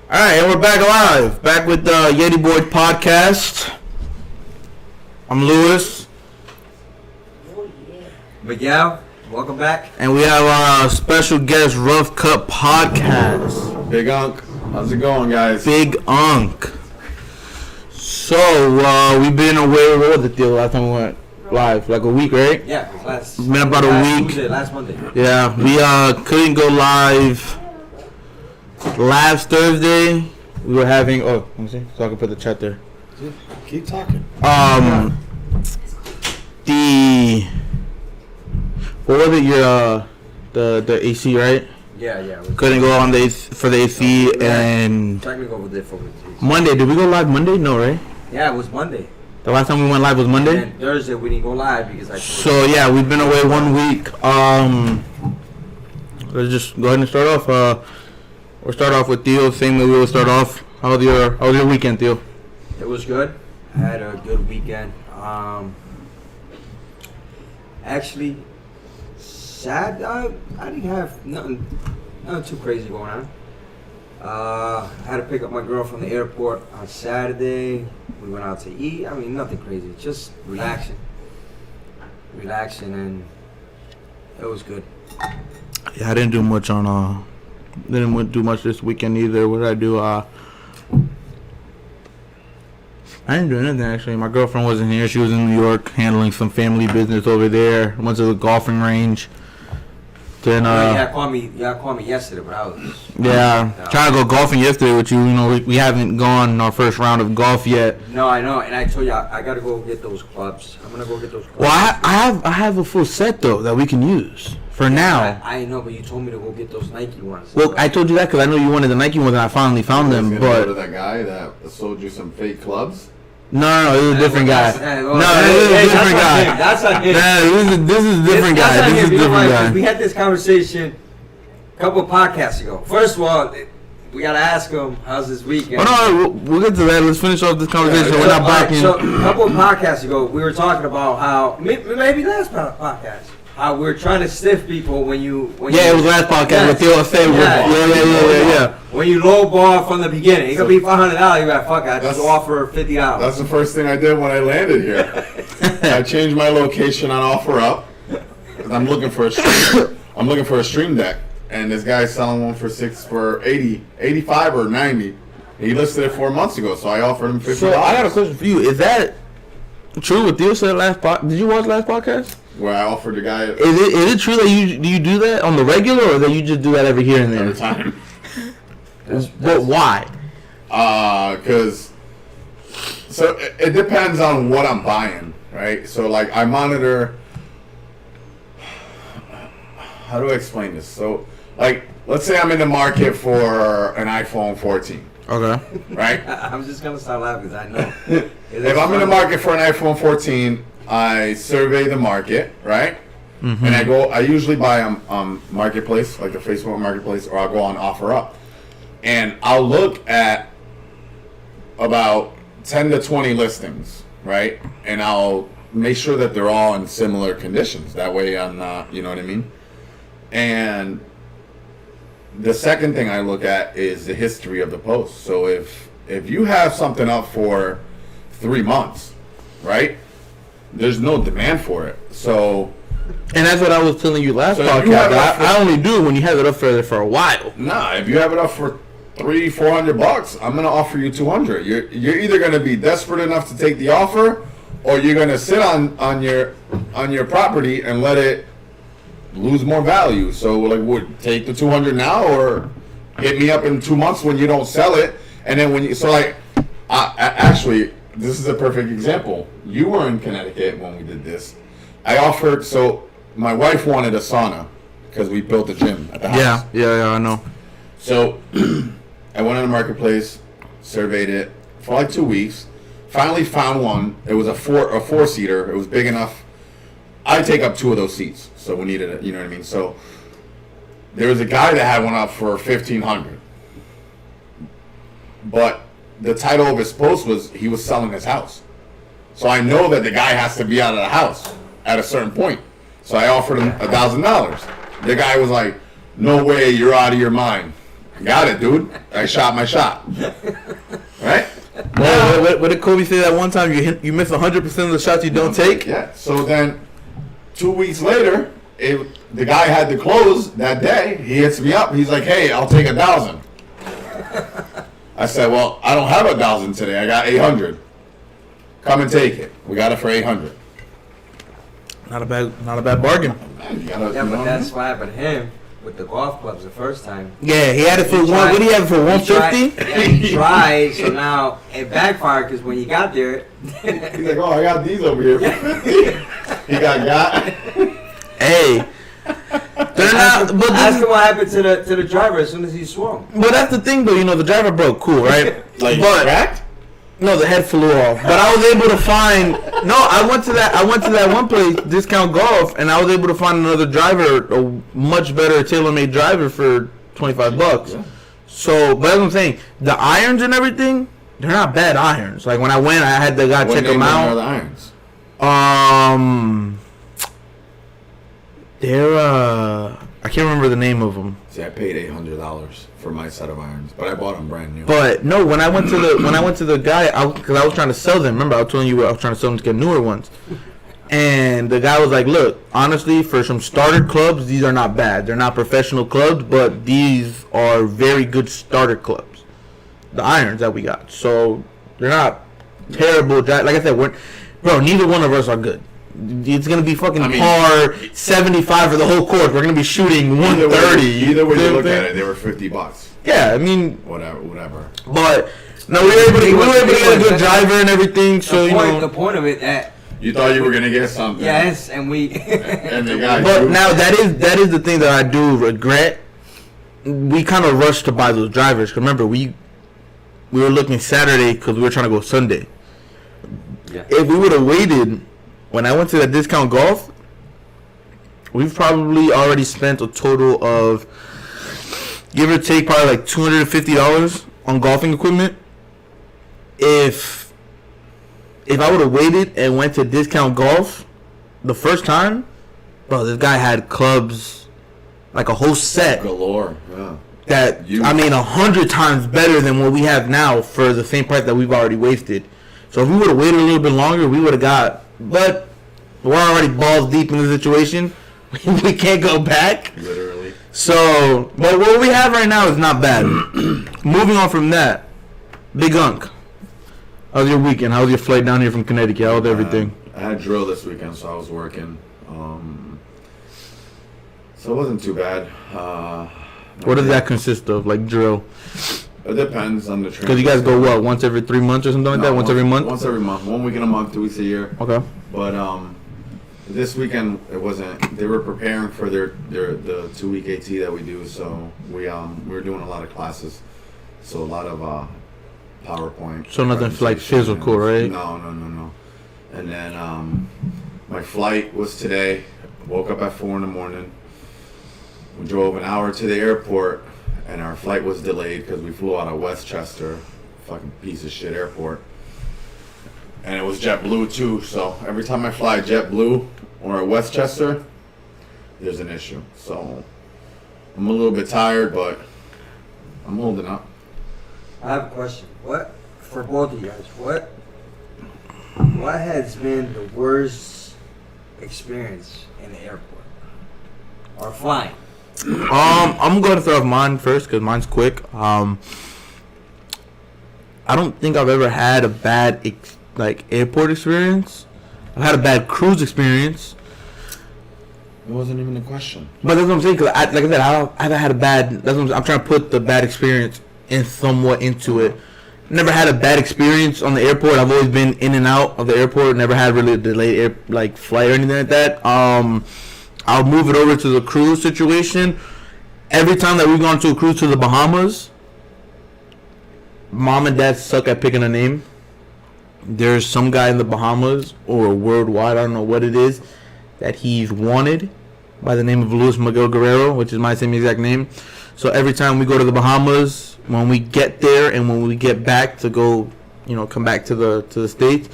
All right, and we're back live. Back with the Yeti Boy podcast. I'm Lewis. Miguel, welcome back. And we have our special guest, Rough Cut Podcast. Big Unk. How's it going, guys? Big Unk. So, we've been away. What was it, the last time we went live? Like a week, right? Yeah, it was Been about a week. Tuesday, last Monday. Yeah, we couldn't go live last Thursday. We were having. Oh, let me see. So I can put the chat there. Keep talking. The what was it? Your the AC, right? Yeah. Couldn't go on for the AC and Technical difficulties. Monday. Did we go live Monday? No, right? Yeah, it was Monday. The last time we went live was Monday. And Thursday we didn't go live because I. So yeah, we've been away 1 week. Let's just go ahead and start off. We'll start off with Theo. Same way we will start off. How was your weekend, Theo? It was good. I had a good weekend. Actually, sad. I didn't have nothing too crazy going on. I had to pick up my girl from the airport on Saturday. We went out to eat. I mean, nothing crazy. Just relaxing, and it was good. Yeah, I didn't do much didn't do much this weekend either. What did I do? I didn't do anything actually. My girlfriend wasn't here. She was in New York handling some family business over there. Went to the golfing range. Then y'all called me yesterday, but I was trying to go golfing yesterday with you. You know, we haven't gone our first round of golf yet. No, I know, and I told you I gotta go get those clubs. I'm gonna go get those clubs. Well, I have a full set though that we can use for now. I know, but you told me to go get those Nike ones. Well, I told you that because I know you wanted the Nike ones, and I finally found them. But But go to that guy that sold you some fake clubs. no, it was a different guy. No, This is a different guy. That's on him. This is a different guy. This is a different guy. We had this conversation a couple of podcasts ago. First of all, we gotta ask him how's his weekend. Oh no, we'll get to that. Let's finish off this conversation. We're not backing. So a couple of podcasts ago, we were talking about how maybe last podcast. How we're trying to stiff people when you It was last podcast with Theo saying yeah. When you lowball from the beginning, it could be $500. You're like, fuck, I just offer $50. That's the first thing I did when I landed here. I changed my location on OfferUp. I'm looking for a stream deck, and this guy's selling one for 80, 85 or 90. He listed it 4 months ago, so I offered him $50. So I got a question for you. Is that true what Theo said last podcast? Did you watch last podcast? Where I offered the guy Is it true that you do that on the regular, or that you just do that every here and there? every time. But why? Because so it depends on what I'm buying, right? So like I monitor. How do I explain this? So like let's say I'm in the market for an iPhone 14. Okay. Right? I'm just gonna start laughing because I know. If I'm in the market for an iPhone 14, I survey the market, right? Mm-hmm. And I usually buy on Marketplace, like the Facebook Marketplace, or I'll go on OfferUp. And I'll look at about 10 to 20 listings, right? And I'll make sure that they're all in similar conditions. That way I'm not, you know what I mean? And the second thing I look at is the history of the post. So if you have something up for 3 months, right? There's no demand for it. So, and that's what I was telling you last So podcast. I only do it when you have it up for a while. nah, if you have it up for $300-$400, I'm gonna offer you $200. You're either gonna be desperate enough to take the offer, or you're gonna sit on your property and let it lose more value. So like, would take the $200 now, or hit me up in 2 months when you don't sell it, and then when you actually. This is a perfect example. You were in Connecticut when we did this. I offered, so my wife wanted a sauna because we built a gym at the house. Yeah, I know. So I went on the marketplace, surveyed it for like 2 weeks. Finally found one. It was a four-seater. It was big enough. I take up 2 of those seats, so we needed it. You know what I mean? So there was a guy that had one up for $1,500, but the title of his post was he was selling his house. So I know that the guy has to be out of the house at a certain point. So I offered him $1,000. The guy was like, "No way, you're out of your mind." Got it, dude. I shot my shot. Right? What did Kobe say that one time? You miss 100% of the shots you don't take? Yeah. So then, 2 weeks later, the guy had to close that day. He hits me up. He's like, "Hey, I'll take 1,000." I said, "Well, I don't have 1,000 today. I got 800. Come and take it. We got it for 800." Not a bad bargain. Man, you gotta, Yeah, but that's what happened to him with the golf clubs the first time. Yeah, he had it for one. What did he have it for? 150. Yeah, he tried. So now it backfired because when you got there, he's like, "Oh, I got these over here." He got. Hey, they're not. But ask him what happened to the driver as soon as he swung. But that's the thing, though. You know, the driver broke. Cool, right? Like but, cracked? No, the head flew off. But I was able to find. No, I went to that one place, Discount Golf, and I was able to find another driver, a much better tailor-made driver for $25. Yeah. So, but that's what I'm saying. The irons and everything, they're not bad irons. Like when I went, I had the guy check them out. What are the irons? They're I can't remember the name of them. See, I paid $800 for my set of irons, but I bought them brand new. But no, when I went to the guy, because I was trying to sell them. Remember, I was telling you I was trying to sell them to get newer ones. And the guy was like, "Look, honestly, for some starter clubs, these are not bad. They're not professional clubs, but these are very good starter clubs. The irons that we got, so they're not terrible. Like I said, bro, neither one of us are good. It's gonna be fucking par 75 for the whole course. We're gonna be shooting 130. Either way you look at it, they were $50. Yeah, I mean, whatever. But no, we were able to get a good driver and everything. So the point of it that you thought you were gonna get something. yes, and we and the guy. But now that is the thing that I do regret. We kind of rushed to buy those drivers. 'Cause remember, we were looking Saturday because we were trying to go Sunday. Yeah. If we would have waited. When I went to that Discount Golf, we've probably already spent a total of, give or take, probably like $250 on golfing equipment. If I would have waited and went to Discount Golf the first time, bro, this guy had clubs, like a whole set. Galore, yeah. That, 100 times better than what we have now for the same price that we've already wasted. So if we would have waited a little bit longer, we would have got... But we're already balls deep in the situation. We can't go back. Literally. So, but what we have right now is not bad. Moving on from that, Big Unk. How's your weekend? How's your flight down here from Connecticut? How's everything? I had drill this weekend, so I was working. So it wasn't too bad. What does that consist of? Like drill? It depends on the train. Because you guys go what, once every 3 months or something like that? Once every month? Once every month. 1 week in a month, 2 weeks a year. Okay. But this weekend it wasn't. They were preparing for the 2 week AT that we do. So we were doing a lot of classes. So a lot of PowerPoint. So nothing like physical, right? No. And then my flight was today. Woke up at 4 in the morning. We drove an hour to the airport. And our flight was delayed because we flew out of Westchester, fucking piece of shit airport. And it was JetBlue too, so every time I fly JetBlue or Westchester, there's an issue. So I'm a little bit tired, but I'm holding up. I have a question. What, for both of you guys, what has been the worst experience in the airport? Or flying? I'm going to throw off mine first because mine's quick. I don't think I've ever had a bad airport experience. I've had a bad cruise experience. It wasn't even a question. But that's what I'm saying. Cause like I said, I haven't had a bad. That's what I'm trying to put the bad experience in somewhat into it. Never had a bad experience on the airport. I've always been in and out of the airport. Never had really a delayed flight or anything like that. I'll move it over to the cruise situation. Every time that we've gone to a cruise to the Bahamas, mom and dad suck at picking a name. There's some guy in the Bahamas or worldwide, I don't know what it is, that he's wanted by the name of Luis Miguel Guerrero, which is my same exact name. So every time we go to the Bahamas, when we get there and when we get back to go, come back to the States,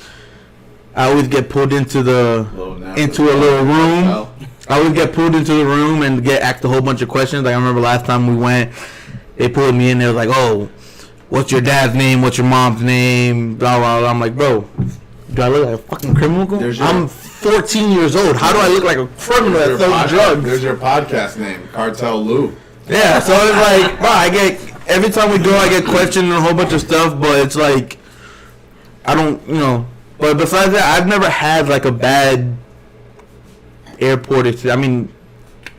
I always get pulled into a little room. I always get pulled into the room and get asked a whole bunch of questions. Like I remember last time we went, they pulled me in. They was like, "Oh, what's your dad's name? What's your mom's name?" Blah blah blah. I'm like, bro, do I look like a fucking criminal? I'm 14 years old. How do I look like a criminal that sells drugs? There's your podcast name, Cartel Lou. Yeah, so it's like, bro, I get every time we go, I get questioned and a whole bunch of stuff, but it's like, I don't, But besides that, I've never had like a bad airport experience. I mean,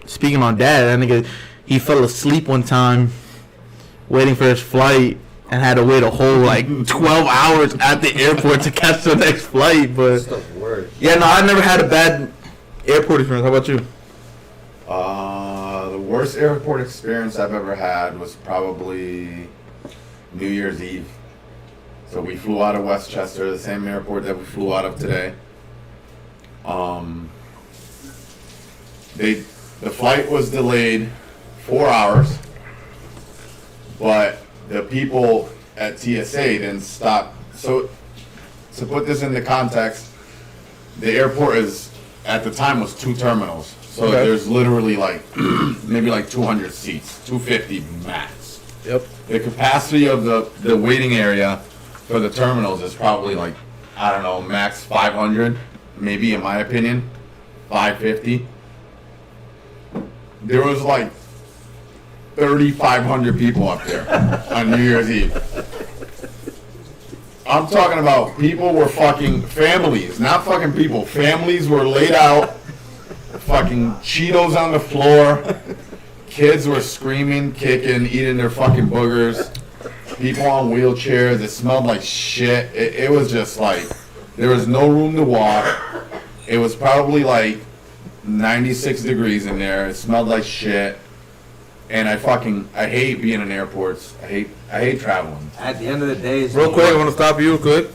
speaking on Dad, I think he fell asleep one time waiting for his flight and had to wait a whole like 12 hours at the airport to catch the next flight. But That's the word. yeah, no, I've never had a bad airport experience. How about you? The worst airport experience I've ever had was probably New Year's Eve. So we flew out of Westchester, the same airport that we flew out of today. The flight was delayed 4 hours, but the people at TSA didn't stop. So to put this into context, the airport at the time was 2 terminals. So Okay. there's literally like maybe like 200 seats, 250 max. Yep. The capacity of the waiting area for the terminals is probably like, I don't know, max 500, maybe in my opinion, 550. There was like 3,500 people up there on New Year's Eve. I'm talking about people were fucking families, not fucking people. Families were laid out, fucking Cheetos on the floor. Kids were screaming, kicking, eating their fucking boogers. People on wheelchairs. It smelled like shit. It was just like, there was no room to walk. It was probably like 96 degrees in there. It smelled like shit. And I hate being in airports. I hate traveling. At the end of the day, it's Real quick, I want to stop you real quick.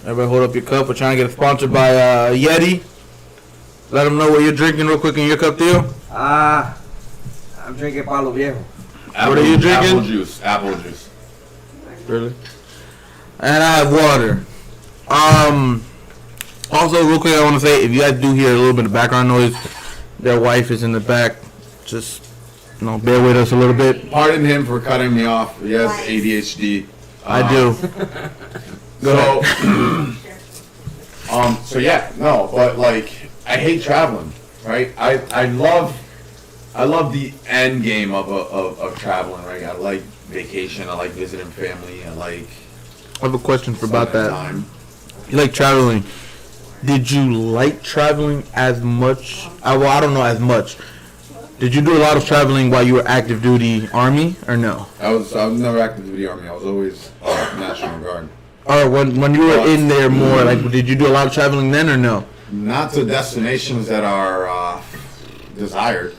Everybody hold up your cup. We're trying to get it sponsored by Yeti. Let them know what you're drinking real quick in your cup, Theo. I'm drinking Palo Viejo. What are you drinking? Apple juice. Really? And I have water. Also, real quick, I want to say, if you guys do hear a little bit of background noise, their wife is in the back. Just, bear with us a little bit. Pardon him for cutting me off. He has ADHD. I do. Go ahead. So yeah, no, but like, I hate traveling, right? I love the end game of traveling, right? I like vacation. I like visiting family. I have a question about that. time. You like traveling. Did you like traveling as much? Well, I don't know as much. Did you do a lot of traveling while you were active duty Army or no? I was never active duty Army. I was always National Guard. Or when you were in there more, like, did you do a lot of traveling then or no? Not to destinations that are desired.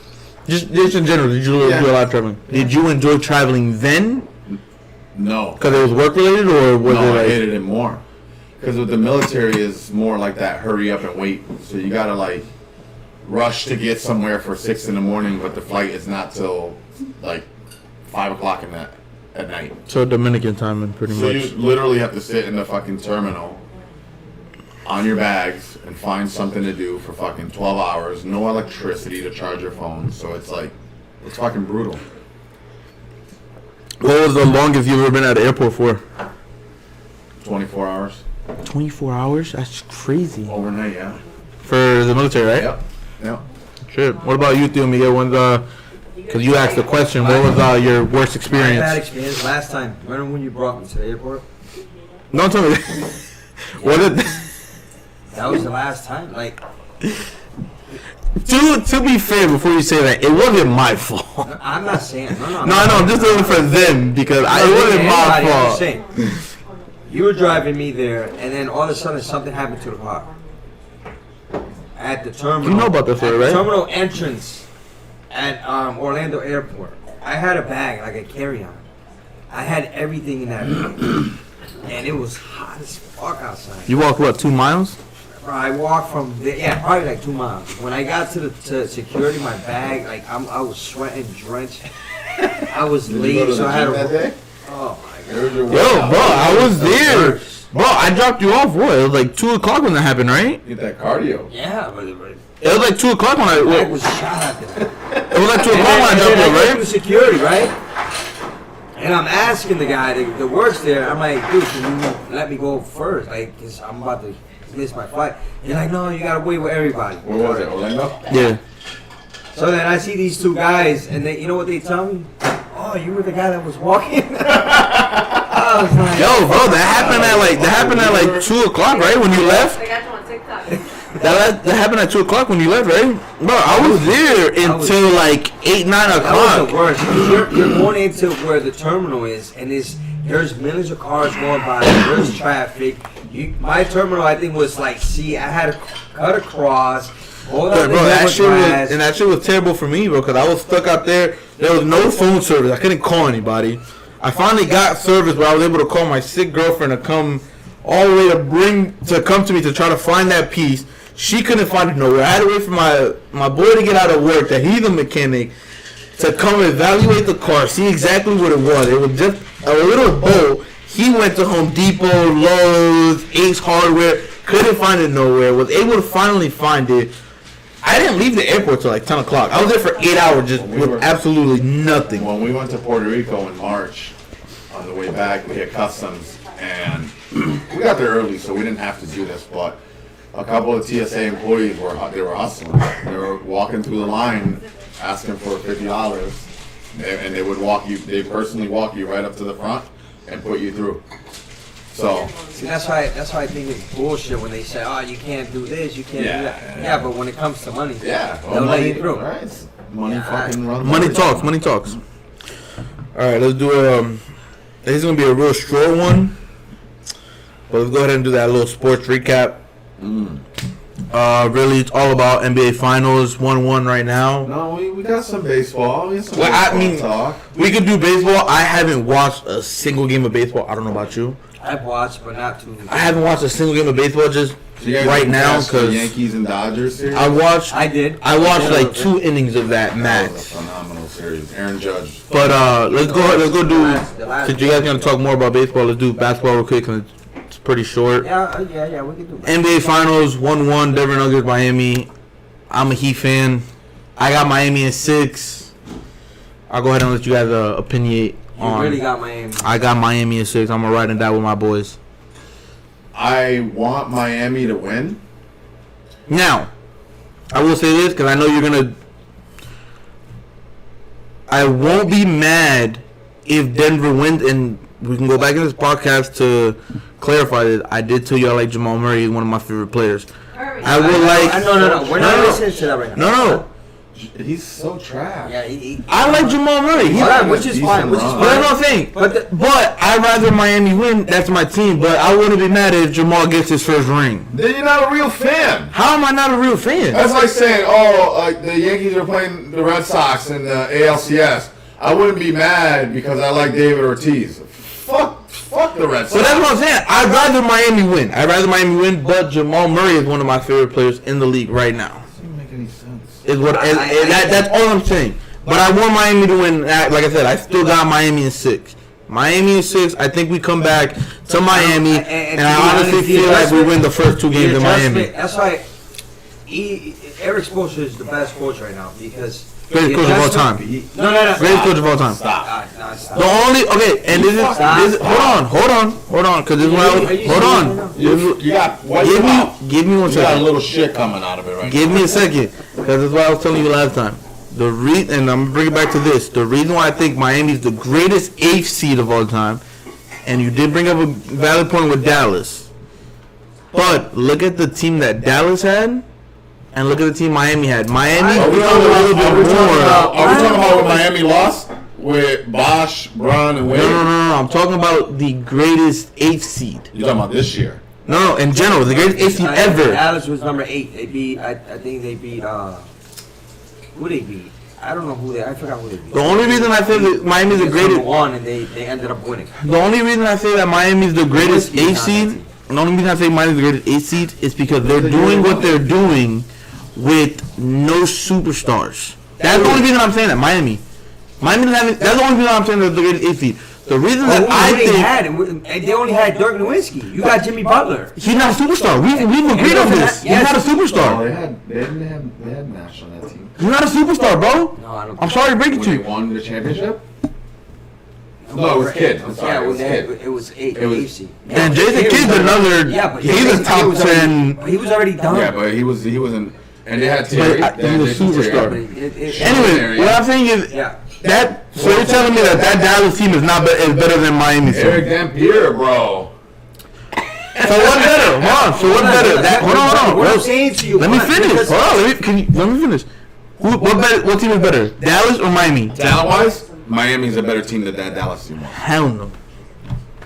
Just in general, did you do a lot of traveling? Did you enjoy traveling then? No. Because it was work related, or was it I like? hated it more. Because with the military is more like that hurry up and wait. So you gotta like rush to get somewhere for 6 in the morning, but the flight is not till like 5 o'clock at night. So Dominican timing, pretty So much. you literally have to sit in the fucking terminal on your bags and find something to do for fucking 12 hours. No electricity to charge your phone. So it's like, it's fucking brutal. What was the longest you've ever been at the airport for? 24 hours. 24 hours? That's crazy. Overnight, yeah. For the military, right? Yep. Shit. What about you, Theo Miguel? Because you asked the question, what was your worst experience? My bad experience last time. Remember when you brought me to the airport? Don't tell me. What did? That was the last time. Like, To be fair, before you say that, it wasn't my fault. I'm not saying. No. No, I'm just doing it for them because it wasn't my I'm fault. saying. You were driving me there, and then all of a sudden something happened to the car. At the terminal. You know about this, right? Terminal entrance at Orlando Airport. I had a bag, like a carry-on. I had everything in that bag. And it was hot as fuck outside. You walked, what, 2 miles? I walked from there, probably like 2 miles. When I got to security, my bag, like I was sweating, drenched. I was late, so I had that to. day? Oh my god. Yo, bro, I was there. Bro, I dropped you off, what? It was like 2 o'clock when that happened, right? Get that cardio. Yeah, but It was like 2 o'clock when I was shot at that. It was like 2 o'clock when I dropped you, I went right? through security, right? And I'm asking the guy that works there. I'm like, dude, can you let me go first? Like, cause I'm about to miss my flight. They're like, no, you gotta wait with everybody. Where was it? Orlando? Yeah. So then I see these two guys, and they, you know what they tell me? Oh, you were the guy that was walking. I was like, Yo, bro, that happened at like 2 o'clock, right? When you left. I got you on TikTok. That happened at 2 o'clock when you left, right? Bro, I was there until like 8, 9 that was o'clock. the worst. You're going into where the terminal is, and there's millions of cars going by. There's traffic. My terminal, I think, was like, see, I had to cut across. Hold on, Bro, that shit was terrible for me, bro, because I was stuck out there. There was no phone service. I couldn't call anybody. I finally got service where I was able to call my sick girlfriend to come all the way to come to me to try to find that piece. She couldn't find it nowhere. I had to wait for my boy to get out of work, that he's a mechanic, to come evaluate the car, see exactly what it was. It was just a little bolt. He went to Home Depot, Lowe's, Ace Hardware, couldn't find it nowhere, was able to finally find it. I didn't leave the airport till like 10 o'clock. I was there for 8 hours just with absolutely nothing. When we went to Puerto Rico in March, on the way back, we hit customs, and we got there early, so we didn't have to do this, but a couple of TSA employees were hustling. They were walking through the line asking for $50, and they would they personally walk you right up to the front and put you through. So see, that's why I think it's bullshit when they say, oh, you can't do this, you can't do that. Yeah, but when it comes to money, they'll let you through. Right? Money fucking runs. Money talks. Money talks. All right, let's do this is gonna be a real short one, but let's go ahead and do that little sports recap. Really, it's all about NBA Finals. 1-1 right now. No, we got some baseball. We got some talk. We could do baseball. I haven't watched a single game of baseball. I don't know about you. I've watched, but not too. I haven't watched a single game of baseball just right now because Yankees and Dodgers series. I watched like 2 innings of that match. That was a phenomenal series. Aaron Judge. But let's go do. Since you guys gonna talk more about baseball, let's do basketball real quick. Cause it's pretty short. Yeah, we can do. NBA Finals 1-1. Denver Nuggets, Miami. I'm a Heat fan. I got Miami in 6. I'll go ahead and let you guys opinionate. You really got Miami. I got Miami in 6. I'm gonna ride and die with my boys. I want Miami to win. Now, I will say this because I know you're gonna. I won't be mad if Denver wins, and we can go back in this podcast to clarify that I did tell you I like Jamal Murray. He's one of my favorite players. I would like. No. We're not listening to that right now. No. He's so trash. Yeah, I like Jamal Murray. Which is fine. But that's what I'm saying. But I'd rather Miami win. That's my team. But I wouldn't be mad if Jamal gets his first ring. Then you're not a real fan. How am I not a real fan? That's like saying, the Yankees are playing the Red Sox in the ALCS. I wouldn't be mad because I like David Ortiz. Fuck the Red Sox. So that's what I'm saying. I'd rather Miami win. But Jamal Murray is one of my favorite players in the league right now. Doesn't make any sense. That's all I'm saying. But I want Miami to win. Like I said, I still got Miami in 6. Miami in 6. I think we come back to Miami, and I honestly feel like we win the first 2 games in Miami. That's why Eric Spoelstra is the best coach right now because. Greatest coach of all time. No. Greatest coach of all time. Stop. The only and this is hold on, because this is why hold on. Give me 1 second. You got a little shit coming out of it right Give me a second, because that's what I was telling you last time. The reason, and I'm gonna bring it back to this. The reason why I think Miami is the greatest 8th seed of all time, and you did bring up a valid point with Dallas, but look at the team that Dallas had. And look at the team Miami had. Miami Are we talking about when Miami lost? With Bosh, Braun, and Wade? No. I'm talking about the greatest 8th seed. You're talking about this year? No, in general, the greatest 8th seed ever. Dallas was number 8. They beat, I think they beat, who they beat? I don't know I forgot who they beat. The only reason I say that Miami's the greatest... Number 1, and they ended up winning. The only reason I say that Miami's the greatest 8th seed, the only reason I say Miami's the greatest 8th seed is because they're doing what they're doing with no superstars. That's the only reason I'm saying that. Miami doesn't have it. That's the only reason I'm saying they're the greatest 8th seed. The reason that they only had Dirk Nowitzki. You got Jimmy Butler. He's not a superstar. We've agreed on this. He's not a superstar. They had Nash on that team. He's not a superstar, bro. No, I don't. I'm sorry to break it to When you. they won the championship? No, it was Kidd. I'm Yeah, sorry, it was Kidd. it was eight. It was- AC. And Jason Kidd's another. Yeah, but he's a top 10. He was already done. Yeah, but he wasn't. And they had Terry. But They had he was a Jason Terry. superstar. Anyway, what I'm saying is Yeah. that. So you're telling me that Dallas team is better than Miami team? Eric Dampier, bro. So what better? Hold on. So what better? Hold on. What I'm saying to you. Let me finish. Hold on. Let me finish. What team is better, Dallas or Miami? Talent-wise, Miami's a better team than that Dallas team was. Hell no.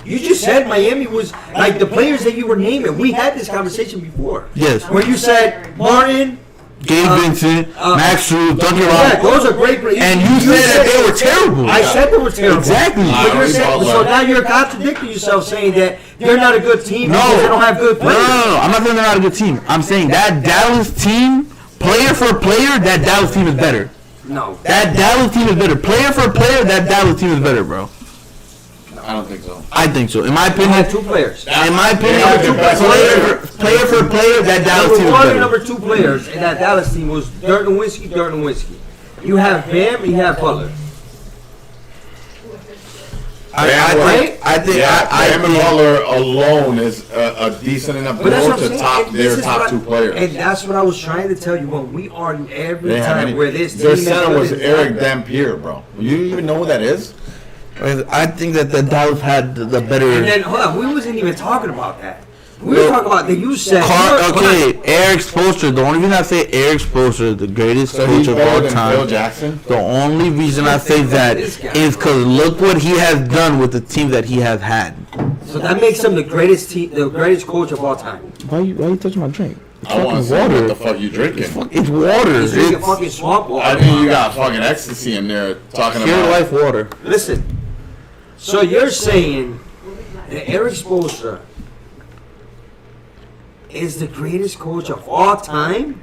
You just said Miami was like the players that you were naming. We had this conversation before. Yes. Where you said Martin, Gabe Vincent, Max Struz, Duncan yeah, Robinson. those are great players. And you said that they were terrible. I said they were terrible. Exactly. But you're saying, so now you're contradicting yourself, saying that they're not a good team No. because they don't have good No, players. I'm not saying they're not a good team. I'm saying that Dallas team, player for player, that Dallas team is better. No. That Dallas team is better. Player for player, that Dallas team is better, bro. I don't think so. I think so. In my They opinion, had two players. in my opinion, Yeah, the best player for player, that Dallas team Number is one and better. number two players in that Dallas team was Dirk Nowitzki. You have Bam, you have Butler. I think Bam and Butler alone is a decent enough But that's what to I'm saying. top And their this is top what- two players. And that's what I was trying to tell you when we argue every They have time any- where this team their is center good was and Eric not. Dampier, bro. You even know who that is? I think that the Dallas had the better. And then hold on, we wasn't even talking about that. We were talking about that. You said Okay, Eric Spoelstra. The only reason I say Eric Spoelstra, the greatest So he's coach of better all than Phil time. Jackson. The only reason I say that This guy. is because look what he has done with the team that he has had. So that makes him the greatest team, the greatest coach of all time. Why you touching my drink? It's I want to fucking see water. what the fuck you drinking. It's water. He's drinking It's fucking swamp water. I think you got fucking ecstasy in there talking pure about. life water. Listen. So you're saying that Eric Spoelstra is the greatest coach of all time?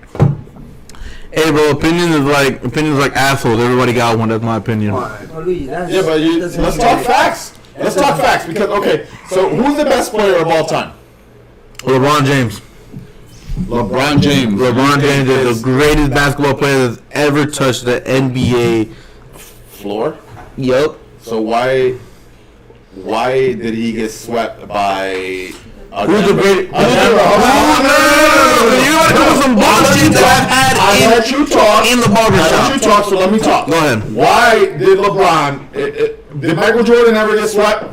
Hey, bro, opinions like assholes. Everybody got one. That's my opinion. Alright, but Luis, that's, Yeah, but that's let's talk facts. Let's talk facts because okay. So who's the best player of all time? LeBron James. LeBron James. LeBron James is the greatest basketball player that's ever touched the NBA. floor. Yup. So why did he get swept by? Who's the greatest? You You gotta do some bullshit that I I've let you talk. had in the I let you barbershop. talk. So let me talk. Go ahead. Why did LeBron? Did Michael Jordan ever get swept?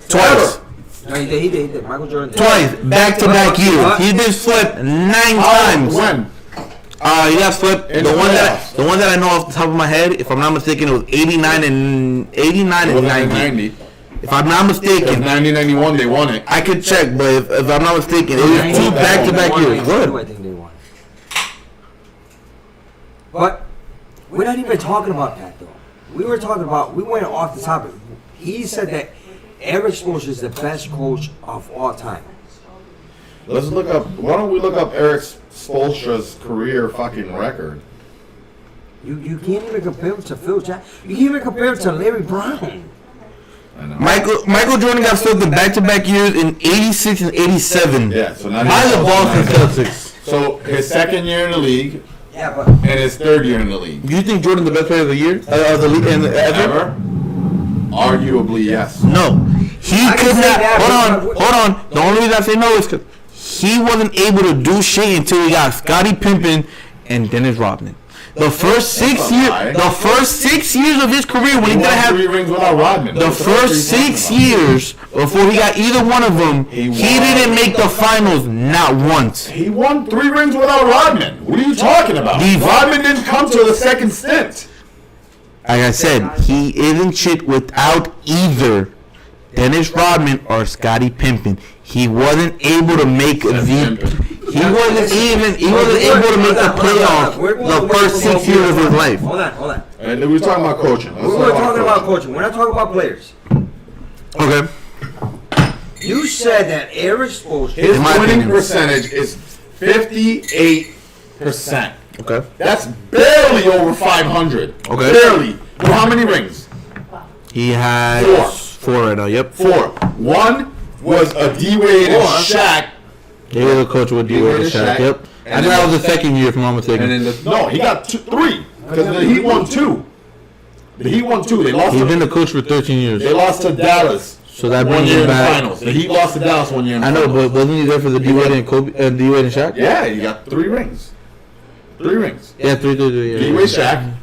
Twice. Ever. No, he did. Michael Jordan did. Twice. Back-to-back years. He's been swept 9 times. When? He got swept. In The the playoffs. one that I know off the top of my head, if I'm not mistaken, it was 89 and It was 90. 90. If I'm not Because mistaken, 90-91 they won it. I could check, but if I'm not mistaken, it was 2 back-to-back years. Go I ahead. think they won. But we're not even talking about that though. We went off the topic. He said that Eric Spoelstra is the best coach of all time. Let's look up. Why don't we look up Eric Spoelstra's career fucking record? You can't even compare him to Phil Jackson. You can't even compare him to Larry Brown. I know. Michael Jordan got swept in back-to-back years in 86 and 87 Yeah, so not by the even- Boston Celtics. So his second year in the league Yeah, but and his third year in the league. Do you think Jordan's the best player of the year? Of the league ever? Ever? Arguably, yes. No. He I can could say not. that, Hold on. The only reason I say no is because he wasn't able to do shit until he got Scottie Pippen and Dennis Rodman. The first 6 years of his career when he He didn't won have 3 rings without Rodman. the first 6 years before he got either one of them, he didn't make the finals not once. He won 3 rings without Rodman. What are you talking about? Rodman didn't come to the second stint. Like I said, he isn't shit without either Dennis Rodman or Scottie Pippen. He wasn't able to make the. He wasn't able to make the playoff the first 6 years of his life. hold on. And we're talking about coaching. Let's We're talk talking about coaching. coaching. We're not talking about players. Okay. You said that Eric Spoelstra. His In my winning opinion. percentage is 58%. Okay. That's barely over 500. Okay. Barely. Well, how many rings? He has 4 right now. Yep. 4. One was a D-Wade and Shaq. He was a coach with D-Wade and Shaq. Yep. I think that was the second year, if I'm not mistaken. No, he got 3. Because he won 2. The Heat won 2. They lost. He's been the coach for 13 years. They lost to Dallas. So that 1 brings year him in the back. finals. The Heat lost to Dallas 1 year in the I know, finals. but wasn't he there for the D-Wade and Kobe, D-Wade and Shaq? Yeah, you got 3 rings. 3 rings. Yeah, 3, yeah. D-Wade, Shaq,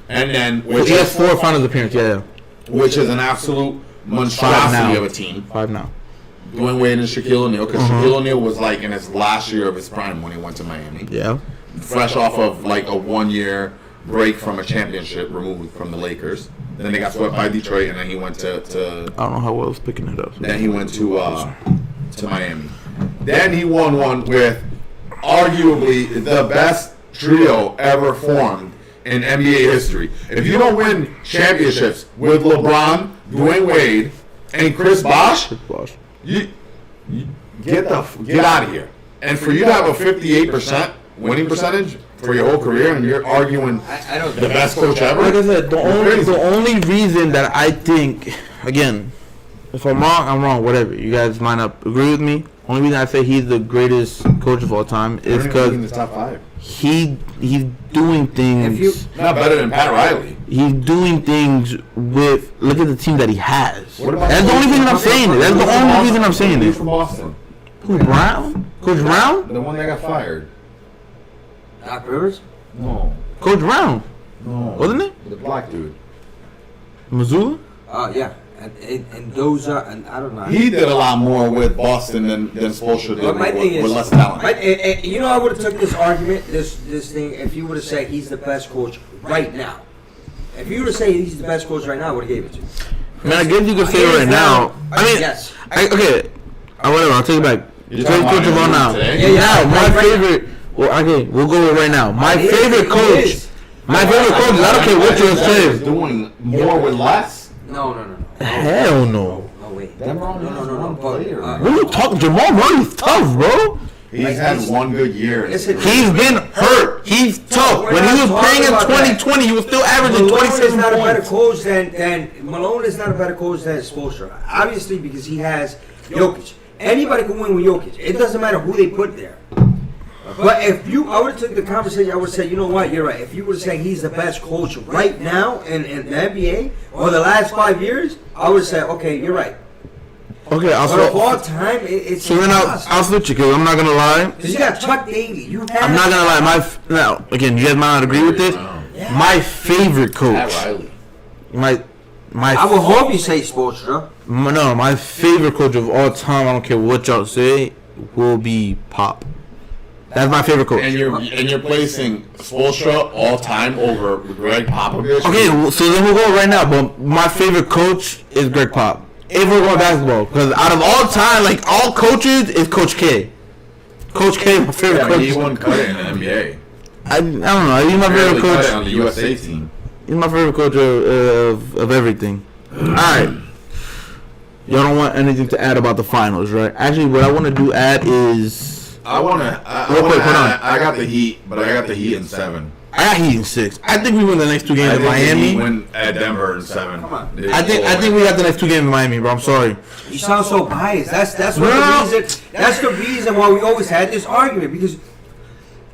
and then He has 4 finals appearances, yeah. which is an absolute monstrosity of a team. 5 now. Dwayne Wade and Shaquille O'Neal, because Shaquille O'Neal was like in his last year of his prime when he went to Miami. Yeah. Fresh off of like a 1 year break from a championship removed from the Lakers. Then they got swept by Detroit, and then he went to I don't know how well I was picking it up. then he went to Miami. Then he won one with arguably the best trio ever formed in NBA history. If you don't win championships with LeBron, Dwayne Wade, and Chris Bosh, you get out of here. And for you to have a 58% winning percentage for your whole career, and you're arguing I don't the best coach ever. Like I said, Crazy. the only reason that I think, again, if I'm wrong, I'm wrong. Whatever. You guys might not agree with me. Only reason I say he's the greatest coach of all time is in the because top 5. he's doing things. Not better than Pat Riley. He's doing things with. Look at the team that he has. What about That's the only reason I'm saying it. That's the only reason I'm saying Who's it. from Boston? Who, Brown? Coach Brown? The one that got fired. Doc Rivers? No. Coach Brown, No. wasn't it? The black dude. Missoula? Yeah. And those are, and I don't know. He did a lot more with Boston than Spoelstra did But my thing with is, less talent. you know, I would have took this argument, this thing, if you would have said he's the best coach right now. If you would have said he's the best coach right now, I would have gave it to you. I mean, I guess you could say it right now. I mean, yes. Okay. Whatever. I'll take it back. You're Favorite talking coach of all about now. today? Yeah, Now, my right favorite. Well, okay, we'll go with right now. My It favorite is. coach. My favorite coach is I don't care what you're Denver's saying. doing more with less. No. Hell no. No, wait. Denver only has No. one But, player. What are you talking? Jamal Murray's tough, bro. He's had one good year. Listen, He's been hurt. He's tough. We're When he not was playing in talking about that. 2020, he was still averaging Malone is 27 not a better points. coach than Malone is not a better coach than Spoelstra. Obviously, because he has Jokic. Anybody can win with Jokic. It doesn't matter who they put there. But if I would have took the conversation, I would say, you know what, you're right. If you were to say he's the best coach right now in the NBA or the last 5 years, I would say, okay, you're right. Okay, But of all time, it's So then I'll switch you because I'm not gonna lie. because you got Chuck Daly. You have I'm not gonna lie. Now again, you guys might not agree with this. Yeah. My favorite Pat coach. Riley. My I would hope you say Spoelstra. No, my favorite coach of all time, I don't care what y'all say, will be Pop. That's my favorite coach. And you're placing Spoelstra all time over Greg Popovich. Okay, so then we'll go right now. But my favorite coach is Greg Pop. If we're going basketball, because out of all time, like all coaches, is Coach K. Coach K, my favorite Yeah, but he coach. wouldn't cut it in the NBA. I don't know. He's my Barely favorite cut it coach. on the USA team. He's my favorite coach of everything. All right. Y'all don't want anything to add about the finals, right? Actually, what I want to do is I wanna. Real quick, hold on. I got the Heat, but I got the Heat in 7. I got Heat in 6. I think we win the next 2 games in Miami. Win at Denver in 7. Come on. I think we got the next 2 games in Miami, bro. I'm sorry. You sound so biased. That's No. the reason. That's the reason why we always had this argument because,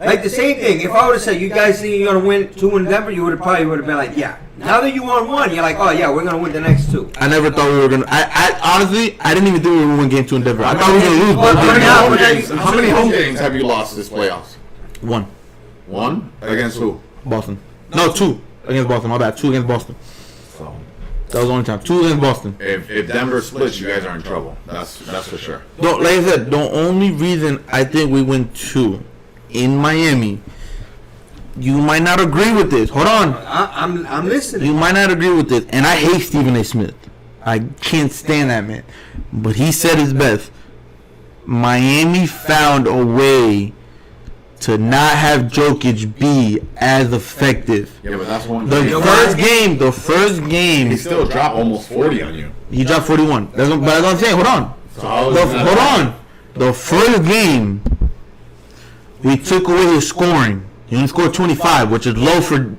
like the same thing. If I would have said you guys think you're gonna win 2 in Denver, you would have been like, yeah. Now that you won 1, you're like, oh yeah, we're gonna win the next 2. I never thought we were gonna. I honestly, I didn't even think we were gonna win game 2 in Denver. I thought we were gonna lose both games. How many home games have you lost this playoffs? 1. 1 against who? Boston. No, 2 against Boston. My bad. 2 against Boston. So That was the only time. 2 against Boston. if Denver splits, you guys are in trouble. That's for sure. No, like I said, the only reason I think we win 2 in Miami. You might not agree with this. Hold on. I'm listening. You might not agree with this, and I hate Stephen A. Smith. I can't stand that man. But he said his best. Miami found a way to not have Jokic be as effective. Yeah, but that's one. The thing. first He game, still dropped almost 40 on you. he dropped 41. But that's what I'm saying. Hold on. So how is that- Hold on. The first game, we took away his scoring. He only scored 25, which is low for Alright,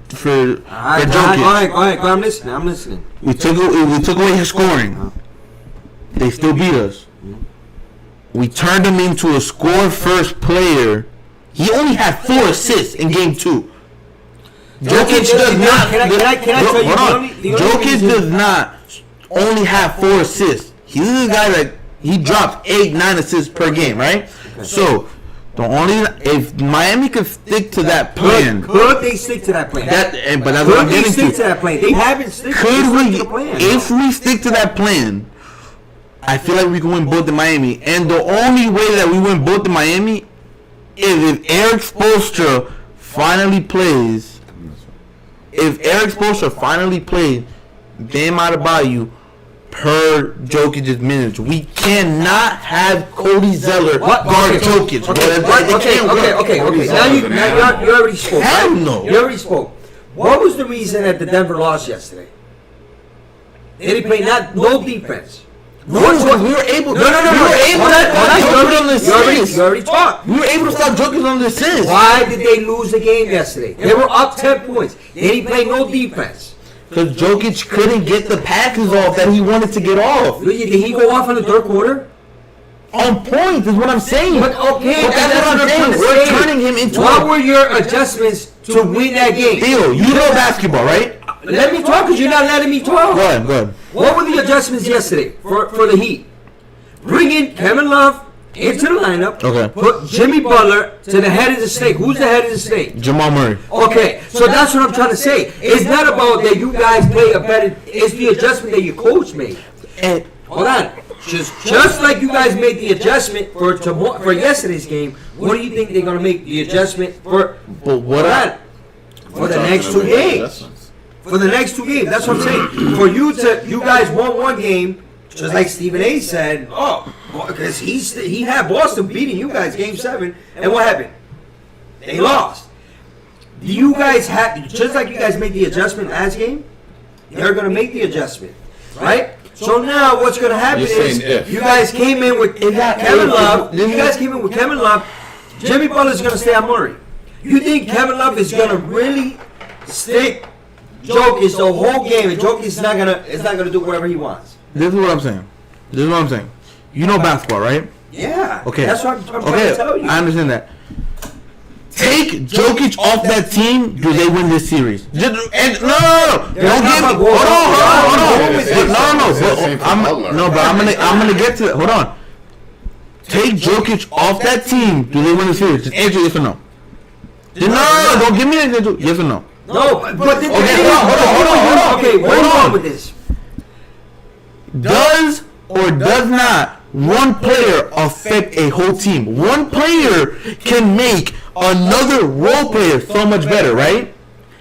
go Jokic. ahead. I'm listening. We took away his scoring. They still beat us. We turned him into a score first player. He only had 4 assists in game 2. Jokic does not. Can I tell you? Hold on. Jokic does not only have 4 assists. He's a guy that he drops 8-9 assists per game, right? So the only if Miami could stick to that plan, could they stick to that plan? But that's what I'm getting to. Could they stick to that plan? They haven't stick to the plan. If we stick to that plan, I feel like we can win both in Miami. And the only way that we win both in Miami is if Eric Spoelstra finally plays. If Eric Spoelstra finally plays, Bam Adebayo per Jokic's minutes. We cannot have Cody Zeller guard Jokic. Okay. Now you already spoke. Hell right? no. You already spoke. What was the reason that the Denver lost yesterday? They didn't play no defense. We were able. You already talked. We were able to stop Jokic on the assists. Why did they lose the game yesterday? They were up 10 points. They didn't play no defense. Because Jokic couldn't get the passes off that he wanted to get off. Did he go off in the third quarter? On point is what I'm saying. But okay, that's what I'm saying. We're turning him into. What were your adjustments to win that game? Theo, you know basketball, right? Let me talk because you're not letting me talk. Go ahead. What were the adjustments yesterday for the Heat? Bring in Kevin Love into the lineup. Okay. Put Jimmy Butler to the head of the snake. Who's the head of the snake? Jamal Murray. Okay, so that's what I'm trying to say. It's not about that you guys play a better. It's the adjustment that your coach made. And hold on. Just like you guys made the adjustment for yesterday's game, what do you think they're gonna make the adjustment for? But what for the next 2 games? For the next 2 games, that's what I'm saying. For you guys won one game, just like Stephen A. said. Because he had Boston beating you guys game 7, and what happened? They lost. Do you guys have just like you guys made the adjustment last game? They're gonna make the adjustment, right? So now what's going to happen is you guys came in with Kevin Love. Jimmy Butler's going to stay on Murray. You think Kevin Love is going to really stick Jokic the whole game, and Jokic is not going to do whatever he wants? This is what I'm saying. You know basketball, right? Yeah. Okay. That's what I'm trying to tell you. I understand that. Take Jokic off that team, do they win this series? No. Don't give me. Hold on. But I'm gonna get to it. Hold on. Take Jokic off that team, do they win the series? Just answer yes or no. No. Don't give me anything. Yes or no. No, but hold on. Okay, where are you going with this? Does or does not one player affect a whole team? One player can make another role player so much better, right?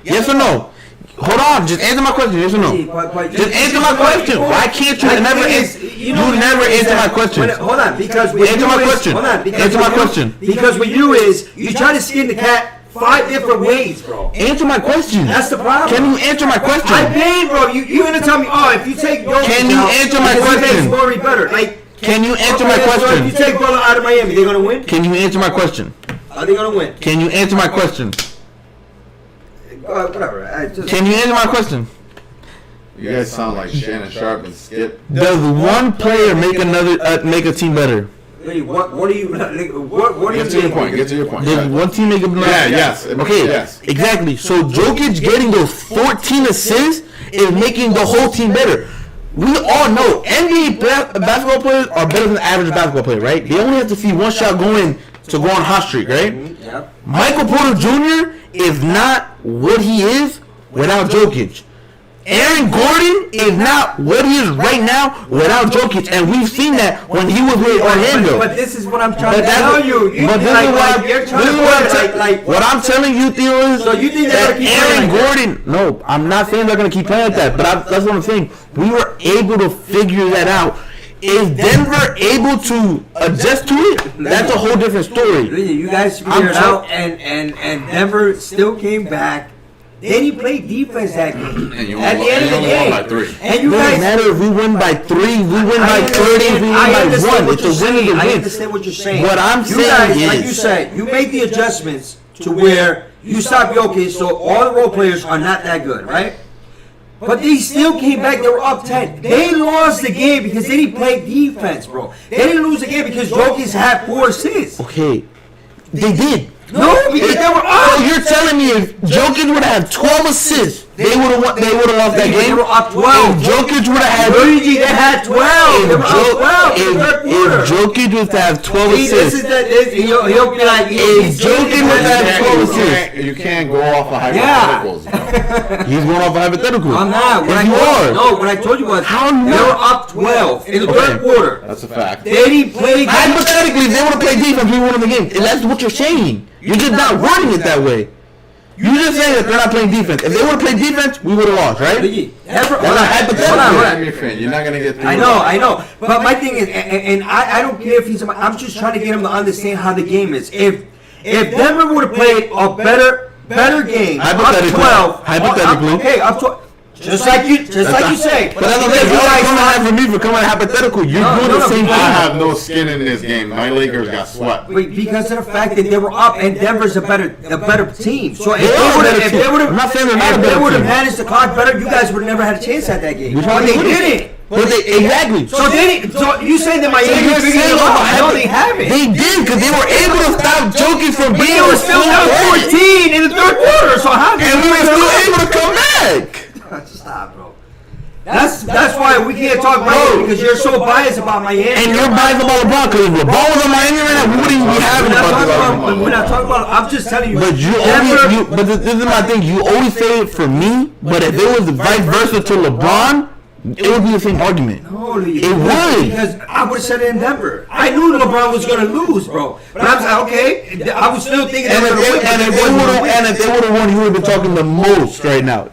Yes or no? Hold on, just answer my question. Yes or no? Just answer my question. Why can't you never answer? You never answer my question. Hold on, because answer my question. Hold on, answer my question. Because with you is you try to skin the cat 5 different ways, bro. Answer my question. That's the problem. Can you answer my question? I paid, bro. You're gonna tell me, if you take Jokic can you answer my question? Murray better. Can you answer my question? If you take Butler out of Miami, they're gonna win. Can you answer my question? Are they gonna win? Can you answer my question? Whatever. Can you answer my question? You guys sound like Shannon Sharp and Skip. Does one player make a team better? What do you? What Get to your point. Get to your point. Does one team make a better? Yes. Okay. Yes. Exactly. So Jokic getting those 14 assists is making the whole team better. We all know NBA basketball players are better than the average basketball player, right? They only have to see one shot going to go on hot streak, right? Yeah. Michael Porter Jr. is not what he is without Jokic. Aaron Gordon is not what he is right now without Jokic, and we've seen that when he was with Orlando. But this is what I'm trying to tell you. What I'm telling you, Theo, is so you think that Aaron Gordon. No, I'm not saying they're going to keep playing like that, but that's what I'm saying. We were able to figure that out. Is Denver able to adjust to it? That's a whole different story. You guys figured it out, and Denver still came back. Then you play defense that game. And you at the end of the game. By 3. And you doesn't matter if we win by 3, we win by 30, we win by 1. It's a win and a win. I understand what you're saying. What I'm saying guys, is, like you said, you made the adjustments to where you stop Jokic, so all the role players are not that good, right? But they still came back. They were up 10. They lost the game because they didn't play defense, bro. They didn't lose the game because Jokic had 4 assists. Okay, they did. No, because they were So up. you're telling me if Jokic would have had 12 assists, they would have lost that They game? were up 12. If Jokic would have had Luigi, they had 12. They were up 12 in the third quarter. if Jokic was to have 12 See, this assists, is he'll be like, If Jokic would have 12 assists, You can't go off of Yeah. hypotheticals. Bro. he's going off a hypothetical. I'm not. Yes, you are. No, what I told you was How they not? were up 12 in the third quarter. That's a fact. They didn't play. Hypothetically, if they would have played defense, we would have won the game. And that's what you're saying. You're just not wording it that way. You just saying that they're not playing defense. If they would have played defense, we would have lost, right? That's not hypothetical. Hold on. I'm your friend. You're not gonna get through. I know. But my thing is, and I don't care if he's. I'm just trying to get him to understand how the game is. If Denver would have played a better game, Hypothetically. up 12, Hypothetically. okay, up 12. Just like you say. But that's what I'm saying. You guys coming at for me for coming at hypothetical. You're doing the same I thing. have no skin in this game. My Lakers got swept. Because of the fact that they were up and Denver's a better team. So if They are a better they team. would have, I'm not saying they're not a better would have team. managed the clock better, you guys would have never had a chance at that game. We But probably they wouldn't. didn't. But they exactly. So you say that Miami You're figured saying it off out? a No, they haven't. They did because they were able to stop Jokic from But being they were still down 14 in the third quarter. So how did and we were still able to come back. Stop, bro. That's why we can't talk Miami because you're so biased about Miami. And you're biased about LeBron because if LeBron was on Miami right now, we wouldn't even be having about We're not talking about. I'm just telling you. But but this is my thing. You always say it for me, but if it was vice versa to LeBron, it would be the same argument. Holy It would. Because I would have said it in Denver. I knew LeBron was going to lose, bro. But I was like, okay. I was still thinking they And were going to win. if they would have won, you would have been talking the most right now.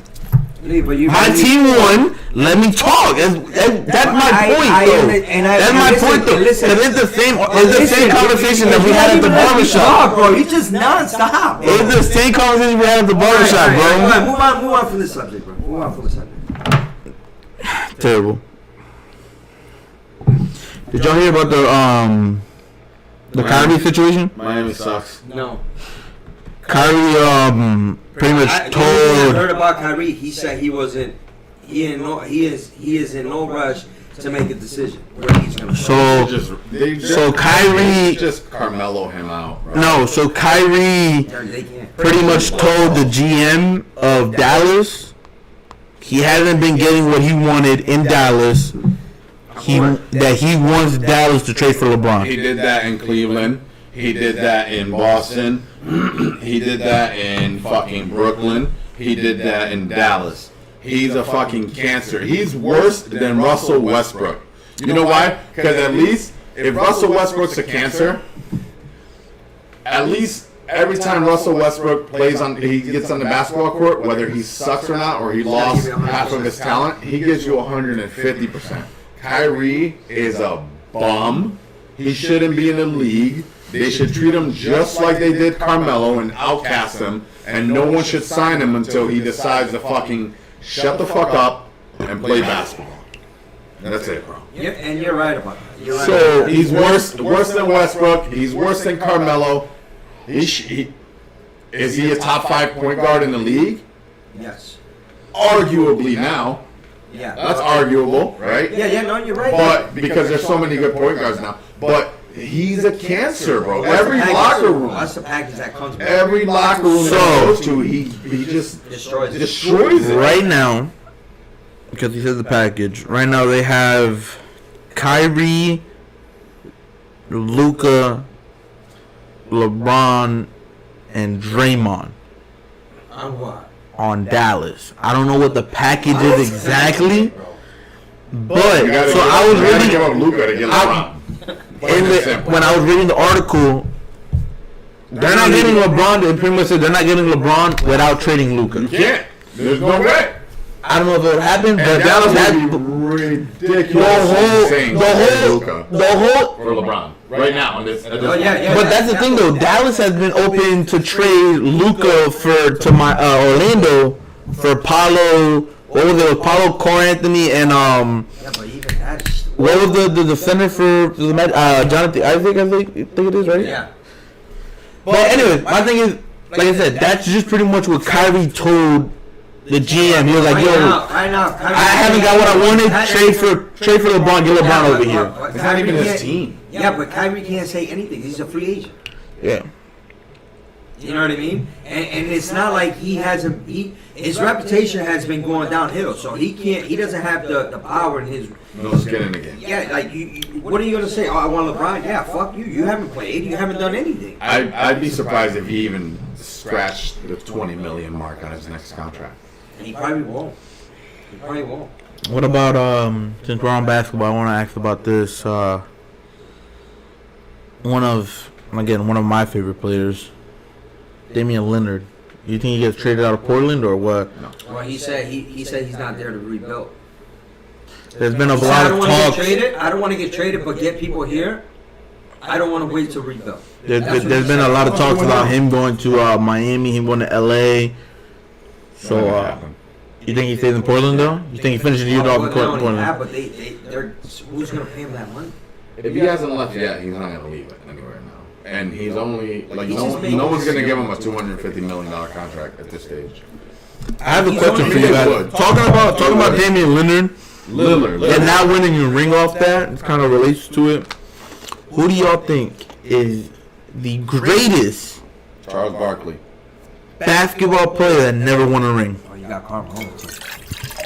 My team won. Let me talk. That's my point, though. That's my point, though. Because it's the same conversation that we had at the barbershop. Bro, you just non-stop. Bro. It's the same conversation we had at the barbershop, All bro. right, move on from this subject, bro. Move on from the subject. Terrible. Did y'all hear about the Kyrie situation? Miami sucks. No. Kyrie pretty much I told. heard about Kyrie. He said he is in no rush to make a decision where he's going to play. So Kyrie just Carmelo him out, bro. No, so Kyrie They can't. pretty much told the GM of Dallas he hasn't been getting what he wanted in Dallas. That he wants Dallas to trade for LeBron. He did that in Cleveland. He did that in Boston. He did that in fucking Brooklyn. He did that in Dallas. He's a fucking cancer. He's worse than Russell Westbrook. You know why? Because at least if Russell Westbrook's a cancer, at least every time Russell Westbrook he gets on the basketball court, whether he sucks or not, or he lost half of his talent, he gives you 150%. Kyrie is a bum. He shouldn't be in the league. They should treat him just like they did Carmelo and outcast him, and no one should sign him until he decides to fucking shut the fuck up and play basketball. That's it, bro. And you're right about that. So he's worse than Westbrook. He's worse than Carmelo. Is he a top 5 point guard in the league? Yes. Arguably now. Yeah. That's arguable, right? Yeah, no, you're right. But because there's so many good point guards now. But he's a cancer, bro. Every locker room. That's the package that comes with Every locker room he goes to, he just destroys it. Right now, because he says the package, right now they have Kyrie, Luka, LeBron, and Draymond On what? on Dallas. I don't know what the package is exactly, but so I was ready to give reading up Luka to get LeBron. when I was reading the article. They're not getting LeBron. They pretty much said they're not getting LeBron without trading Luka. You can't. There's no way. I don't know if it would happen, but And Dallas that has would be ridiculous. Insane the whole. for LeBron right now. At this yeah. But that's the thing, though. Dallas has been open to trade Luka to my Orlando for Paulo. What was it? Paulo Cole Anthony and Yeah, but even that is what was the defender for the match? Jonathan Isaac, I think it is, right? Yeah. But anyway, my thing is, like I said, that's just pretty much what Kyrie told the GM. He was like, "Yo, right now, I haven't got what I wanted. Trade for LeBron. Get LeBron over here." But It's not even Kyrie his can't- team. Yeah, but Kyrie can't say anything. He's a free agent. Yeah. You know what I mean? And it's not like his reputation has been going downhill, so he doesn't have the power in his. No skin in the game. Yeah, like what are you gonna say? Oh, I want LeBron. Yeah, fuck you. You haven't played. You haven't done anything. I'd be surprised if he even scratched the 20 million mark on his next contract. And he probably won't. What about since we're on basketball, I want to ask about this. One of my favorite players, Damian Lillard. You think he gets traded out of Portland or what? No. Well, he said he's not there to rebuild. There's been a lot of talk. I don't want to get traded, but get people here. I don't want to wait to rebuild. There's been a lot of talks about him going to Miami, him going to LA. So, you think he stays in Portland though? You think he finishes the year off in Portland? Yeah, but they're who's going to pay him that money? If he hasn't left yet, he's not going to leave it anywhere now. And he's only like no one's going to give him a $250 million contract at this stage. I have a question for you guys. Talking about Damian Lillard and not winning a ring off that, it kind of relates to it. Who do y'all think is the greatest Charles Barkley. basketball player that never won a ring? Oh, you got Carmelo too.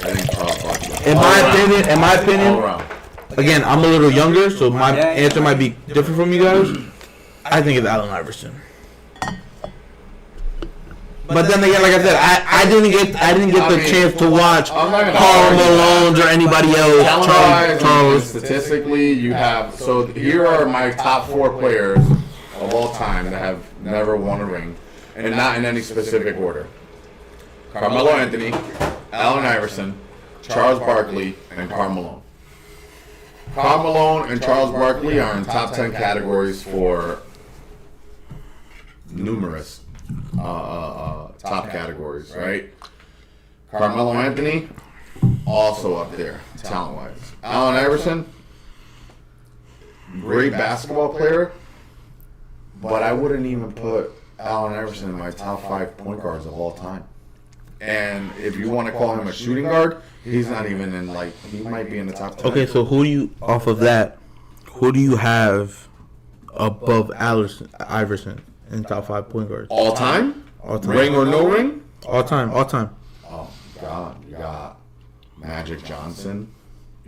I think Charles Barkley. In my All opinion, around. again, I'm a little younger, so my answer might be different from you guys. I think it's Allen Iverson. But then again, like I said, I didn't get the chance to watch Karl Malone or anybody else. Talent-wise, statistically, you have. So here are my top 4 players of all time that have never won a ring, and not in any specific order: Carmelo Anthony, Allen Iverson, Charles Barkley, and Karl Malone. Karl Malone and Charles Barkley are in top 10 categories for numerous top categories, right? Carmelo Anthony, also up there, talent-wise. Allen Iverson, great basketball player, but I wouldn't even put Allen Iverson in my top 5 point guards of all time. And if you want to call him a shooting guard, he's not even in, he might be in the top 10. Okay, so who do you have above Iverson in top 5 point guards? All time? All time. Ring or no ring? All time. Oh, God. You got Magic Johnson.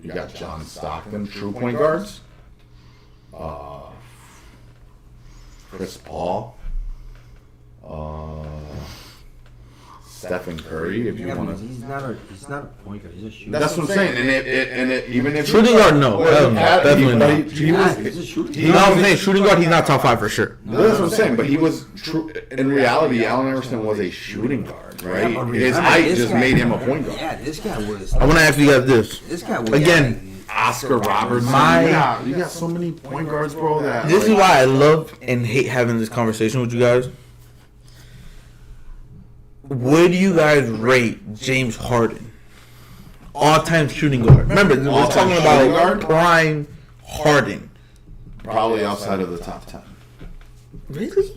You got John Stockton, true point guards. Chris Paul. Stephen Curry, if you want to. He's not a point guard. He's a shooter. That's what I'm saying. And even if Shooting guard, no. Definitely not. He's a shooter. No, I'm saying shooting guard, he's not top 5 for sure. That's what I'm saying. But he was true. In reality, Allen Iverson was a shooting guard, right? His height just made him a point guard. Yeah, this guy was. I want to ask you guys this. This guy was. Again, Oscar Robertson. You got so many point guards, bro. This is why I love and hate having this conversation with you guys. Where do you guys rate James Harden? All-time shooting guard. Remember, we're talking about prime Harden. Probably outside of the top 10. Really?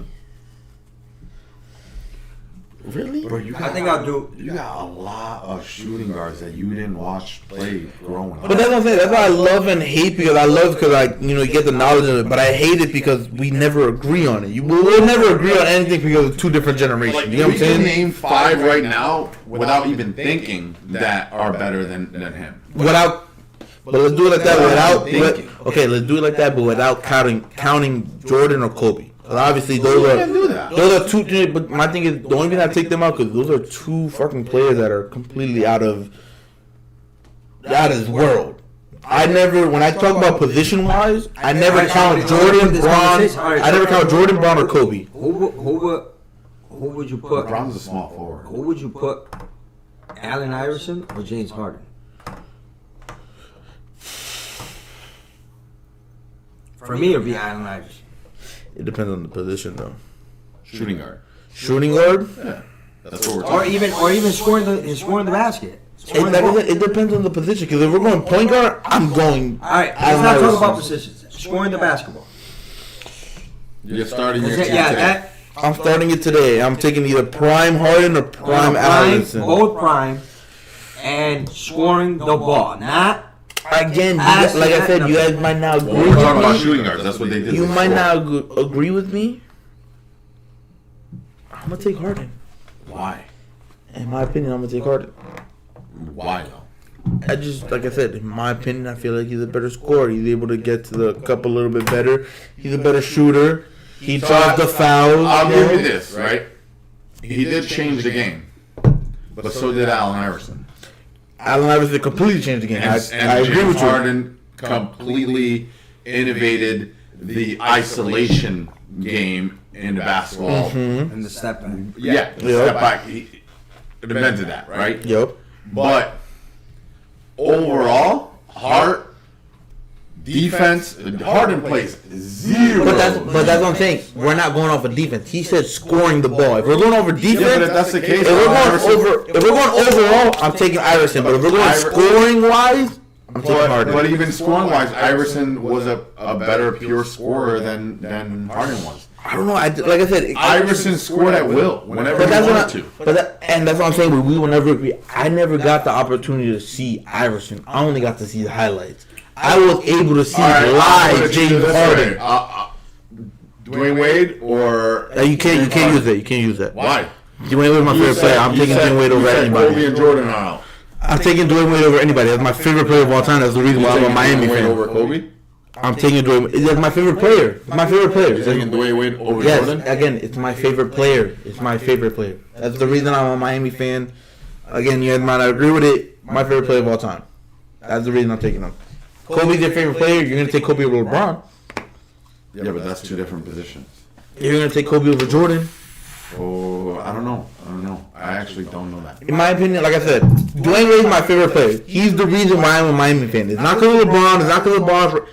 Really? Bro, I think I'll do. You got a lot of shooting guards that you didn't watch play growing up. But that's what I'm saying. That's why I love and hate, because I love because you get the knowledge of it. But I hate it because we never agree on it. We'll never agree on anything because of 2 different generations. You know what I'm saying? We can name 5 right now without even thinking that are better than him. But let's do it like that Without thinking. let's do it like that, but without counting Jordan or Kobe. Obviously, those are 2. But my thing is, the only reason I take them out because those are 2 fucking players that are completely out of this world. When I talk about position wise, I never count Jordan, Braun. I never count Jordan, Braun, or Kobe. Who would you put? Braun's a small forward. Who would you put? Allen Iverson or James Harden? For me, it'd be Allen Iverson. It depends on the position, though. Shooting guard. Shooting guard? Yeah. That's what we're talking Or even scoring the basket. It depends on the position. Because if we're going point guard, I'm going. All right, let's not talk about positions. Scoring the basketball. You're starting your team today. I'm starting it today. I'm taking either prime Harden or prime Allison. Both prime, and scoring the ball. Not. Again, like I said, you guys might not agree We're with talking me. about shooting guards. That's what they did. You might not agree with me. I'm gonna take Harden. Why? In my opinion, I'm gonna take Harden. Why though? I just, like I said, in my opinion, I feel like he's a better scorer. He's able to get to the cup a little bit better. He's a better shooter. He draws the fouls. I'll give you this, right? He did change the game, but so did Allen Iverson. Allen Iverson completely changed the game. I agree James with you. Harden completely innovated the isolation game in basketball. And the step back. Yeah, step back. He invented that, right? Yep. But overall, defense, Harden plays zero. But that's what I'm saying. We're not going off of defense. He said scoring the ball. If we're going over defense, Yeah, but if that's the case, if we're going overall, I'm taking Iverson. But if we're going scoring wise, I'm taking Harden. But even scoring wise, Iverson was a better pure scorer than Harden was. I don't know. Like I said, Iverson scored at will whenever he wanted to. And that's what I'm saying. We will never agree. I never got the opportunity to see Iverson. I only got to see the highlights. I was able to see live James Harden. Dwayne Wade or You can't use that. You can't use that. why? Dwayne Wade was my favorite player. I'm taking Dwayne Wade over Kobe anybody. and Jordan are out. I'm taking Dwayne Wade over anybody. That's my favorite player of all time. That's the reason why I'm a Miami Dwayne Wade fan. over Kobe. I'm taking Dwayne Wade. That's my favorite player. My favorite player. You're taking Dwayne Wade over Yes, Jordan. again, it's my favorite player. It's my favorite player. That's the reason I'm a Miami fan. Again, you guys might not agree with it. My favorite player of all time. That's the reason I'm taking him. Kobe's your favorite player. You're gonna take Kobe over LeBron. Yeah, but that's two different positions. You're gonna take Kobe over Jordan. Oh, I don't know. I actually don't know that. In my opinion, like I said, Dwayne Wade's my favorite player. He's the reason why I'm a Miami fan. It's not because of LeBron. It's not because of LeBron.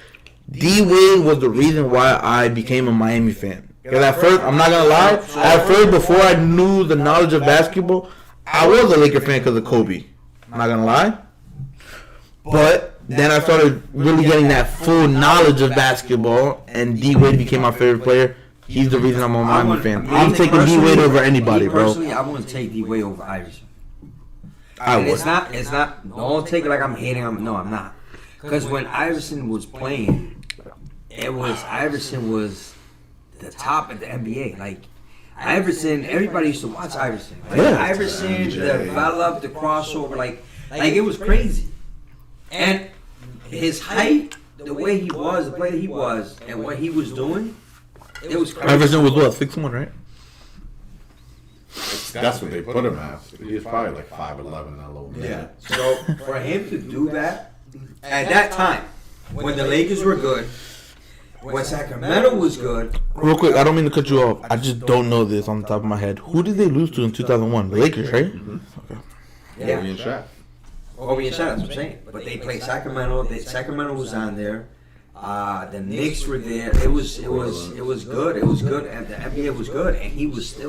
D Wade was the reason why I became a Miami fan. Because at first, I'm not gonna lie. At first, before I knew the knowledge of basketball, I was a Laker fan because of Kobe. I'm not gonna lie. But then I started really getting that full knowledge of basketball, and D Wade became my favorite player. He's the reason I'm a Miami fan. I'm taking D Wade over anybody, bro. Personally, I want to take D Wade over Iverson. I would. It's not. Don't take it like I'm hating him. No, I'm not. Because when Iverson was playing, Iverson was the top of the NBA. Like Iverson, everybody used to watch Iverson. Like, Yeah. Iverson developed the crossover. Like it was crazy. And his height, the way he was, the player he was, and what he was doing, it was crazy. Iverson was what, 6'1", right? That's what they put him at. He was probably like 5'11", that little man. Yeah. So for him to do that at that time, when the Lakers were good, when Sacramento was good. Real quick, I don't mean to cut you off. I just don't know this on the top of my head. Who did they lose to in 2001? The Lakers, right? Okay. Yeah. Kobe and Shaq. Kobe and Shaq, that's what I'm saying. But they played Sacramento. Sacramento was on there. The Knicks were there. It was good. It was good, and the NBA was good, and he was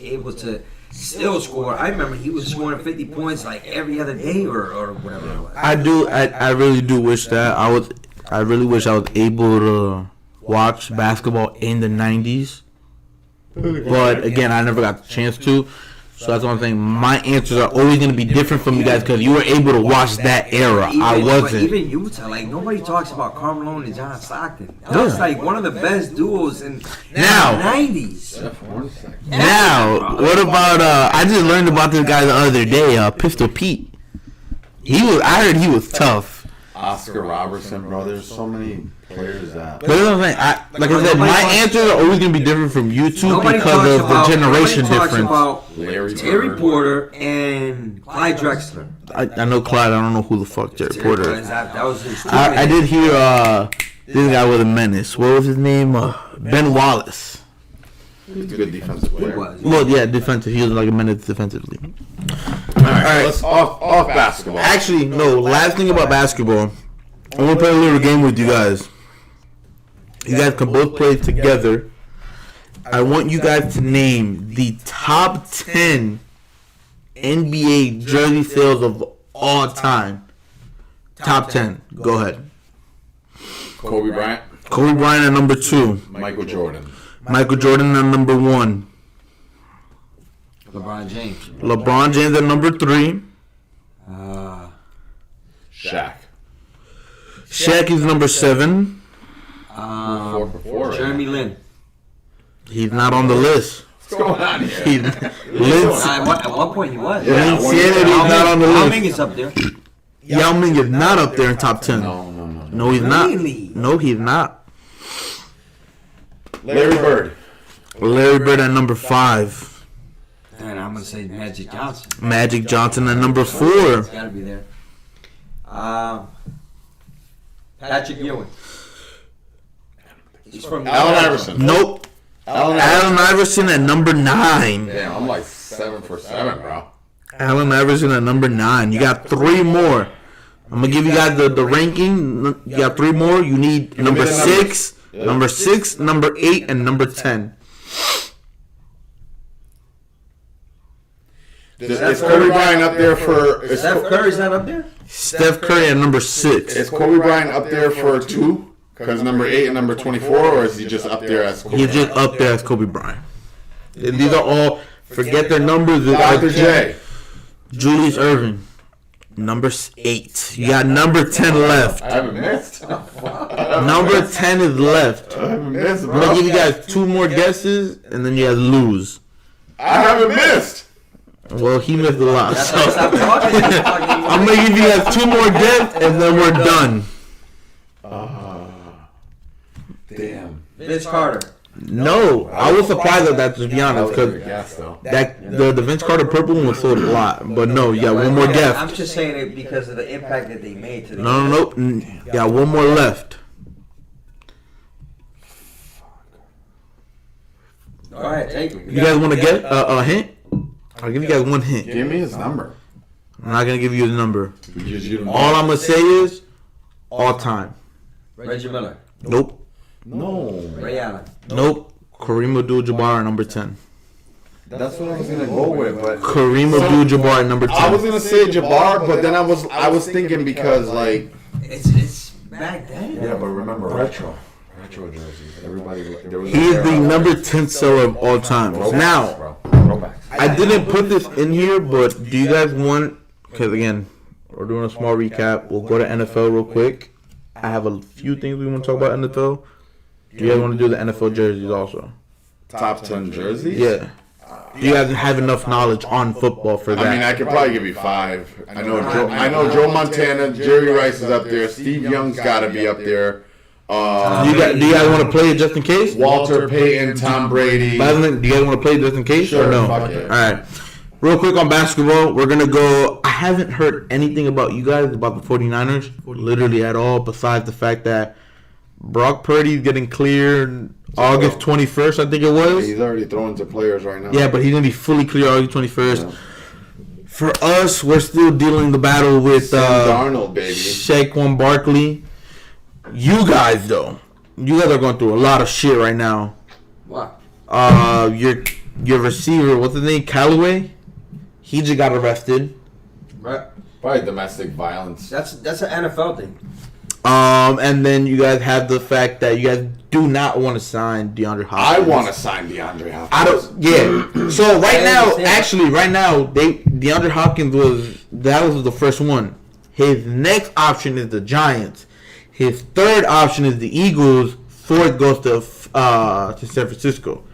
able to still score. I remember he was scoring 50 points like every other day or whatever it was. I really do wish that I really wish I was able to watch basketball in the 90s. But again, I never got the chance to. So that's what I'm saying. My answers are always going to be different from you guys because you were able to watch that era. I wasn't. Even Utah, like nobody talks about Carmelo and John Stockton. That was like one of the best duos in the 90s. Now, what about I just learned about this guy the other day, Pistol Pete. I heard he was tough. Oscar Robertson, bro. There's so many players that. But that's what I'm saying. Like I said, my answers are always going to be different from you two because of the generation difference. About Larry Terry Bird. Porter and Clyde Drexler. I know Clyde. I don't know who the fuck Terry Porter is. That was his I did hear this guy was a menace. What was his name? Ben Wallace. He's a good defensive player. Well, yeah, defensive. He was like a menace defensively. All right, let's off basketball. Actually, no. Last thing about basketball, I want to play a little game with you guys. You guys can both play together. I want you guys to name the top 10 NBA jersey sales of all time. Top 10. Go ahead. Kobe Bryant, Kobe Bryant at number 2. Michael Jordan, Michael Jordan at number 1. LeBron James. LeBron James at number 3. Shaq. Shaq is number 7. Four for four, right? Jeremy Lin. He's not on the list. What's going on here? At one point he was. Yeah, Lin Sanity's not on the Yao list. Ming is up there. Yao Ming is not up there in top 10. No. No, he's not. Really? No, he's not. Larry Bird. Larry Bird at number 5. And I'm gonna say Magic Johnson. Magic Johnson at number 4. It's gotta be there. Patrick Ewing. He's from Allen Iverson. Nope. Allen Iverson at number 9. Damn, I'm like 7 for 7, bro. Allen Iverson at number 9. You got 3 more. I'm gonna give you guys the ranking. You got 3 more. You need number 6, number 6, number 8, and number 10. Is Kobe Bryant up there for? Is Steph Curry's not up there? Steph Curry at number 6. Is Kobe Bryant up there for 2? Because number 8 and number 24, or is he just up there as Kobe He's Bryant? just up there as Kobe Bryant. And these are all. Forget their numbers. Dr. J. Julius Erving, number 8. You got number 10 left. I haven't missed. Number 10 is left. I haven't missed, I'm gonna bro. give you guys 2 more guesses, and then you guys lose. I haven't missed. Well, he missed a lot. That's So. why I stopped talking. I'm gonna give you guys 2 more guesses, and then we're done. Damn. Vince Carter. No, I was surprised at that, to be honest, because Yes, though. that the Vince Carter purple one was sold a lot. But no, you got one more I'm guess. just saying it because of the impact that they made to the No. You got one more left. All right, take it. You guys want to get a hint? I'll give you guys one hint. Give me his number. I'm not gonna give you the number. Because you don't All I'm gonna say is all time. Reggie Miller. Nope. No. Ray Allen. Nope. Kareem Abdul-Jabbar at number 10. That's what I was gonna go with, but Kareem Abdul-Jabbar at number 10. I was gonna say Jabbar, but then I was thinking because like It's back then. yeah, but remember retro jerseys. Everybody there was He is the number 10 seller of all time. Now, throwbacks. I didn't put this in here, but do you guys want? Because again, we're doing a small recap. We'll go to NFL real quick. I have a few things we want to talk about NFL. Do you guys want to do the NFL jerseys also? Top 10 jerseys. Yeah. Do you guys have enough knowledge on football for that? I mean, I could probably give you 5. I know Joe Montana, Jerry Rice is up there. Steve Young's got to be up there. do you guys want to play it just in case? Walter Payton, Tom Brady. By the way, do you guys want to play it just in case Sure, or no? fuck it. All right. Real quick on basketball, we're going to go. I haven't heard anything about you guys, about the 49ers, literally at all, besides the fact that Brock Purdy's getting cleared August 21st, I think it was. He's already throwing to players right now. Yeah, but he's going to be fully clear August 21st. Yeah. For us, we're still dealing the battle with Sam Darnold, baby. Saquon Barkley. You guys, though, you guys are going through a lot of shit right now. What? Your receiver, what's his name? Callaway? He just got arrested. Right. Probably domestic violence. That's an NFL thing. And then you guys have the fact that you guys do not want to sign DeAndre Hopkins. I want to sign DeAndre Hopkins. I don't. Yeah. So right now, DeAndre Hopkins was the first one. His next option is the Giants. His third option is the Eagles. Fourth goes to San Francisco.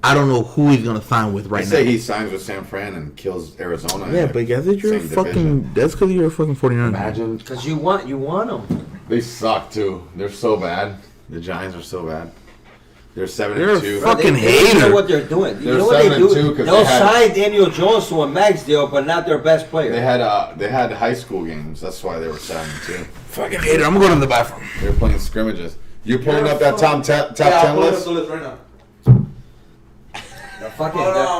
I don't know who he's gonna sign with right I now. say he signs with San Fran and kills Arizona. Yeah, but guess that you're a Same fucking. division. That's because you're a fucking 49er. Imagine. Because you want them. They suck too. They're so bad. The Giants are so bad. They're 7-2. You're a fucking They hater. know what they're doing. You They're know what they 7-2 do? 'cause They'll they had- sign Daniel Jones to a max deal, but not their best player. They had high school games. That's why they were 7-2. Fucking hater. I'm going to the bathroom. They were playing scrimmages. You pulling up that top 10 list? right now.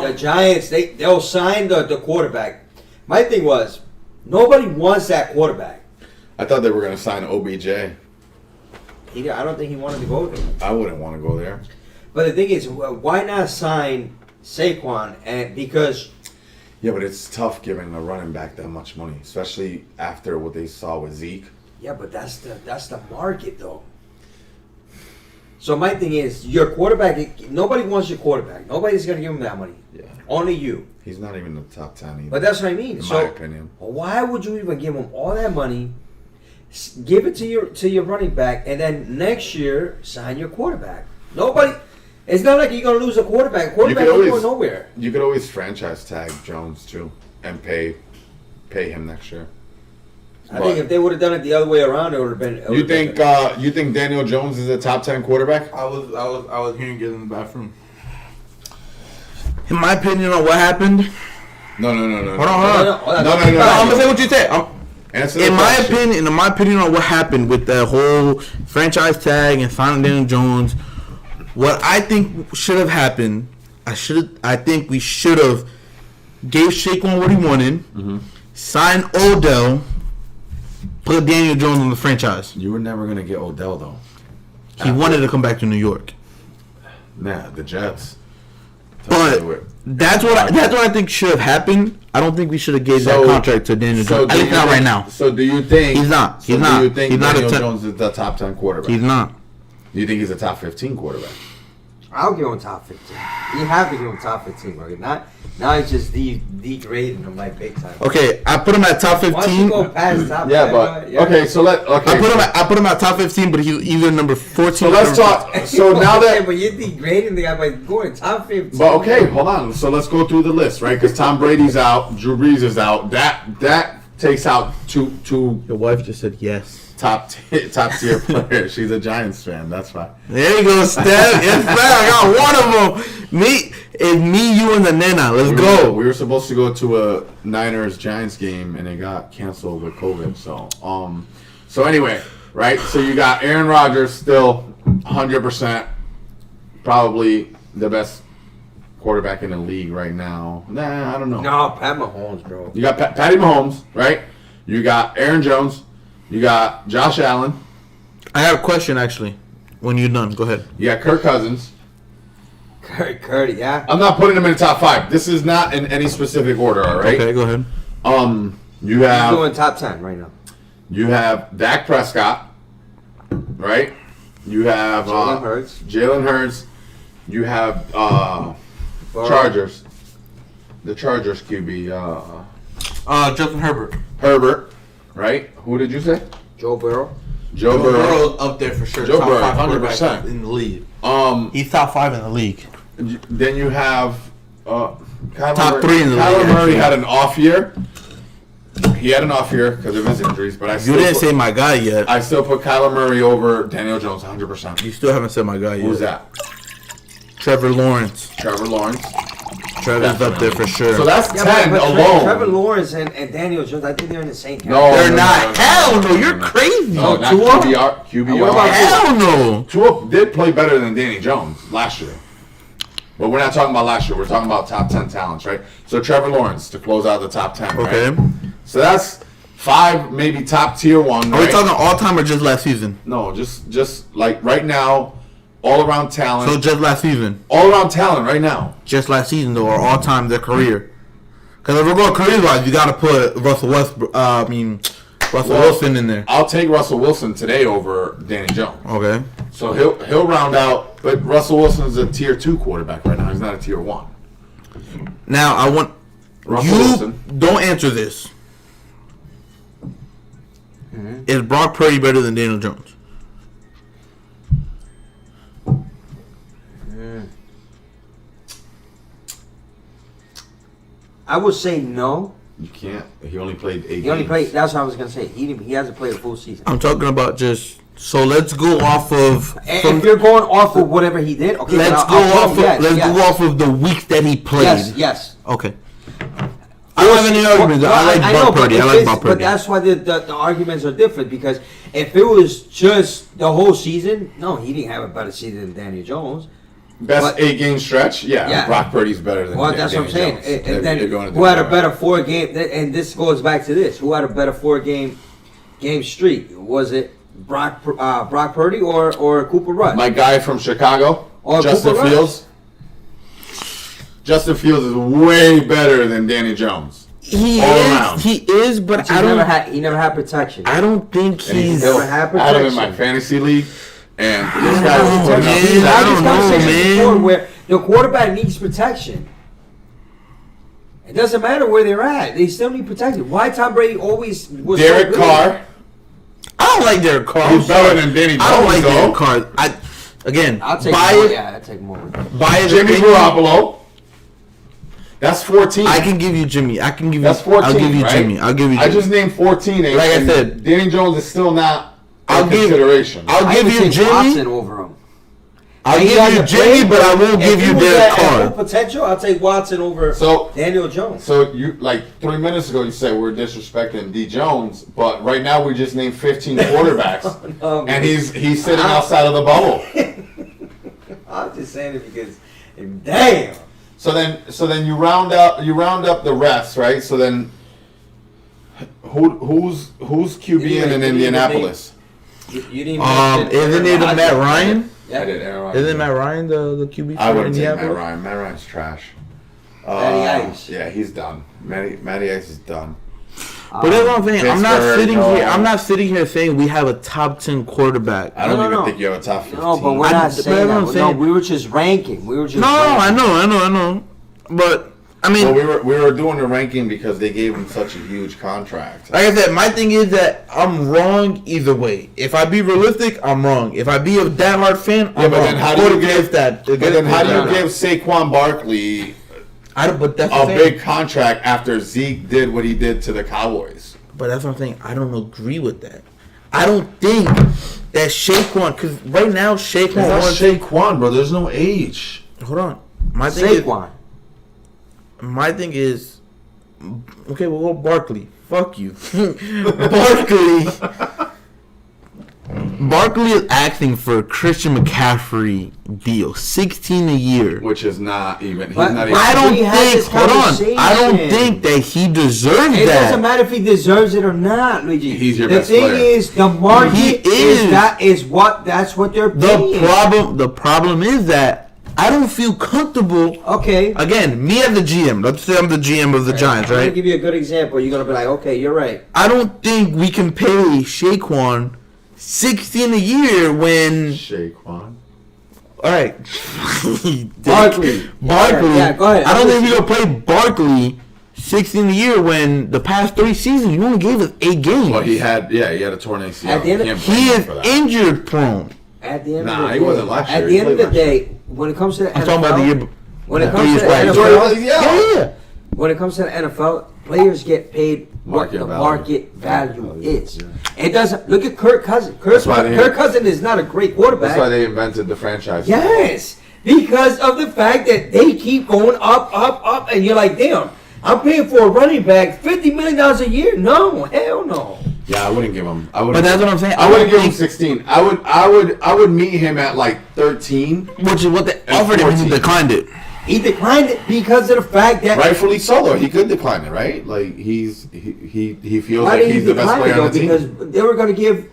The Giants, they'll sign the quarterback. My thing was, nobody wants that quarterback. I thought they were going to sign OBJ. I don't think he wanted to go there. I wouldn't want to go there. But the thing is, why not sign Saquon? And because Yeah, but it's tough giving a running back that much money, especially after what they saw with Zeke. yeah, but that's the market though. So my thing is, your quarterback. Nobody wants your quarterback. Nobody's gonna give him that money. Yeah. Only you. He's not even in the top 10 either. But that's what I mean. in So my opinion. why would you even give him all that money? Give it to your running back, and then next year sign your quarterback. Nobody. It's not like you're gonna lose a quarterback. Quarterback ain't going nowhere. You could always franchise tag Jones too, and pay him next year. I think if they would have done it the other way around, it would have been. You think Daniel Jones is a top 10 quarterback? I was hearing it in the bathroom. In my opinion on what happened. No. Hold on. No. I'm gonna say what you said. Answer In my question. opinion on what happened with the whole franchise tag and signing Daniel Jones, what I think should have happened, I think we should have gave Saquon what he wanted, signed Odell, put Daniel Jones on the franchise. You were never gonna get Odell though. He wanted to come back to New York. Nah, the Jets. But that's what I think should have happened. I don't think we should have gave that contract to Daniel Jones. At least not right now. So do you think he's not? Do you think Daniel Jones is the top 10 quarterback? He's not. Do you think he's a top 15 quarterback? I'll give him top 15. You have to give him top 15, bro. Now he's just degrading him like big time. Okay, I put him at top 15. Why don't you go past top 10? Okay, so I put him at top 15, but he's either number 14. So let's talk. So now that, but you're degrading the guy by going top 15. but okay, hold on. So let's go through the list, right? Because Tom Brady's out, Drew Brees is out. That takes out two Your wife just said yes. top tier players. She's a Giants fan. That's fine. There you go, Steph. Yes, sir. I got one of them. Me, you, and the Nana. Let's go. We were supposed to go to a Niners Giants game, and it got canceled with COVID. So anyway, right? So you got Aaron Rodgers still 100%, probably the best quarterback in the league right now. Nah, I don't know. No, Pat Mahomes, bro. You got Patty Mahomes, right? You got Aaron Jones. You got Josh Allen. I have a question, actually. When you're done, go ahead. You got Kirk Cousins. Curry, yeah. I'm not putting him in the top 5. This is not in any specific order, all right? Okay, go ahead. You have... He's doing top 10 right now. You have Dak Prescott, right? You have... Jalen Hurts. You have Chargers. The Chargers QB. Justin Herbert. Herbert, right? Who did you say? Joe Burrow. Joe Burrow up there for sure. Joe top Burrow, 500 100% in the league. He's top 5 in the league. Then you have top 3 in the league. Kyler Murray had an off year. He had an off year because of his injuries, but you didn't say my guy yet. I still put Kyler Murray over Daniel Jones 100%. You still haven't said my guy yet. Who's that? Trevor Lawrence. Trevor's up there for sure. So that's 10 alone. Trevor Lawrence and Daniel Jones, I think they're in the same category. No, they're not. Hell no, you're crazy. No, not Tua? QBR. Hell no. Tua did play better than Danny Jones last year. But we're not talking about last year. We're talking about top 10 talents, right? So Trevor Lawrence to close out the top 10, right? Okay. So that's 5, maybe top tier 1, Are we talking all time or just last season? No, just like right now, all around talent. So just last season? All around talent right now. Just last season, though, or all time their career? Because if we're going career-wise, you got to put Russell Wilson in there. I'll take Russell Wilson today over Danny Jones. Okay. So he'll round out, but Russell Wilson's a tier 2 quarterback right now. He's not a tier 1. Now I want Russell Wilson. Don't answer this. Mm-hmm. Is Brock Purdy better than Daniel Jones? I would say no. You can't. He only played 8 games. He only played. That's what I was gonna say. He hasn't played a full season. I'm talking about just. So let's go off of. If you're going off of whatever he did, okay. Let's go off of the weeks that he played. Yes. Okay. I don't have any arguments. I like Brock Purdy. But that's why the arguments are different, because if it was just the whole season, no, he didn't have a better season than Daniel Jones. Best 8-game stretch? Yeah. Brock Purdy's better than Well, that's Danny what I'm saying. Jones. And then who had a better 4-game, and this goes back to this, who had a better 4-game streak? Was it Brock Purdy or Cooper Rush? My guy from Chicago, Justin Fields. Justin Fields is way better than Danny Jones. He is, but I don't. He never had protection. I don't think he's never had protection. I had him in my fantasy league, and this guy was putting up. I don't know, man. Where the quarterback needs protection. It doesn't matter where they're at; they still need protection. Why Tom Brady always was Derek Carr? I don't like Derek Carr. He's better than Danny Jones. I don't like Derek Carr. Again, I'll take more. Yeah, I'll take more. Bias Jimmy opinion, Garoppolo. That's 14. I can give you Jimmy. I can give you. That's 14. I'll give you right? Jimmy. I'll give you. Jimmy. I just named 14. Like I said, Danny Jones is still not I'll in give- consideration. I'll give you take Jimmy. Watson over him. I'll And he give you hasn't Jimmy, played, but I won't if give he you was Derek at full Carr. potential, I'll take Watson over So- Daniel Jones. So you like 3 minutes ago you said we're disrespecting D Jones, but right now we just named 15 quarterbacks, No, and he's sitting outside of the bubble. I'm just saying it because, damn. So then you round up the rest, right? So then who's QB in Indianapolis? You didn't mention Isn't it Aaron Matt Rodgers. Ryan? Yeah. I did Aaron Rodgers. Isn't Matt Ryan the QB I for wouldn't take Matt Indianapolis? Ryan. Matt Ryan's trash. Matty Ice. Yeah, he's done. Matty Ice is done. But that's what I'm saying. I'm not Pittsburgh, sitting no. here. I'm not sitting here saying we have a top 10 quarterback. I don't No, even no. think you have a top 15. No, but we're I- not but saying that's what I'm that. saying. No, we were just ranking. We were just No, ranking. I know. But I mean, Well, we were doing the ranking because they gave him such a huge contract. like I said, my thing is that I'm wrong either way. If I be realistic, I'm wrong. If I be a diehard fan, I'm Yeah, but wrong. then how do you Go give against that? But then how do you No. give Saquon Barkley But that's a what I'm saying. big contract after Zeke did what he did to the Cowboys? But that's what I'm saying. I don't agree with that. I don't think that Saquon, because right now Saquon wants. Saquon, bro. There's no age. Hold on. My thing Saquon. My thing is, okay, we'll go Barkley. Fuck you, Barkley. Barkley is asking for a Christian McCaffrey deal, 16 a year. Which is not even. He's But- not but even. I don't we had think. this Hold on. I don't conversation. think that he deserves It that. doesn't matter if he deserves it or not, Luigi. He's your the best thing player. is, the market He is. that's what they're paying. The problem is that I don't feel comfortable. Okay. Again, me as the GM. Let's say I'm the GM of the Giants, I'm gonna right? give you a good example. You're gonna be like, okay, you're right. I don't think we can pay Saquon 16 a year when. Saquon. All right, Barkley. Barkley. Yeah, go ahead. I don't think we gonna play Barkley 16 a year when the past 3 seasons you only gave us 8 games. Well, he had a torn ACL. At the end of- Can't blame He him is for that. injured prone. At the end Nah, of the he day, wasn't last year. At He the end of played the last day, when it comes to the I'm NFL, talking about the year. when it 3 comes years to the prior. NFL, Yeah. when it comes to the NFL, players get paid what Market the value. market value is. It doesn't. Look at Kirk Cousins. Kirk why Cousins is not a great quarterback. That's why they invented the franchise. Yes, because of the fact that they keep going up, and you're like, damn, I'm paying for a running back $50 million a year. No, hell no. Yeah, I wouldn't give him. I would. But that's what I'm saying. I wouldn't give him think- 16. I would meet him at like 13. Which is what they And offered him. He 14. declined it. He declined it because of the fact that. Rightfully so, though. He could decline it, right? Like he feels Why like did he he's the best decline player it though? on the team. Because they were going to give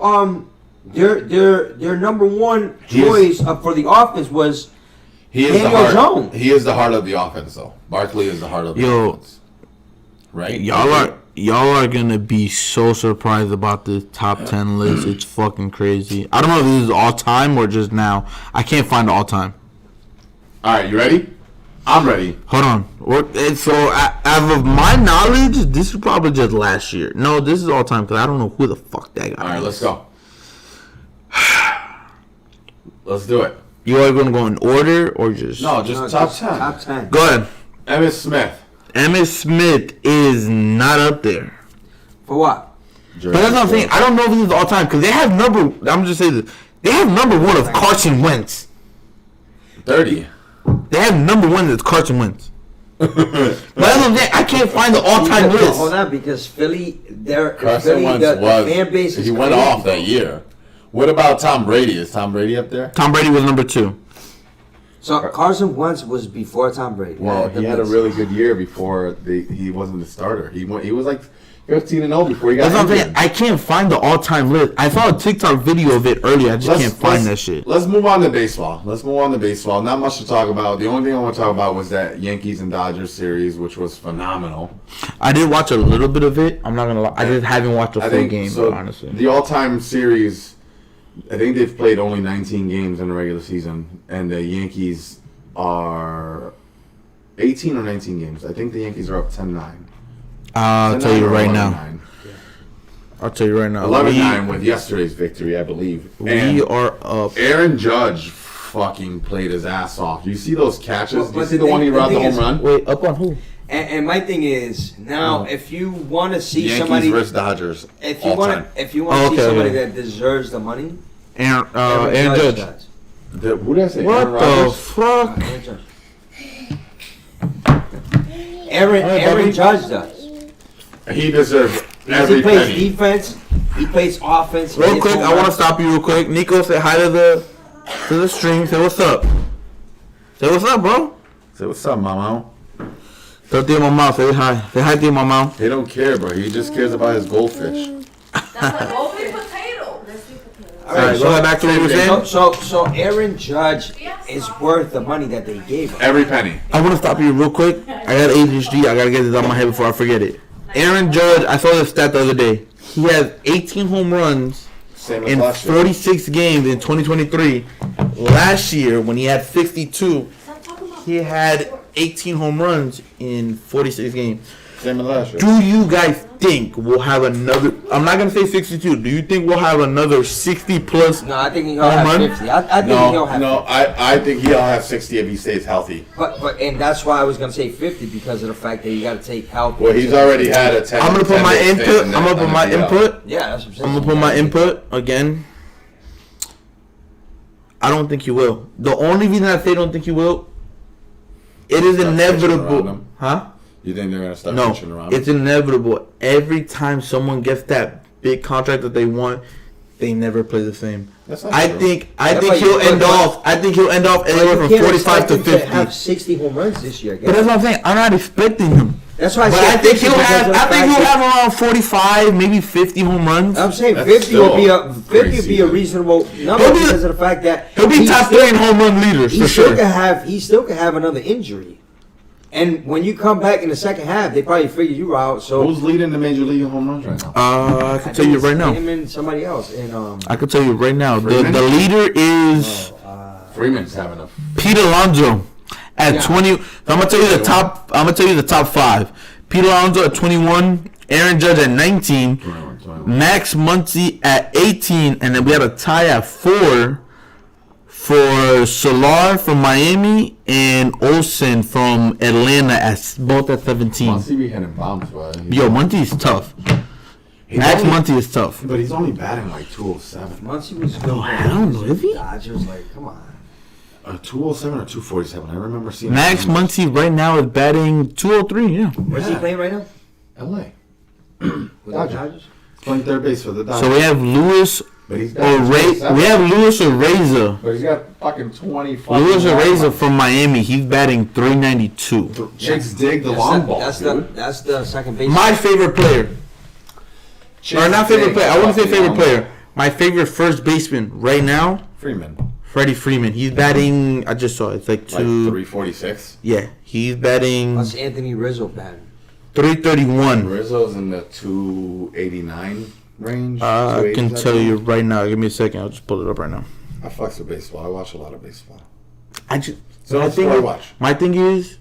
their number one He is- choice for the offense was He is Daniel the heart. Jones. He is the heart of the offense, though. Barkley is the heart of the Yo. offense. Right? Y'all are gonna be so surprised about this top 10 list. It's fucking crazy. I don't know if this is all time or just now. I can't find all time. All right, you ready? I'm ready. Hold on. As of my knowledge, this is probably just last year. No, this is all time because I don't know who the fuck that guy All right, is. let's go. Let's do it. You are gonna go in order or just No, just No, top just 10. Top 10. Go ahead. Emmitt Smith. Emmitt Smith is not up there. For what? But that's what I'm saying. I don't know if this is all time because they have number. I'm just saying this. They have number 1 of Carson Wentz. 30. They have number 1 that's Carson Wentz. But that's what I'm saying. I can't find the all-time No, list. hold on, because Philly, Carson Philly, Wentz the was. fan base is He went crazy. off that year. What about Tom Brady? Is Tom Brady up there? Tom Brady was number 2. So Carson Wentz was before Tom Brady. Well, he had a really good year before he wasn't the starter. He was like 15-0 before he got That's what I'm saying. injured. I can't find the all-time list. I saw a TikTok video of it earlier. I just can't find that shit. Let's move on to baseball. Not much to talk about. The only thing I want to talk about was that Yankees and Dodgers series, which was phenomenal. I did watch a little bit of it. I'm not gonna lie. I just haven't watched a full game, honestly. The all-time series, I think they've played only 19 games in the regular season, and the Yankees are 18 or 19 games. I think the Yankees are up 10-9. I'll tell you right now. 11-9. I'll tell you right now. 11-9 with yesterday's victory, I believe. We And are up. Aaron Judge fucking played his ass off. You see those catches? Well, Do you but see the the one he thing- the robbed the thing home is- run? Wait, up on who? And my thing is now, if you want to see Yankees somebody, versus Dodgers. if you all want time. to, if you want to Okay, see somebody okay. that deserves the money, Aaron Aaron Judge. does. Who did I say? What Aaron the Rodgers? fuck? Aaron Judge. Aaron Judge does. He deserves Because every he plays penny. defense, he plays offense. he Real hits quick, home I want to runs. stop you real quick. Nico, say hi to the stream. Say what's up. Say what's up, bro. Say what's up, mama? Tell Tio Mama. Say hi. Say hi, Tio Mama. He don't care, bro. He just cares about his goldfish. That's a golden potato. All All right, go back to what you were saying. So Aaron Judge is worth the money that they gave him. Every penny. I want to stop you real quick. I got ADHD. I got to get this out of my head before I forget it. Aaron Judge, I saw this stat the other day. He has 18 home runs Same as in last year. 46 games in 2023. Last year, when he had 52, he had 18 home runs in 46 games. Same as last year. Do you guys think we'll have another? I'm not gonna say 62. Do you think we'll have another 60 plus? No, I think he'll Home have run? 50. I think he'll No, have no, 50. I think he'll have 60 if he stays healthy. But and that's why I was gonna say 50 because of the fact that you got to take help. Well, he's already had a 10. I'm gonna put my 10 input. stint in I'm gonna put my the NPL. input. Yeah, that's what I'm saying. I'm gonna put my input again. I don't think he will. The only reason I say don't think he will, it is Start pitching around inevitable. him. Huh? You think they're gonna start No, pitching around? it's inevitable. Every time someone gets that big contract that they want, they never play the same. That's not I true. think but he'll you- end but- off. I think he'll end off anywhere from You can't 45 to expect him 50. have 60 home runs this year. But that's what I'm saying. I'm not expecting him. That's why I But said I think 50 he'll because have. of the I think fact he'll that- have around 45, maybe 50 home runs. I'm saying That's 50 will be still a 50 would crazy, be a man. reasonable number He'll be- because of the fact that He'll be he top still- 3 in home run leaders He for still sure. could have another injury, and when you come back in the second half, they probably figure you out. So Who's leading the major league in home runs right now? I can tell you right now. Him and somebody else, and I can tell you right now. The Freeman? leader is Freeman's having a. Pete Alonso at Yeah. 20. I'm gonna tell you the top. I'm gonna tell you the top 5. Pete Alonso at 21. Aaron Judge at 19. Max Muncy at 18, and then we had a tie at 4 for Solar from Miami and Olsen from Atlanta at both at 17. Muncy be hitting bombs, but Yo, Muncy is tough. Max Muncy is tough. But he's only batting like 207. Muncy was good. I don't know, is he? Dodgers, like, come on. 207 or 247. I remember seeing. Max Muncy right now is batting 203. Yeah. Where's he playing right now? L.A. With the Dodgers. Dodgers. Playing third base for the Dodgers. So we have Lewis but he's or batting Ray. 207. We have Lewis or Reza. But he's got fucking 20. Lewis or Reza from Miami. He's batting 392. Chicks dig the That's long the- ball, That's dude. the second base. My favorite player, Chicks or not favorite dig player. I the wouldn't say fucking favorite long player. ball. My favorite first baseman right now, Freeman. Freddie Freeman. He's batting. I just saw it. It's like Like 2. 346. Yeah, he's batting What's Anthony Rizzo batting? 331. Rizzo's in the 289 range. I 280s, can tell think. you right now. Give me a second. I'll just pull it up right now. I fucks with baseball. I watch a lot of baseball. I just. So my that's thing what I is, watch. my thing is,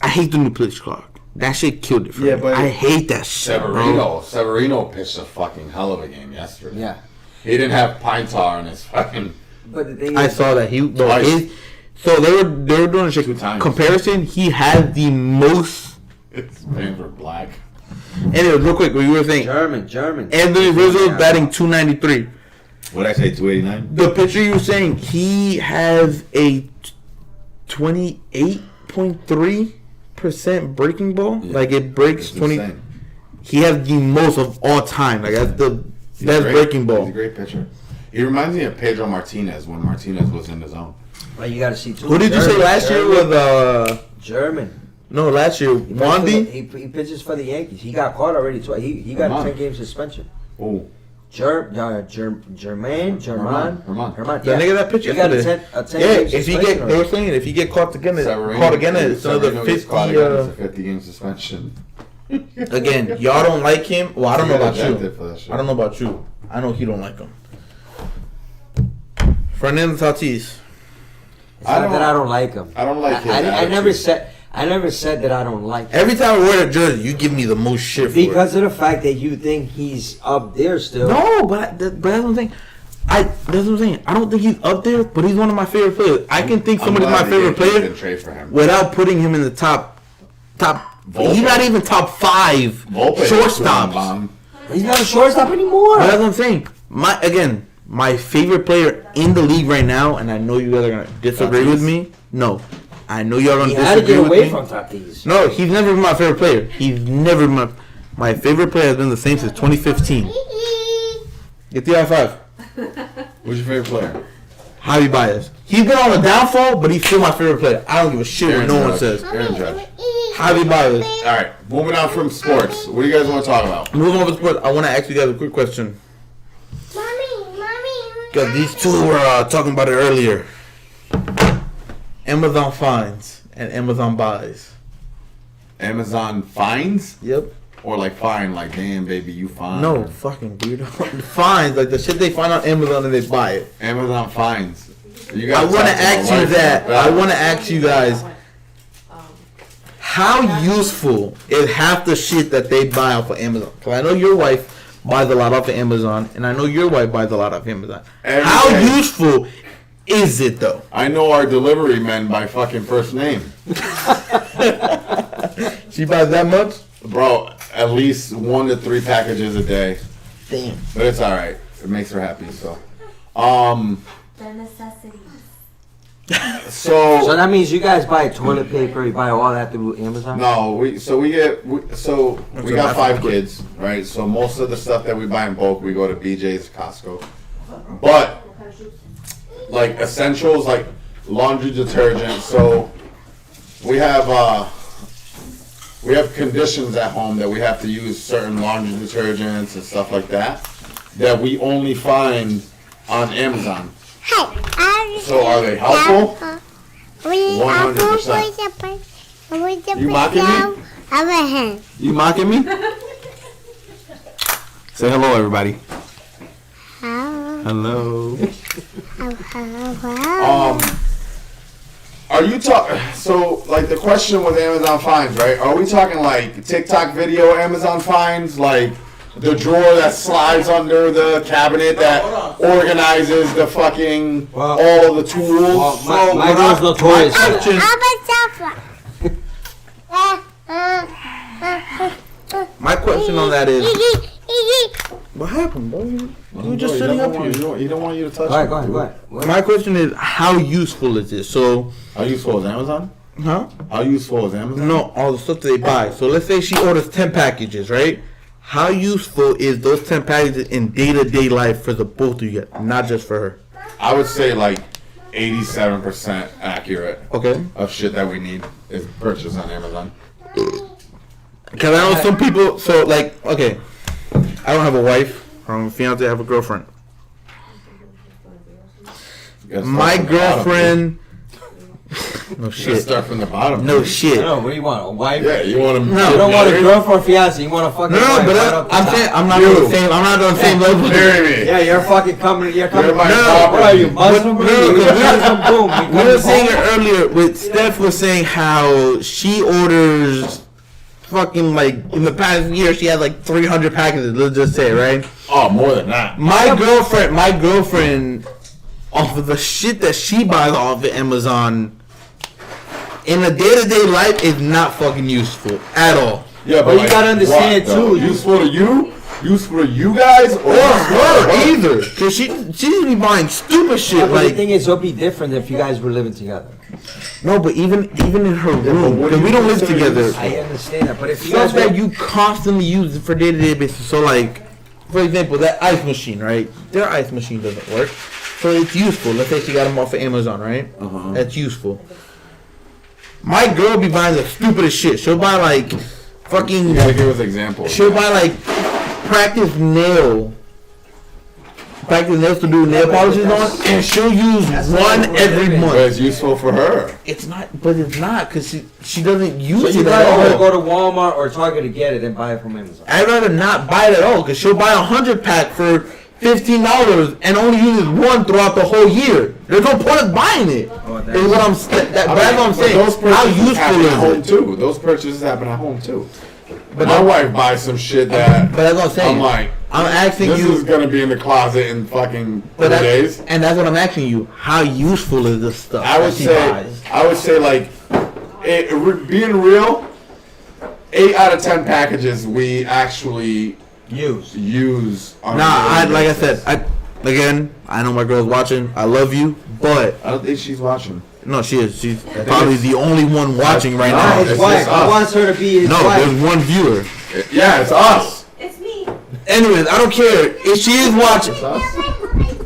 I hate the new pitch clock. That shit killed it for Yeah, me. but I hate that shit, bro. Severino pitched a fucking hell of a game yesterday. Yeah. He didn't have pine tar in his fucking. But the thing I is, saw that he. Bro, Twice. so they were doing a shit 2 times. comparison. He had the most. It's paying for black. Anyway, real quick, what you were saying. German. Anthony Rizzo Yeah. batting 293. What did I say? 289. The pitcher you were saying, he has a 28.3% breaking ball. Yeah. Like it breaks It's 20. insane. He has the most of all time. Like that's the He's best great. breaking ball. He's a great pitcher. He reminds me of Pedro Martinez when Martinez was in the zone. But you got to see too. Who did you say last year with German. No, last year Wandy. He pitches for the Yankees. He got caught already twice. He got a Herman. 10-game suspension. Oh, German. Herman. The nigga that pitched He got yesterday. a 10 Yeah, game if you suspension get, they already. were saying if you get caught again, it's another Severino 50. gets caught again, it's a 50-game suspension. Again, y'all don't like him. Well, I don't know about you. For that shit. I don't know about you. I know he don't like him. Fernando Tatis. It's not that I don't like him. I don't like his I never attitude. said that I don't like him. Every time I wear a jersey, you give me the most shit for Because of the fact that you think he's up there still. it. No, but that's one thing. That's what I'm saying. I don't think he's up there, but he's one of my favorite players. I can think somebody's my favorite player trade for him without putting him in the top. Volpe. He's not even top 5 shortstops. He's not a shortstop anymore. But that's what I'm saying. My favorite player in the league right now, and I know you guys are gonna disagree with me. No, I know y'all gonna disagree with me. He had to get away from Tatis. No, he's never been my favorite player. He's never been my favorite player has been the same since 2015. Get the I-5. Who's your favorite player? Javi Baez. He's been on a downfall, but he's still my favorite player. I don't give a shit what no one says. Aaron Judge. Javi Baez. All right, moving on from sports. What do you guys want to talk about? Moving on to sports, I want to ask you guys a quick question. Because these two were talking about it earlier. Amazon finds and Amazon buys. Amazon finds? Yep. Or like fine, like damn baby, you fine. No, fucking weirdo. Finds, like the shit they find on Amazon and they buy it. Amazon finds. I want to ask you that. I want to ask you guys, how useful is half the shit that they buy off of Amazon? Because I know your wife buys a lot off of Amazon, and I know your wife buys a lot off Amazon. How useful is it, though? I know our delivery men by fucking first name. She buys that much? Bro, at least 1 to 3 packages a day. Damn. But it's alright. It makes her happy, so. The necessities. So that means you guys buy toilet paper, you buy all that through Amazon? no, we got 5 kids, right? So most of the stuff that we buy in bulk, we go to BJ's, Costco. But like essentials, like laundry detergent. So we have conditions at home that we have to use certain laundry detergents and stuff like that we only find on Amazon. So are they helpful? 100%. You mocking me? You mocking me? Say hello, everybody. Hello. Are you talking? So, like the question with Amazon finds, right? Are we talking like TikTok video Amazon finds, like the drawer that slides under the cabinet that organizes the fucking all of the tools? Well, my girl's notorious for My question on that is, what happened, bro? You were just sitting up here. He don't want you to touch Go it. ahead. My question is, how useful is it? So, How useful is Amazon? huh? How useful is Amazon? No, all the stuff that they buy. So let's say she orders 10 packages, right? How useful is those 10 packages in day-to-day life for the both of you, not just for her? I would say like 87% accurate Okay. of shit that we need is purchased on Amazon. Because I know some people, so like, okay, I don't have a wife, I don't have a fiance, I have a girlfriend. My girlfriend, no Shit. shit, Start from the bottom. no dude. shit. No, what do you want? A wife? Yeah, you want to? No. You don't want a girlfriend or fiance, you want a fucking No, wife. but right off the I'm top. saying I'm not on the same. I'm not on the same level. Marry me. Yeah, you're fucking coming. You're coming. You're my No, property. what are you, Muslim? But- You're no, Muslim, boom. You We come were saying home. it earlier. With Steph was saying how she orders fucking like in the past year she had like 300 packages. Let's just say, right? Oh, more than that. My girlfriend, off of the shit that she buys off of Amazon, in a day-to-day life is not fucking useful at all. Yeah, But you gotta understand, what, though? too, Useful to you? Useful to you guys? Or Her either, cause she be buying stupid shit Yeah, but the like thing is, it'll be different if you guys were living together. no, but even in her but room, what cause do we you don't live consider together. I understand that, but if you guys Stuff that were, you constantly use for day-to-day basis. So like, for example, that ice machine, right? Their ice machine doesn't work, so it's useful. Let's say she got them off of Amazon, right? That's useful. My girl be buying the stupidest shit. She'll buy like fucking. You gotta give us examples. She'll buy like practice nails to do nail polishes on, and she'll use one every But month. it's useful for her. It's not, but it's not because she doesn't so use you it rather at her all. go to Walmart or Target to get it and buy it from Amazon. I'd rather not buy it at all because she'll buy 100 pack for $15 and only uses one throughout the whole year. There's no point of buying it. that Is what I'm that's what I'm saying. Those How purchases happen at useful home is it? too. Those purchases happen at home too. But My wife buys some shit that But that's what I'm saying. I'm like, I'm asking This you. is gonna be in the closet in fucking 3 days. And that's what I'm asking you. How useful is this stuff? I would that she say, buys? like, being real, 8 out of 10 packages we actually use. On Nah, a daily like I basis. said, I know my girl's watching. I love you, but I don't think she's watching. no, she is. She's probably the only one watching right Not now. his It's wife. just He us. wants her to be his No, wife. there's one viewer. Yeah, it's us. It's me. Anyways, I don't care if she is watching. It's us.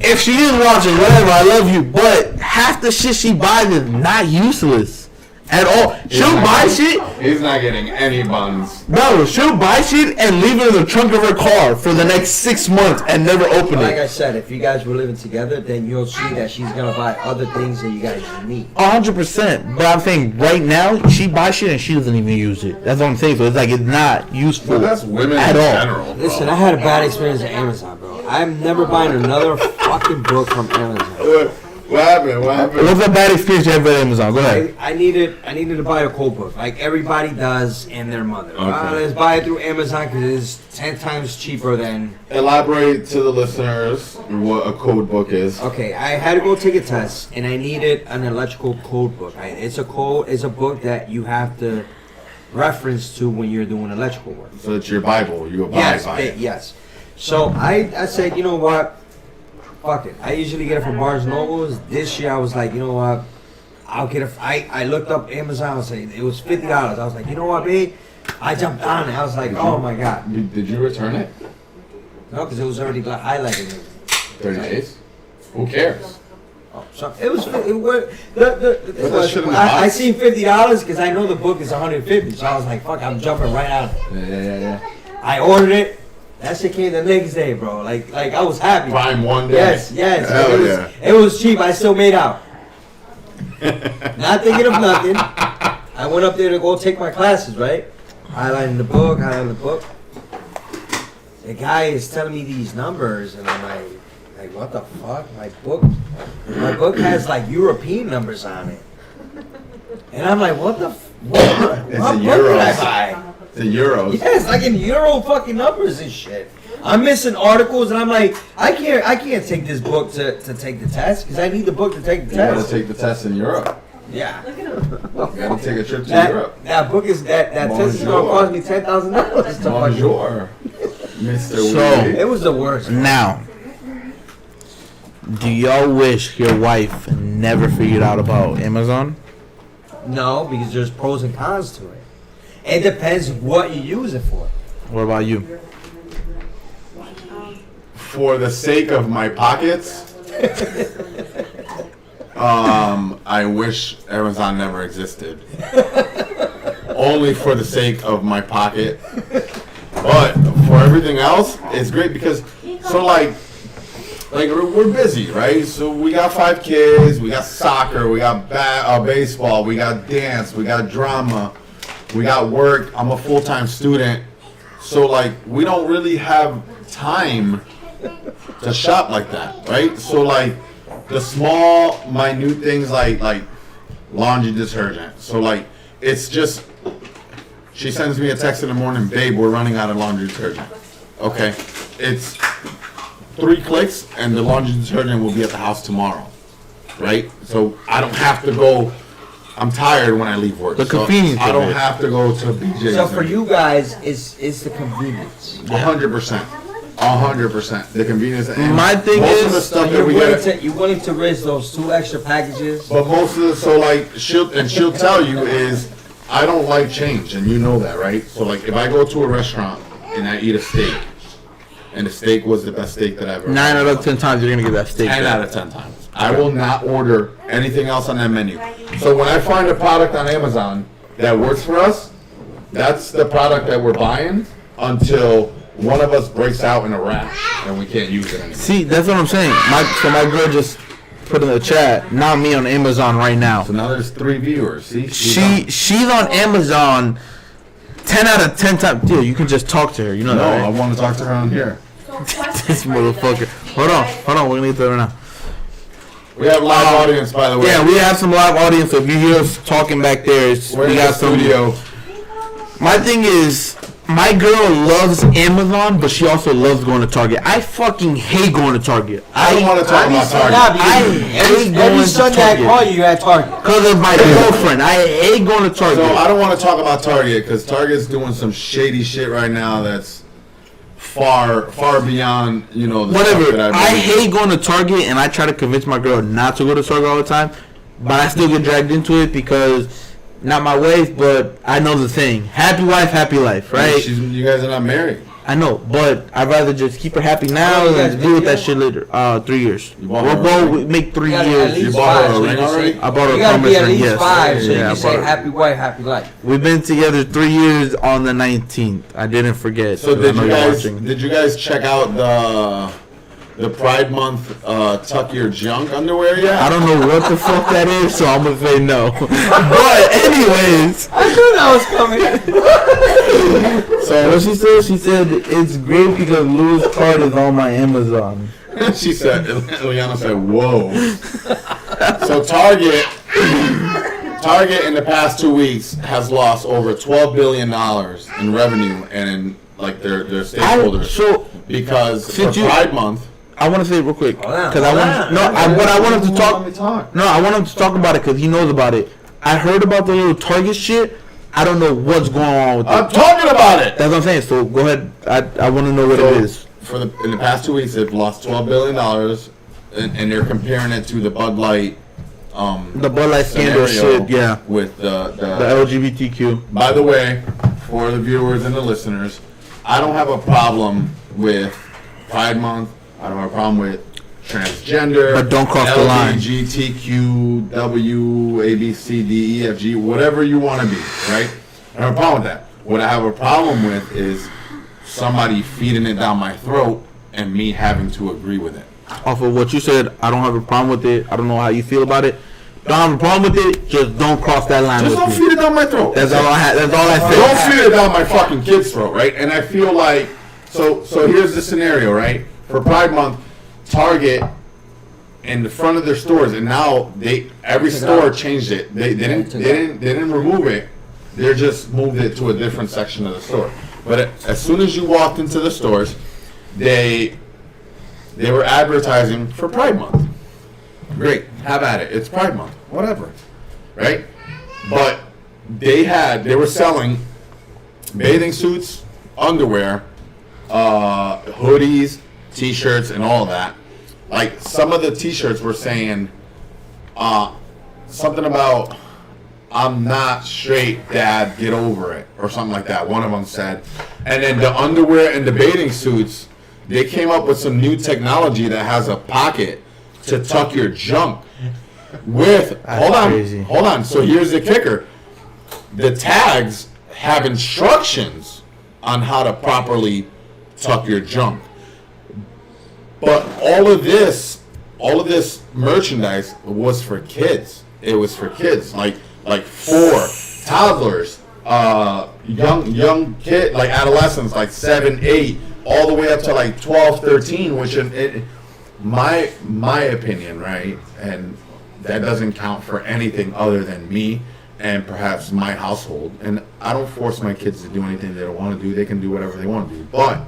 If she is watching, whatever, I love you. But half the shit she buys is not useless at all. She'll buy shit. He's not getting any buns. No, she'll buy shit and leave it in the trunk of her car for the next 6 months and never open Like I it. said, if you guys were living together, then you'll see that she's gonna buy other things that you guys need. 100%. But I'm saying right now, she buys shit and she doesn't even use it. That's what I'm saying. So it's like it's not useful But that's women at in all. general, bro. Listen, I had a bad experience at Amazon, bro. I'm never buying another fucking book from Amazon. What happened? What happened? What's a bad experience you have at Amazon? Go ahead. I needed to buy a code book like everybody does and their mother. Okay. Let's buy it through Amazon because it's 10 times cheaper than. Elaborate to the listeners what a code book is. Okay, I had to go take a test and I needed an electrical code book. It's a book that you have to reference to when you're doing electrical work. So it's your Bible. You abide Yes, by it. yes. So I said, you know what? Fuck it. I usually get it from Barnes and Nobles. This year I was like, you know what? I'll get it. I looked up Amazon. I was saying it was $50. I was like, you know what, babe? I jumped on it. I was like, oh my god. Did you return it? No, because it was already highlighted. 30 days? Who cares? Oh, so it was. It was the Put that shit in the I box. seen $50 because I know the book is 150. So I was like, fuck, I'm jumping right on it. Yeah. I ordered it. That shit came the next day, bro. Like I was happy. Prime one day. Yes. Hell It was cheap. I still made out. Not thinking of nothing. I went up there to go take my classes, right? Highlighting the book. The guy is telling me these numbers, and I'm like, what the fuck? My book has like European numbers on it. And I'm like, what what It's book in did I euros. buy? The euros. Yeah, it's like in Euro fucking numbers and shit. I'm missing articles, and I'm like, I can't take this book to take the test because I need the book to take the You gotta test. take the test in Europe. Yeah, You gotta take a trip to that, Europe. that book is that test is gonna Bonjour. cost me $10,000. Bonjour, Mr. So- Willie. It was the worst. Now, do y'all wish your wife never figured out about Amazon? No, because there's pros and cons to it. It depends what you use it for. What about you? For the sake of my pockets, I wish Amazon never existed. Only for the sake of my pocket. But for everything else, it's great because, so like we're busy, right? So we got 5 kids, we got soccer, we got baseball, we got dance, we got drama, we got work. I'm a full-time student. So like we don't really have time to shop like that, right? So like the small, minute things like laundry detergent. So like it's just she sends me a text in the morning, babe, we're running out of laundry detergent. Okay, it's 3 clicks and the laundry detergent will be at the house tomorrow, right? So I don't have to go. I'm tired when I leave work. The convenience I of don't it. have to go to BJ's. So for you guys, it's the convenience. 100%. 100%. The convenience. And My thing most is, of the stuff that You're we willing get. you're willing to risk those 2 extra packages. But most of the, so like, she'll tell you is, I don't like change, and you know that, right? So like, if I go to a restaurant and I eat a steak, and the steak was the best steak that I've ever 9 had. out of 10 times you're gonna get that steak. 10 back. out of 10 times. I will not order anything else on that menu. So when I find a product on Amazon that works for us, that's the product that we're buying until one of us breaks out in a rash and we can't use it anymore. See, that's what I'm saying. My girl just put in the chat. Not me on Amazon right now. So now there's 3 viewers. See? She's on Amazon 10 out of 10 times. Dude, you can just talk to her. You know No, that, I right? want to talk to her on here. This motherfucker. Hold on. We're gonna get that right now. We have live audience, by the way. Yeah, we have some live audience. So if you hear us talking back there, We're we in got the some. studio. My thing is, My girl loves Amazon, but she also loves going to Target. I fucking hate going to Target. I don't want to talk about Target. I hate going Every to Sunday I Target. call you at Target. Because of my girlfriend. I hate going to Target. So I don't want to talk about Target because Target's doing some shady shit right now that's far beyond, the Whatever. stuff that I believe. hate going to Target, and I try to convince my girl not to go to Target all the time, but I still get dragged into it because not my wife, but I know the thing. Happy wife, happy life, right? You guys are not married. I know, but I'd rather just keep her happy How now long you guys and been deal with that together? shit later. 3 years. You bought We'll her a go ring? make 3 You gotta years. at least You bought her a 5, so ring you can already? say- I bought her You a gotta be promise at ring, least yes. 5, so you Yeah, I can bought say her- happy wife, happy life. We've been together 3 years on the 19th. I didn't forget. So 'cause I did know you you're guys watching. did you guys check out the Pride Month tuck your junk underwear yet? I don't know what the fuck that is, so I'm gonna say no. But anyways, I knew that was coming. so what she said? She said it's great because Louis card is on my Amazon. She said, Liana said, "Whoa." So Target in the past 2 weeks has lost over $12 billion in revenue and in like their stakeholders So because for Since you- Pride Month. I want to say it real quick Hold on, because I hold want on. what I want him to Let talk. me talk. No, I want him to talk about it because he knows about it. I heard about the little Target shit. I don't know what's going on with I'm it. talking about it. That's what I'm saying. So go ahead. I want to know what So, it is. in the past 2 weeks, they've lost $12 billion, and they're comparing it to the Bud Light The Bud Light scandal scenario shit. Yeah. with The the. LGBTQ. By the way, for the viewers and the listeners, I don't have a problem with Pride Month. I don't have a problem with transgender, But don't cross the line. LGBTQ, W, A, B, C, D, E, F, G, whatever you want to be, right? I don't have a problem with that. What I have a problem with is somebody feeding it down my throat and me having to agree with it. Off of what you said, I don't have a problem with it. I don't know how you feel about it. Don't have a problem with it. Just don't cross that line Just don't with me. feed it down my throat. That's all I had. That's all I Don't said. feed it down my fucking kid's throat, right? And I feel like so here's the scenario, right? For Pride Month, Target in the front of their stores, and now every store changed it. They didn't remove it. They just moved it to a different section of the store. But as soon as you walked into the stores, they were advertising for Pride Month. Great, have at it. It's Pride Month, whatever, right? But they were selling bathing suits, underwear, hoodies, t-shirts, and all that. Like some of the t-shirts were saying something about "I'm not straight, Dad, get over it" or something like that. One of them said. And then the underwear and the bathing suits, they came up with some new technology that has a pocket to tuck your junk with. Crazy. Hold on. So here's the kicker: the tags have instructions on how to properly tuck your junk. But all of this merchandise was for kids. It was for kids, like 4 toddlers, young kid, like adolescents, like 7, 8, all the way up to like 12, 13. Which, my opinion, right, and that doesn't count for anything other than me and perhaps my household. And I don't force my kids to do anything they don't want to do. They can do whatever they want to do. But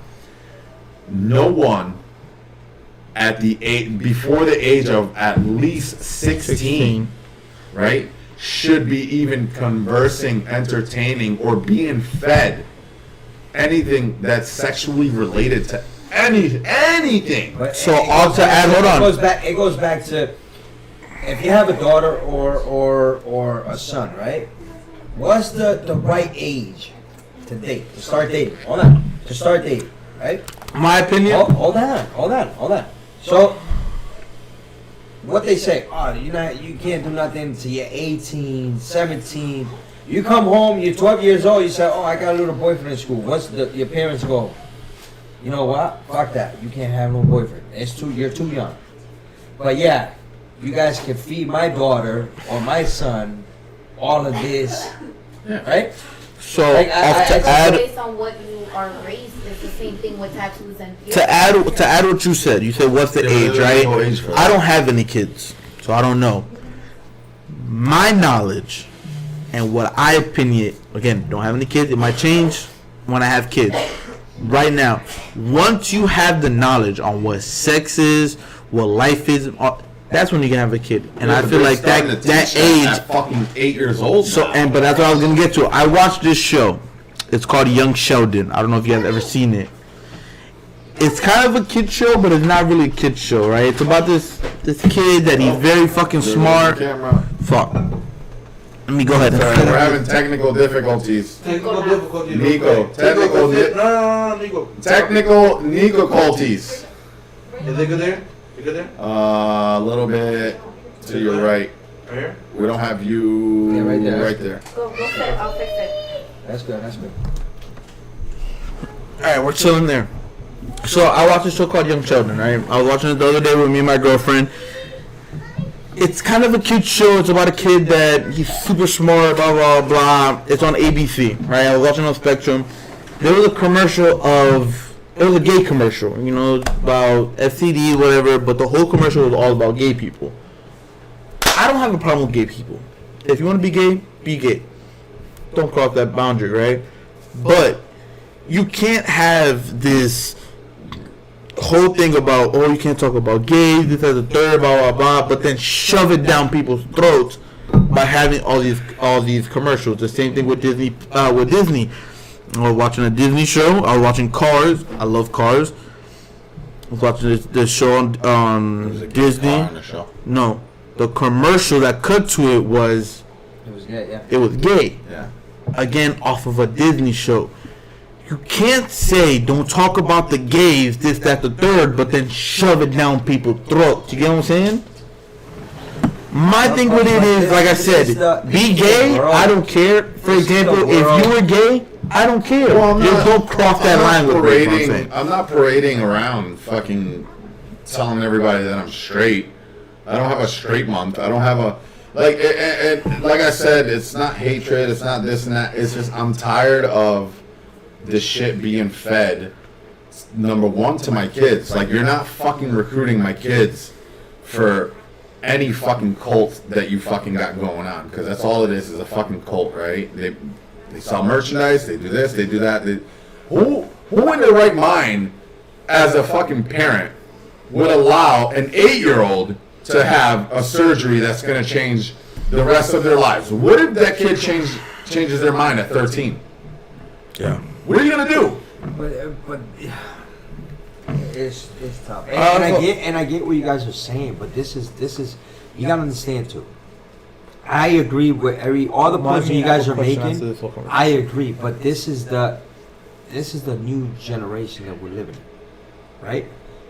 no one before the age of at least 16, right, should be even conversing, entertaining, or being fed anything that's sexually related to anything. But So it all goes to back add, hold on. It goes back to if you have a daughter or a son, right? What's the right age to date? To start dating? Hold on. To start dating, right? My opinion. Hold on. So, what they say? Oh, you can't do nothing until you're 18, 17. You come home, you're 12 years old. You say, oh, I got a little boyfriend in school. What's your parents go? You know what? Fuck that. You can't have no boyfriend. You're too young. But yeah, you guys can feed my daughter or my son all of this, right? So Like, to I- add Based on what you are raised, it's the same thing with tattoos and piercings. to add what you said. You said what's the Yeah, age, there's right? no age for that. I don't have any kids, so I don't know. My knowledge and what I opinion, again, don't have any kids. It might change. when I have kids. Right now, once you have the knowledge on what sex is, what life is, that's when you can have a kid. And I feel like that age, at fucking 8 years old. so, but that's what I was gonna get to. I watched this show. It's called Young Sheldon. I don't know if you guys ever seen it. It's kind of a kid show, but it's not really a kid show, right? It's about this kid that he's very fucking smart. Fuck. Let me go ahead. Sorry, we're having technical difficulties. Technical difficulties. Nico, technical difficulties. Is it good there? You good there? A little bit to your right. Right here? We don't have you Yeah, right there. right there. Go fix it. I'll fix it. That's good. That's good. Alright, we're chilling there. So I watched a show called Young Sheldon, right? I was watching it the other day with me and my girlfriend. It's kind of a cute show. It's about a kid that he's super smart, blah, blah, blah. It's on ABC, right? I was watching on Spectrum. There was a commercial it was a gay commercial, you know, about STD, whatever, but the whole commercial was all about gay people. I don't have a problem with gay people. If you want to be gay, be gay. Don't cross that boundary, right? But you can't have this whole thing about, oh, you can't talk about gays, this as a third, blah, blah, blah, but then shove it down people's throats by having all these commercials. The same thing with Disney. I was watching a Disney show. I was watching Cars. I love Cars. I was watching this show on Disney. No, the commercial that cut to it was. It was gay, yeah. It was gay. Yeah. Again, off of a Disney show. You can't say don't talk about the gays, this, that, the third, but then shove it down people's throats. You get what I'm saying? My thing with it is, like I said, be gay. I don't care. For example, if you were gay, I don't care. Well, Just don't cross that line with me. What I'm saying. I'm not parading around fucking telling everybody that I'm straight. I don't have a straight month. I don't have a like I said, it's not hatred, it's not this and that. It's just I'm tired of this shit being fed. Number one, to my kids. Like, you're not fucking recruiting my kids for any fucking cult that you fucking got going on, because that's all it is a fucking cult, right? They sell merchandise, they do this, they do that. Who in their right mind, as a fucking parent, would allow an 8-year-old to have a surgery that's going to change the rest of their lives? What if that kid changes their mind at 13? Yeah. What are you going to do? But it's tough. And I get what you guys are saying, but this is you gotta understand too. I agree with all the points you guys are making. I agree, but this is the new generation that we're living in, right?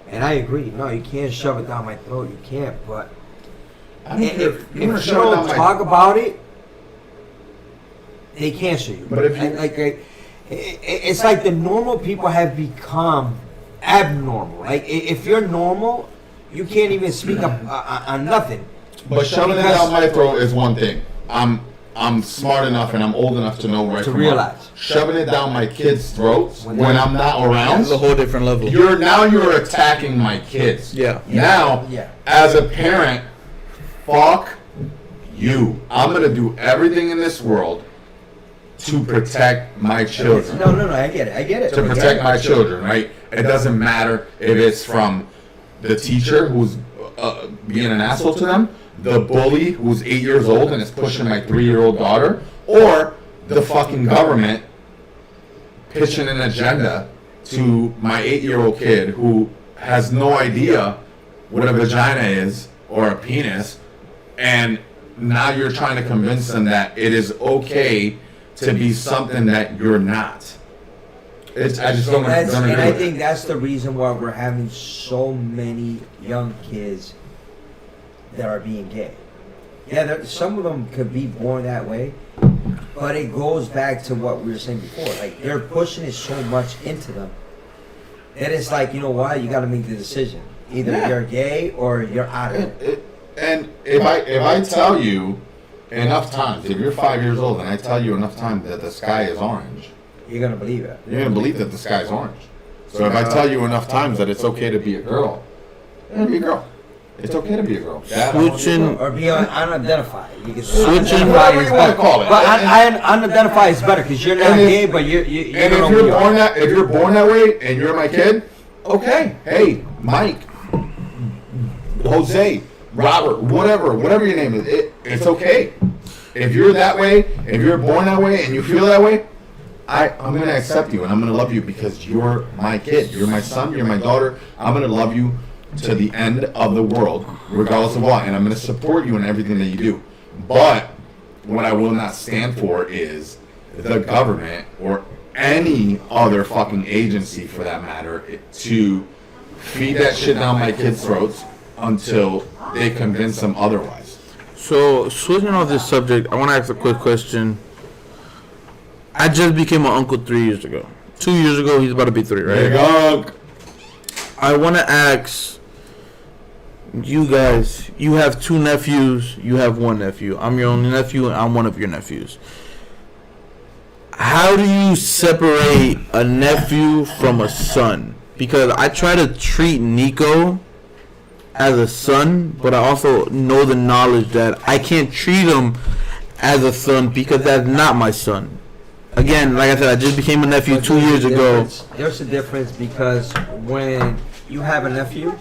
And I agree. No, you can't shove it down my throat. You can't. But if you don't talk about it, they cancel you. But if it's like the normal people have become abnormal. Like, if you're normal, you can't even speak up on nothing. But shoving it down my throat is one thing. I'm smart enough and I'm old enough to know right To from realize. wrong. Shoving it down my kids' throats when I'm not around. It's a whole different level. You're attacking my kids. Yeah. Now, as a parent, fuck you. I'm gonna do everything in this world to protect my children. No, I get it. To protect my children, right? It doesn't matter if it's from the teacher who's being an asshole to them, the bully who's 8 years old and is pushing my 3-year-old daughter, or the fucking government pitching an agenda to my 8-year-old kid who has no idea what a vagina is or a penis, and now you're trying to convince them that it is okay to be something that you're not. I just don't agree And I with think it. that's the reason why we're having so many young kids that are being gay. Yeah, some of them could be born that way, but it goes back to what we were saying before. Like, they're pushing it so much into them that it's like, you know what? You got to make the decision. Either you're gay or you're out of it. And if I tell you enough times, if you're 5 years old and I tell you enough times that the sky is orange, You're gonna believe it. you're gonna believe that the sky is orange. So if I tell you enough times that it's okay to be a girl, you're gonna be a girl. It's okay to be a girl. Dad, I wanna be a Switching- girl. Or be unidentified. You can Switching- Whatever you wanna call it. But unidentified is better because you're not And if- gay, but you And don't if know you're who you are. born that, if you're born that way and you're my kid, okay. Hey, Mike, Jose, Robert, whatever your name is, it's okay. If you're that way, if you're born that way and you feel that way, I'm gonna accept you and I'm gonna love you because you're my kid. You're my son. You're my daughter. I'm gonna love you to the end of the world, regardless of what, and I'm gonna support you in everything that you do. But what I will not stand for is the government or any other fucking agency, for that matter, to feed that shit down my kids' throats until they convince them otherwise. So, switching off this subject, I want to ask a quick question. I just became an uncle 3 years ago. 2 years ago, he's about to be 3, right? Big hug. I want to ask you guys, you have 2 nephews, you have 1 nephew. I'm your only nephew, and I'm one of your nephews. How do you separate a nephew from a son? Because I try to treat Nico as a son, but I also know the knowledge that I can't treat him as a son because that's not my son. Again, like I said, I just became a nephew But 2 years ago. There's a difference because when you have a nephew,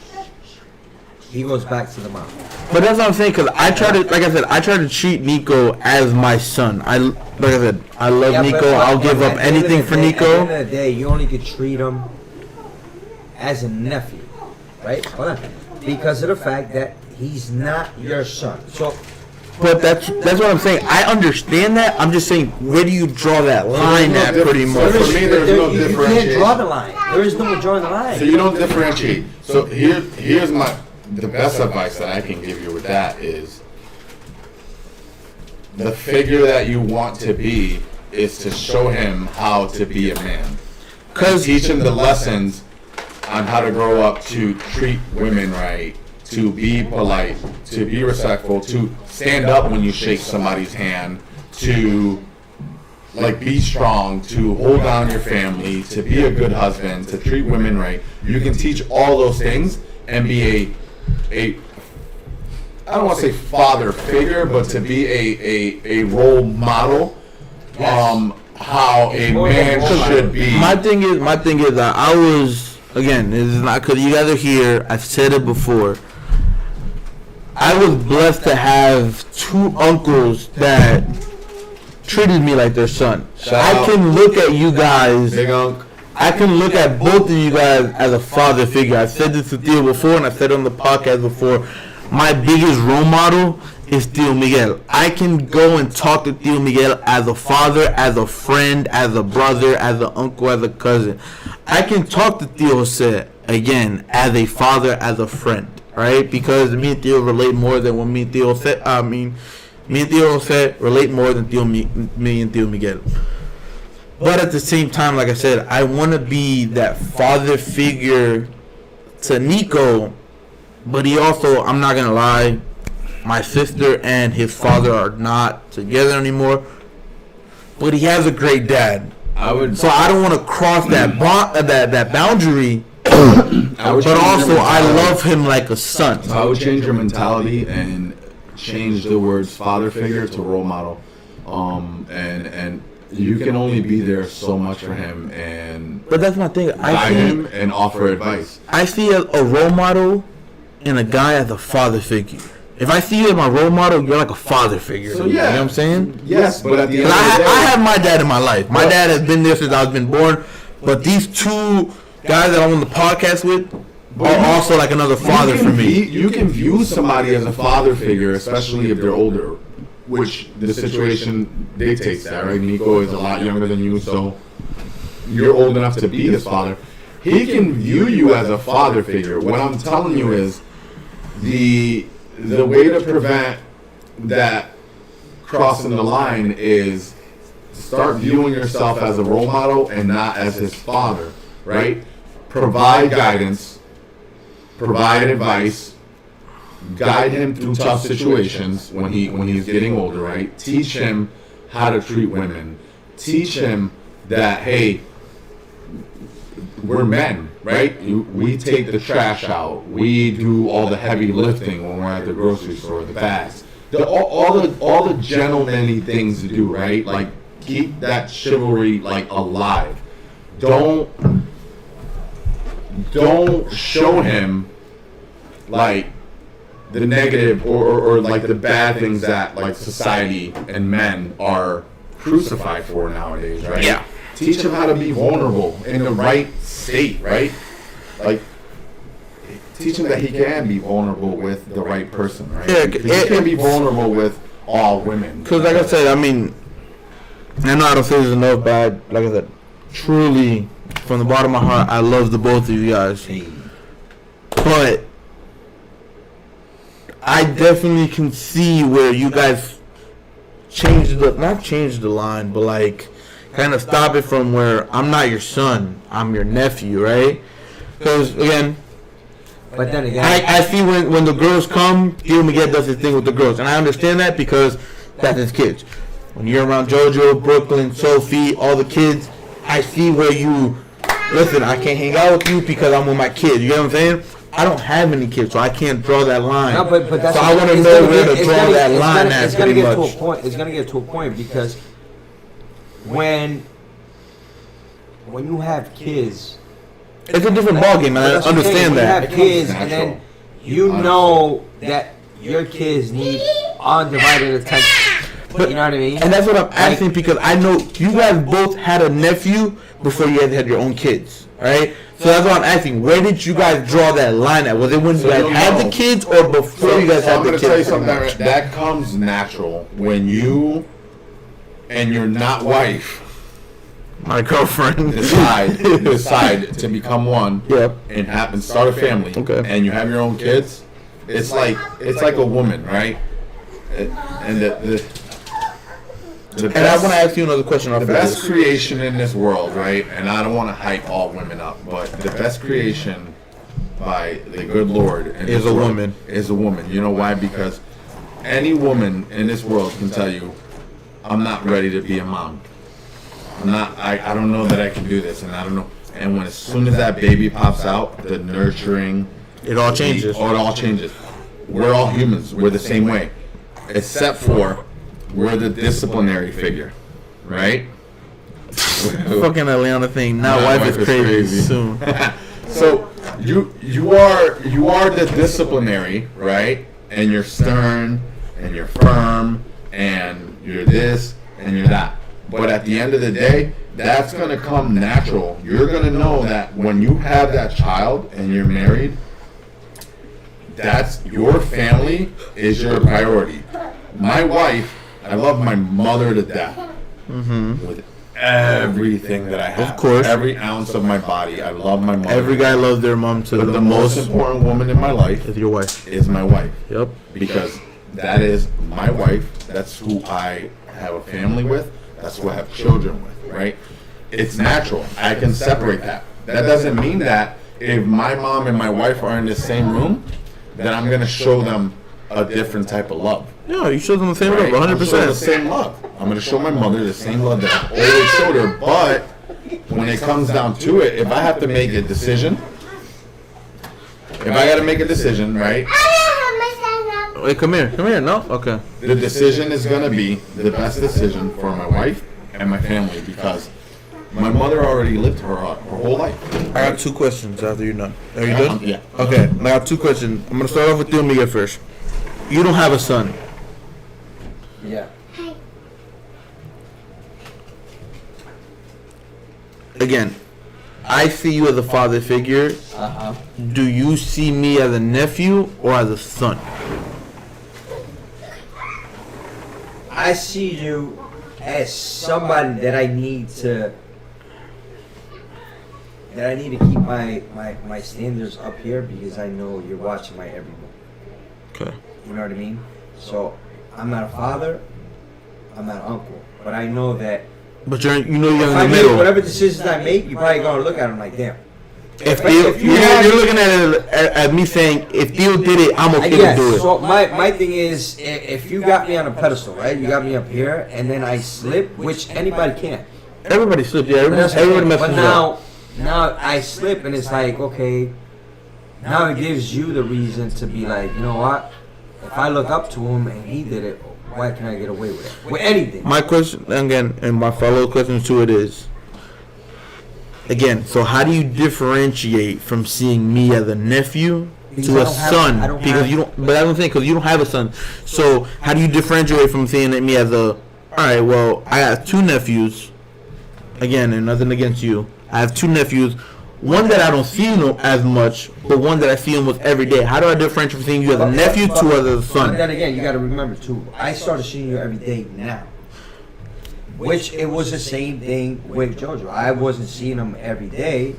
he goes back to the mom. But that's what I'm saying, because I try to, like I said, I try to treat Nico as my son. Like I said, I love Yeah, Nico. but I'll give at up the end of anything the for day- Nico. At the end of the day, you only could treat him as a nephew, right? Hold on. Because of the fact that he's not your son. So But that's what I'm saying. I understand that. I'm just saying, where do you draw that line no at, difference. pretty So much? for me, there's no you can't differentiation. draw the line. There is no drawing the line. So you don't differentiate. So here's the best advice that I can give you with that is the figure that you want to be is to show him how to be a man. Cause teach him the lessons on how to grow up, to treat women right, to be polite, to be respectful, to stand up when you shake somebody's hand, to like be strong, to hold down your family, to be a good husband, to treat women right. You can teach all those things and be a I don't want to say father figure, but to be a role model. How a man should be. My thing is that I was, again, this is not because you guys are here. I've said it before. I was blessed to have 2 uncles that treated me like their son. Shout I out. can look at you guys. Big Unc. I can look at both of you guys as a father figure. I've said this to Theo before, and I've said it on the podcast before. My biggest role model is Theo Miguel. I can go and talk to Theo Miguel as a father, as a friend, as a brother, as an uncle, as a cousin. I can talk to Theo Jose again as a father, as a friend, right? Because me and Theo relate more than when me and Theo Jose. Me and Theo Jose relate more than me and Theo Miguel. But at the same time, like I said, I want to be that father figure to Nico. But he also, I'm not going to lie, my sister and his father are not together anymore. But he has a great dad. So I don't want to cross that that boundary. But also, I love him like a son. So I would change your mentality and change the words father figure to role model. And you can only be there so much for him and But that's my thing. guide him and offer advice. I see a role model and a guy as a father figure. If I see you as my role model, you're like a father figure. So to me, yeah. You know what I'm saying? Yes, but at the end 'Cause of the day, I have my dad in my life. My dad has been there since I was been born. But these 2 guys that I'm on the podcast with are also like another father for me. You can view somebody as a father figure, especially if they're older, which the situation dictates that, right? Nico is a lot younger than you, so you're old enough to be his father. He can view you as a father figure. What I'm telling you is the way to prevent that crossing the line is start viewing yourself as a role model and not as his father, right? Provide guidance, provide advice, guide him through tough situations when he's getting older, right? Teach him how to treat women. Teach him that, hey, we're men, right? We take the trash out. We do all the heavy lifting when we're at the grocery store, the bags. All the gentlemanly things to do, right? Like, keep that chivalry, like, alive. Don't show him, like, the negative or like the bad things that, like, society and men are crucified for nowadays, right? Yeah. Teach him how to be vulnerable in the right state, right? Like, teach him that he can be vulnerable with the right person, right? Yeah, He can be vulnerable with all women. Because, like I said, I mean, I know I don't say this enough, but like I said, truly, from the bottom of my heart, I love the both of you guys. But I definitely can see where you guys not changed the line, but like kind of stop it from where I'm not your son, I'm your nephew, right? Because again, But then again, I see when the girls come, Theo Miguel does his thing with the girls, and I understand that because that's his kids. When you're around JoJo, Brooklyn, Sophie, all the kids, I see where you listen. I can't hang out with you because I'm with my kids. You know what I'm saying? I don't have any kids, so I can't draw that line. no, but that's so I want to know where to draw that line at. It's gonna Pretty get much. to a point. It's gonna get to a point because when you have kids, It's a different ballgame, and I that's what I'm saying, understand when that. you have kids, and Natural. then you know that your kids need undivided attention. But- You know what I mean? And that's what I'm asking because I know you guys both had a nephew before you guys had your own kids, right? So that's what I'm asking. Where did you guys draw that line at? Was it when you guys had the kids or before you guys So had I'm the gonna kids? tell you something that comes natural when you and your not wife My girlfriend. decide to become one Yep. and start a family. Okay. And you have your own kids. It's like a woman, right? And the And I want to ask you another question the after best this. creation in this world, right? And I don't want to hype all women up, but the best creation by the good Lord in Is this a world woman. Is a woman. You know why? Because any woman in this world can tell you, I'm not ready to be a mom. I'm not. I don't know that I can do this, and I don't know. And when as soon as that baby pops out, the nurturing, It all changes. it all changes. We're all humans. We're the same way, except for we're the disciplinary figure, right? Fucking Atlanta thing. Now My wife is crazy soon. So you are the disciplinary, right? And you're stern and you're firm and you're this and you're that. But at the end of the day, that's gonna come natural. You're gonna know that when you have that child and you're married, that's your family is your priority. My wife, I love my mother to death. With everything that I have. Of course. Every ounce of my body. I love my mother. Every guy loves their mom to But the most important woman in my life is your wife. is my wife. Yep. Because that is my wife. That's who I have a family with. That's who I have children with, right? It's natural. I can separate that. That doesn't mean that if my mom and my wife are in the same room, that I'm going to show them a different type of love. Yeah, you showed them the same Right? love, I'm showing the 100%. same love. I'm going to show my mother the same love that I've always showed her. But when it comes down to it, if I have to make a decision, if I got to make a decision, right? Wait, come here. No? Okay. The decision is going to be the best decision for my wife and my family because my mother already lived her whole life. I got two questions after you're done. Are you done? Yeah. Okay, I got two questions. I'm gonna start off with you and Miguel first. You don't have a son. Yeah. Again, I see you as a father figure. Uh-huh. Do you see me as a nephew or as a son? I see you as somebody that I need to keep my standards up here because I know you're watching my every move. Okay. You know what I mean? So I'm not a father, I'm not an uncle, but I know that But you're in the if I make middle. whatever decisions I make, you're probably gonna look at them like, damn. If if you you're, have- you're looking at it as me saying, if Theo did it, I'm okay to do it. So my thing is, if you got me on a pedestal, right? You got me up here, and then I slip, which anybody can. Everybody slipped. Yeah, But that's everybody okay. messes But up. now now I slip, and it's like, okay, now it gives you the reason to be like, you know what? If I look up to him and he did it, why can I get away with it? With anything. My question, again, and my follow-up question to it is, again, so how do you differentiate from seeing me as a nephew Because to I a don't have- son? I don't Because have- you don't, but I don't think, because you don't have a son. So how do you differentiate from seeing me as a, alright, well, I got two nephews, again, and nothing against you. I have two nephews, one that I don't see as much, but one that I see almost every day. How do I differentiate from seeing you as a nephew to as a But son? then again, you got to remember too. I started seeing you every day now, which it was the same thing with JoJo. I wasn't seeing him every day,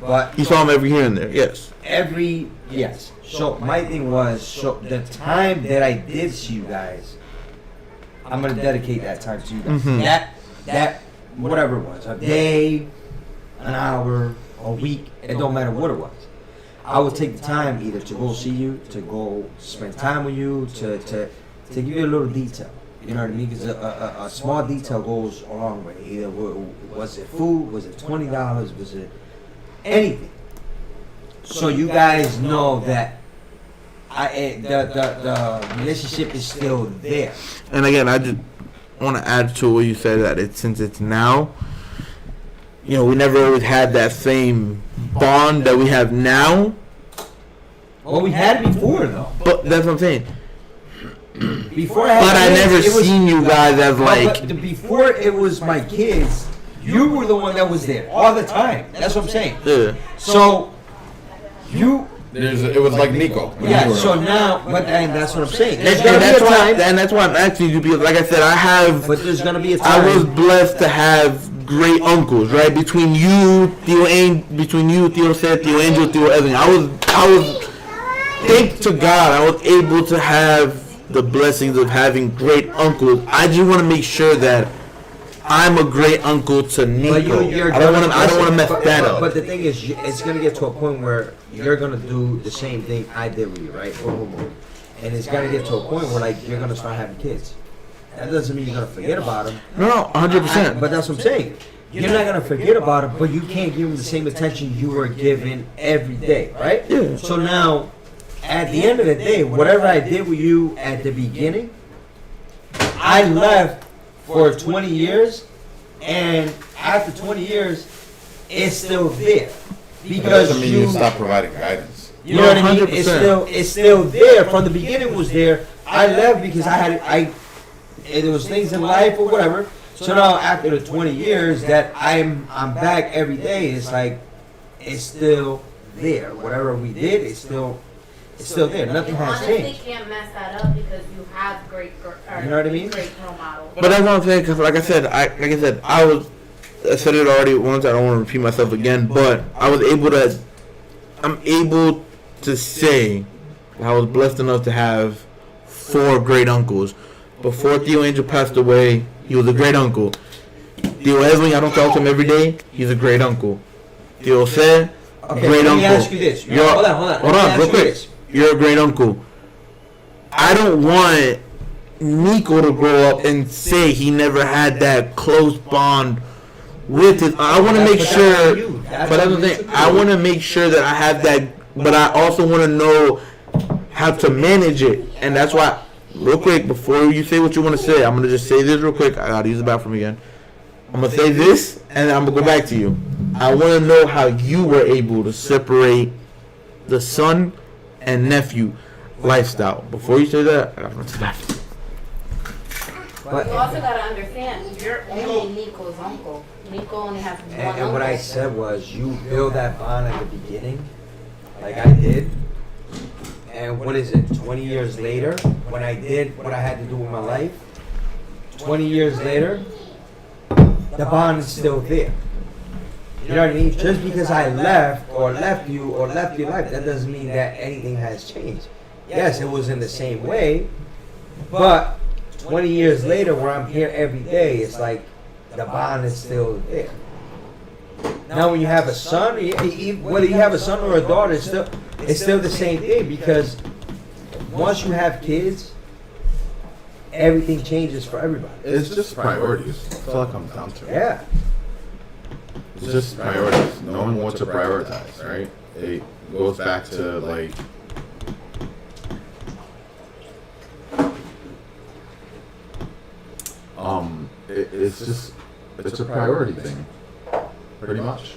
but You saw him every here and there, yes. yes. So my thing was, so the time that I did see you guys, I'm gonna dedicate that time to you guys. Mhm. That whatever it was, a day, an hour, a week, it don't matter what it was. I would take the time either to go see you, to go spend time with you, to give you a little detail. You know what I mean? Because a small detail goes a long way. Either was it food? Was it $20? Was it anything? So you guys know that the relationship is still there. And again, I just want to add to what you said that since it's now, you know, we never always had that same bond that we have now. Well, we had it before though. But that's what I'm saying. Before But I never seen you guys as like. But before it was my kids, you were the one that was there all the time. That's what I'm saying. Yeah. So you. It was like Nico. when Yeah, you were- so now, and that's what I'm saying. And, There's gonna be a time, and that's why I'm asking you because, like I said, I have. but there's gonna be a I was time. blessed to have great uncles, right? Between you, Theo Seth, Theo Angel, Theo Evan. I was. Thank to God, I was able to have the blessings of having great uncles. I just want to make sure that I'm a great uncle to Nico. But you're I don't want to mess but, that but, up. But the thing is, it's gonna get to a point where you're gonna do the same thing I did with you, right? Boom, boom, boom. And it's gonna get to a point where like you're gonna start having kids. That doesn't mean you're gonna forget about them. No, 100%. But that's what I'm saying. You're not gonna forget about it, but you can't give them the same attention you were given every day, right? Yeah. So now, at the end of the day, whatever I did with you at the beginning, I left for 20 years, and after 20 years, it's still there because doesn't mean you stop providing guidance. you know what I mean? 100%. It's still there. From the beginning, it was there. I left because there was things in life or whatever. So now after the 20 years that I'm back every day, it's like it's still there. Whatever we did, it's still there. Nothing has Honestly, changed. can't mess that up because you have great, You know what I mean? great role models. But that's what I'm saying, because like I said, I said it already once, I don't want to repeat myself again, but I'm able to say I was blessed enough to have 4 great uncles. Before Theo Angel passed away, he was a great uncle. Theo Esling, I don't talk to him every day, he's a great uncle. Theo said, Okay, great let me uncle. ask you this. You're- Hold on. Hold Let me on, ask real you quick. this. You're a great uncle. I don't want Nico to grow up and say he never had that close bond with his. I want to make That's sure, on you. That's but that's on the you thing. too. I want to make sure that I have that, but I also want to know how to manage it, and that's why. Real quick, before you say what you want to say, I'm gonna just say this real quick. I gotta use the bathroom again. I'm gonna say this, and I'm gonna go back to you. I want to know how you were able to separate the son and nephew lifestyle. Before you say that, I gotta run to the bathroom. But You also gotta understand, you're only Nico's uncle. Nico only has one uncle. and what I said was, you build that bond at the beginning, like I did. And what is it? 20 years later, when I did what I had to do with my life, 20 years later, the bond is still there. You know what I mean? Just because I left you or left your life, that doesn't mean that anything has changed. Yes, it was in the same way, but 20 years later, where I'm here every day, it's like the bond is still there. Now, when you have a son, whether you have a son or a daughter, it's still the same thing, because once you have kids, everything changes for everybody. It's just priorities. That's all it comes down to. Yeah. It's just priorities. Knowing what to prioritize, right? It goes back to like. It's a priority thing, pretty much.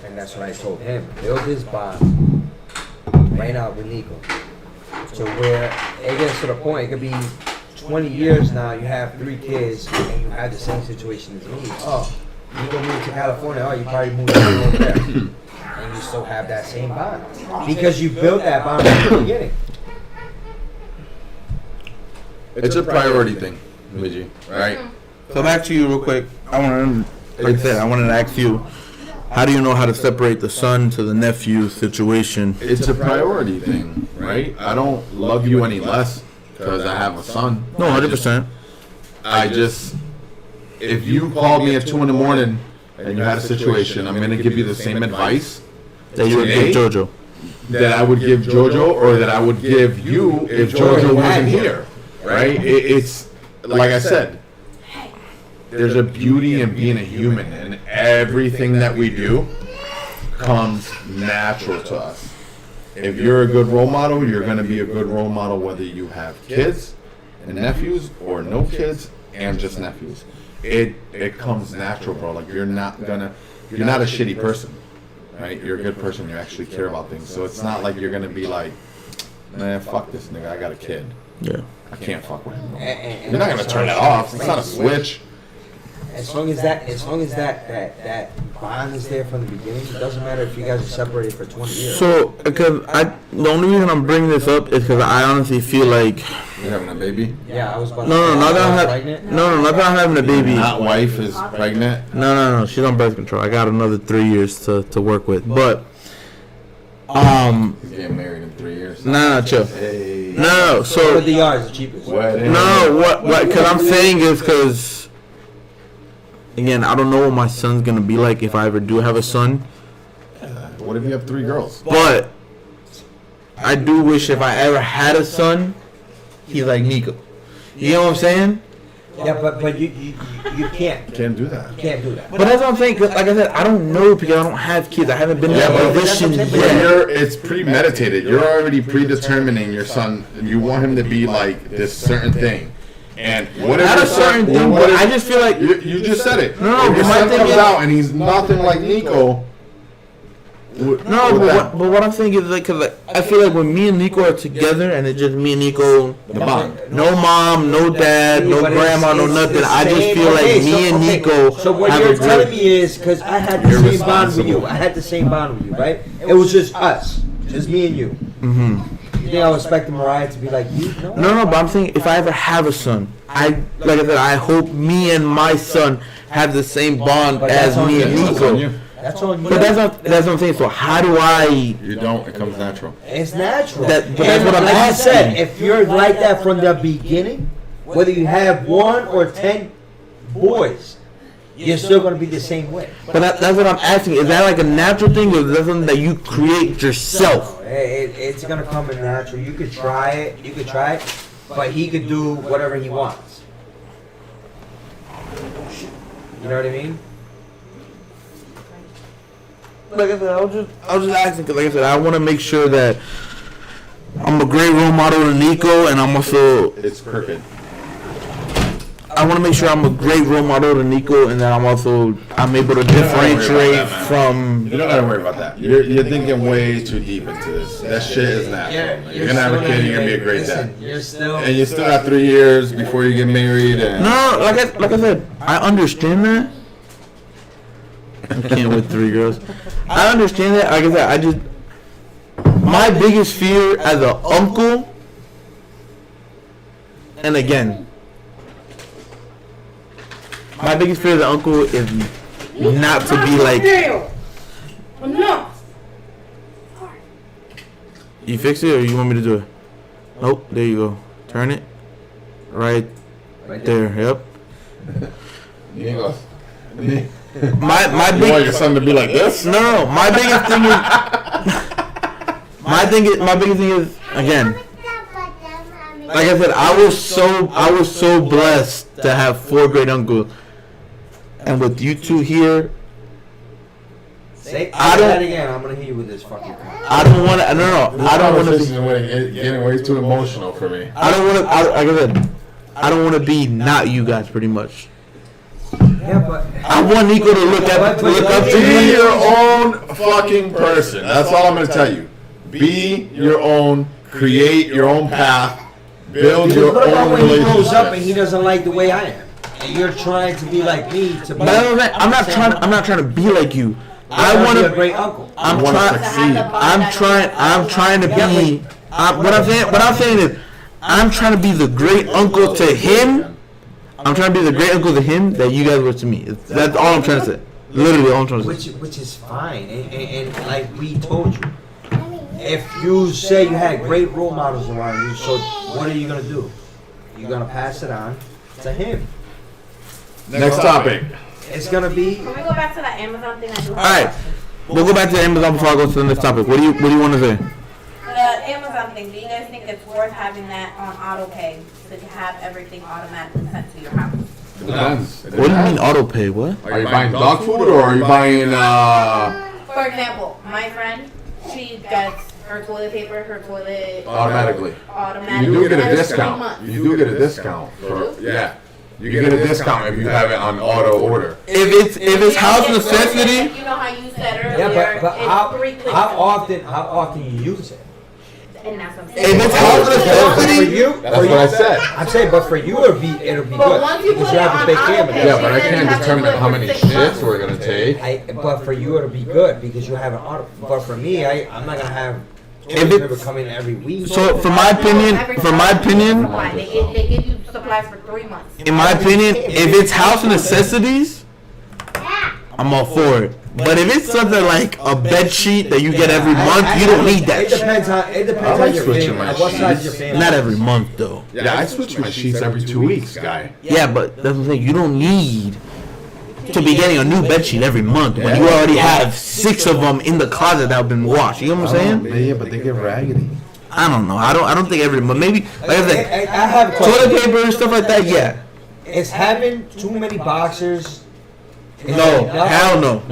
And that's what I told him. Build his bond right now with Nico. So where it gets to the point, it could be 20 years now, you have 3 kids, and you have the same situation as me. Oh, Nico moved to California, oh, you probably moved over there. And you still have that same bond. Because you built that bond from the beginning. It's a priority thing, Luigi, right? So back to you real quick. I wanted to ask you, how do you know how to separate the son to the nephew situation? It's a priority thing, right? I don't love you any less because I have a son. No, 100%. If you called me at 2 a.m. and you had a situation, I'm gonna give you the same advice That you would give JoJo. that I would give JoJo or that I would give you if JoJo wasn't here, right? It's like I said, there's a beauty in being a human, and everything that we do comes natural to us. If you're a good role model, you're going to be a good role model whether you have kids and nephews or no kids and just nephews. It comes natural, bro. Like you're not a shitty person, right? You're a good person. You actually care about things. So it's not like you're going to be like, man, fuck this nigga. I got a kid. Yeah. I can't fuck with him. You're not going to turn that off. It's not a switch. As long as that bond is there from the beginning, it doesn't matter if you guys are separated for 20 years. So, because the only reason I'm bringing this up is because I honestly feel like You're having a baby? Yeah, I was about to no, say, not that I'm pregnant. not that I'm having a baby. Not wife is pregnant? No, she's on birth control. I got another 3 years to work with, but He's getting married in 3 years. no, chill. Hey. No, so What the yard is the cheapest. Wedding. no, what? Because I'm saying is because. Again, I don't know what my son's gonna be like if I ever do have a son. What if you have 3 girls? But I do wish if I ever had a son, he's like Nico. You know what I'm saying? Yeah, but you can't. Can't do that. You can't do that. But that's what I'm saying. 'Cause like I said, I don't know because I don't have kids. I haven't been in Yeah, that but position that's But yet. it's premeditated. You're already predetermining your son. You want him to be like this certain thing. And what if Not your a certain son? thing, What but if- I just feel like you just said it. No, if your but my son thing comes is- out and he's nothing like Nico. no. But what I'm saying is like, 'cause like, I feel like when me and Nico are together and it's just me and Nico, The bond. no mom, no dad, no But it's- grandma, no it's nothing. the I just same- feel like okay, me and okay. Nico. So what have you're a telling good- me is, because I had the You're same bond with you. responsible. I had the same bond with you, right? It was just us, just me and you. Mhm. You think I was expecting Mariah to be like you? No, but I'm saying if I ever have a son, like I said, I hope me and my son have the same bond But as that's on me and you. That's on Nico. you. That's on you. But that's what I'm saying. So how do I? You don't. It comes natural. It's natural. But that's And what I'm like I asking. said, if you're like that from the beginning, whether you have 1 or 10 boys, you're still going to be the same way. But that's what I'm asking. Is that like a natural thing, or is that something that you create yourself? It's going to come in natural. You could try it. But he could do whatever he wants. You know what I mean? Like I said, I was just asking because, like I said, I want to make sure that I'm a great role model to Nico, and I'm also It's crooked. I want to make sure I'm a great role model to Nico, and that I'm able to differentiate from. You don't gotta worry about that. You're thinking way too deep into this. That shit is natural. You're gonna have a kid. You're gonna be a great dad. You're still. And you still got 3 years before you get married. And No, like I said, I understand that. I can't with 3 girls. I understand that. Like I said, my biggest fear as an uncle, and again, my biggest fear as an uncle is not to be like. No. You fix it, or you want me to do it? Nope. There you go. Turn it. Right there. Yep. you ain't gonna- My You want big your son to be like this? no. My biggest thing is. My biggest thing is again. Like I said, I was so blessed to have 4 great uncles, and with you two here, Say I don't- that again. I'm gonna hit you with this fucking crap. I don't want to. No. I don't want to. Getting way too emotional for me. I don't want to. Like I said, I don't want to be not you guys. Pretty much. Yeah, but I want Nico to look up to Be me. your own fucking person. That's all I'm gonna tell you. Be your own. Create your own path. Build because your what about own when he grows up and he relationship. doesn't like the way I am, and you're trying to be like me to be? But I'm not trying. I'm not trying to be like you. I want want to be a to. great uncle. I'm wanna trying. succeed. I'm trying to be. What I'm saying is, I'm trying to be the great uncle to him. I'm trying to be the great uncle to him that you guys were to me. That's all I'm trying to say. Literally all I'm trying to say. Which is fine, and like we told you, if you say you had great role models around you, so what are you gonna do? You're gonna pass it on to him. Next topic. It's gonna be. Can we go back to that Amazon thing? I do have All right, a question. we'll go back to Amazon before I go to the next topic. What do you want to say? The Amazon thing, do you guys think it's worth having that on auto pay so to have everything automatically sent to your house? Depends. What do you mean auto pay? What? Are you buying dog food or are you buying For example, my friend, she gets her toilet paper, her toilet automatically? automatically. You do get a every 3 discount. months. You do get a discount. Yeah. You get a discount if you have it on auto order. If it's house necessity, You know how you said Yeah, earlier, but it's 3 clicks. how often you use it? And that's what I'm if saying. it's house For necessity, you, That's what I said. I'm saying, but for you, it'll be But good once you because put you it have on a big auto family. pay, Yeah, but I she said can't you have to determine do it how for many 6 shits months. we're gonna take. But for you, it'll be good because you have an auto. But for me, I'm not gonna have. If If it's- come in every week. so from my opinion, They give you supplies for 3 months. in my opinion, if it's house necessities, I'm all for it. But if it's something like a bed sheet that you get every month, you don't need that It shit. depends on I like your switching family. my What size sheets. your family? Not every month though. Yeah, I switch my sheets every 2 weeks, guy. Yeah, but that's what I'm saying. You don't need to be getting a new bed sheet every month when you already have 6 of them in the closet that have been washed. You know what I'm saying? Yeah, but they get raggedy. I don't know. I don't think every month. Maybe like I said, I have a question. toilet paper and stuff like that. Yeah. Is having too many boxers? No. Hell no.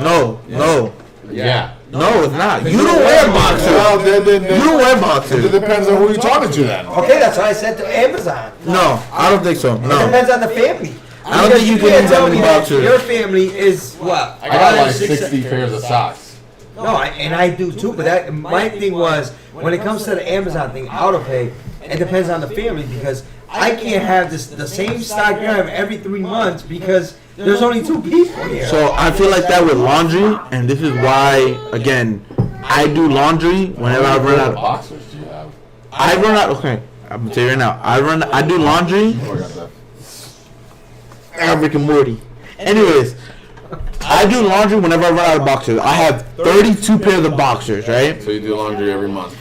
No. Yeah. No, it's not. You don't wear boxers. Well, then, You don't wear it boxers. depends on who you're talking to then. Okay, that's why I said to Amazon. No, I don't think so. It No. depends on the family. I don't think you can can't use tell that many me that boxers. Your family is what? I got like 60 pairs of socks. No, and I do too. But that my thing was when it comes to the Amazon thing, auto pay. It depends on the family because I can't have the same stock you have every 3 months because there's only 2 people here. So I feel like that with laundry, and this is why, again, I do laundry whenever I run out. Boxers do you have? I run out. Okay, I'm gonna tell you right now. I do laundry. Oh, I got that. I got Rick and Morty. Anyways, I do laundry whenever I run out of boxers. I have 32 pairs of boxers, right? So you do laundry every month.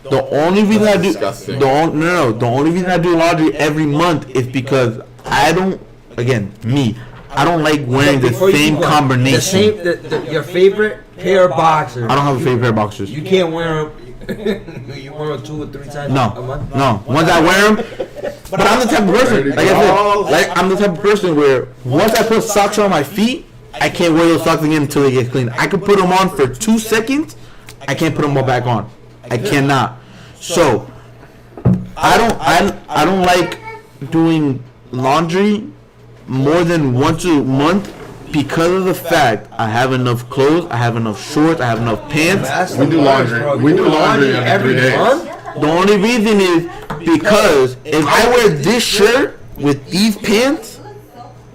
The only reason I do Disgusting. the only reason I do laundry every month is because I don't. Again, me. I don't like wearing the Before you same keep going, combination. The same, your favorite pair of boxers. I don't have a favorite pair of boxers. You can't wear them. You wear them 2 or 3 times a No, month. no. Once I wear them, but I'm the type of person. Like I said, like I'm the type of person where once I put socks on my feet, I can't wear those socks again until they get clean. I can put them on for 2 seconds. I can't put them all back on. I cannot. So I don't like doing laundry more than once a month because of the fact I have enough clothes, I have enough shorts, I have enough pants. That's We the do worst, laundry. bro. We You do laundry every 3 days. month? The only reason is because if I wear this shirt with these pants,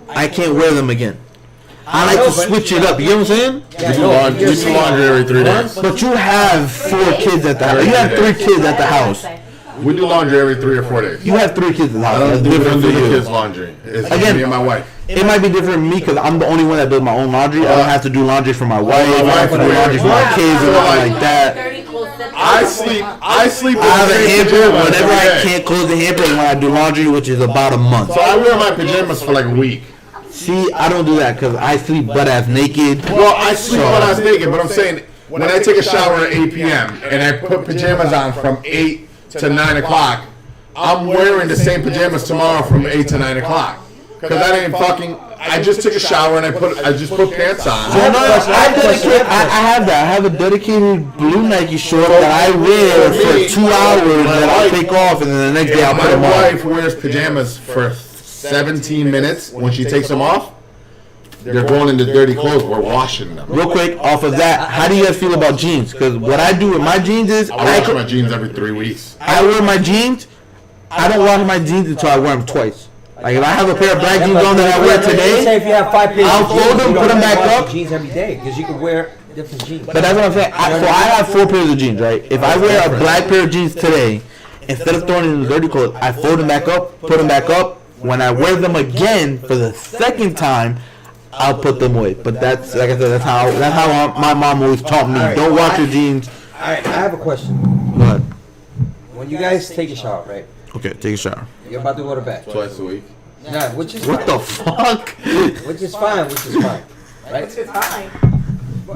I can't wear them again. I like to switch it up. You know what I'm saying? We do laundry every 3 days. But you have 4 kids at the house. You have 3 kids at the house. We do laundry every 3 or 4 days. You have 3 kids at the I house. don't That's do, different do for the you. kids' laundry. It's Again- me and my wife. It might be different for me because I'm the only one that does my own laundry. I don't have to do laundry for my wife. I don't have to do laundry for my kids or nothing like that. 30 clothes sent to I you. sleep I have a hamper whenever I can't close the hamper and when I do laundry, which is about a month. So I wear my pajamas for like a week. See, I don't do that because I sleep butt ass naked. Well, I sleep when I was naked, but I'm saying when I take a shower at 8 p.m. and I put pajamas on from 8 to 9 o'clock, I'm wearing the same pajamas tomorrow from 8 to 9 o'clock. Because that ain't fucking, I just took a shower and I just put pants on. So no, I have that. I have a dedicated blue Nike short that I wear for 2 hours that I'll take off, and then the next day I'll put My them on. wife wears pajamas for 17 minutes. When she takes them off, they're going into dirty clothes. We're washing them. Real quick, off of that, how do you guys feel about jeans? Because what I do with my jeans is I wash my jeans every 3 weeks. I wear my jeans. I don't wash my jeans until I wear them twice. Like if I have a pair of black jeans on that I wear Let's say today, if you have 5 pairs I'll of jeans, fold them, you put them don't have back to wash up. your jeans every day because you can wear different jeans. but that's what I'm saying. So I have 4 pairs of jeans, right? If I wear a black pair of jeans today, instead of throwing it in the dirty clothes, I fold them back up, put them back up. When I wear them again for the second time, I'll put them away. But that's, like I said, that's how my mom always taught me. Alright, Don't wash your jeans. Alright, I have a question. Go ahead. When you guys take a shower, right? Okay, take a shower. You're about to go to bed. Twice a week. Nah, which is What fine. the fuck? Which is fine, right? It's fine.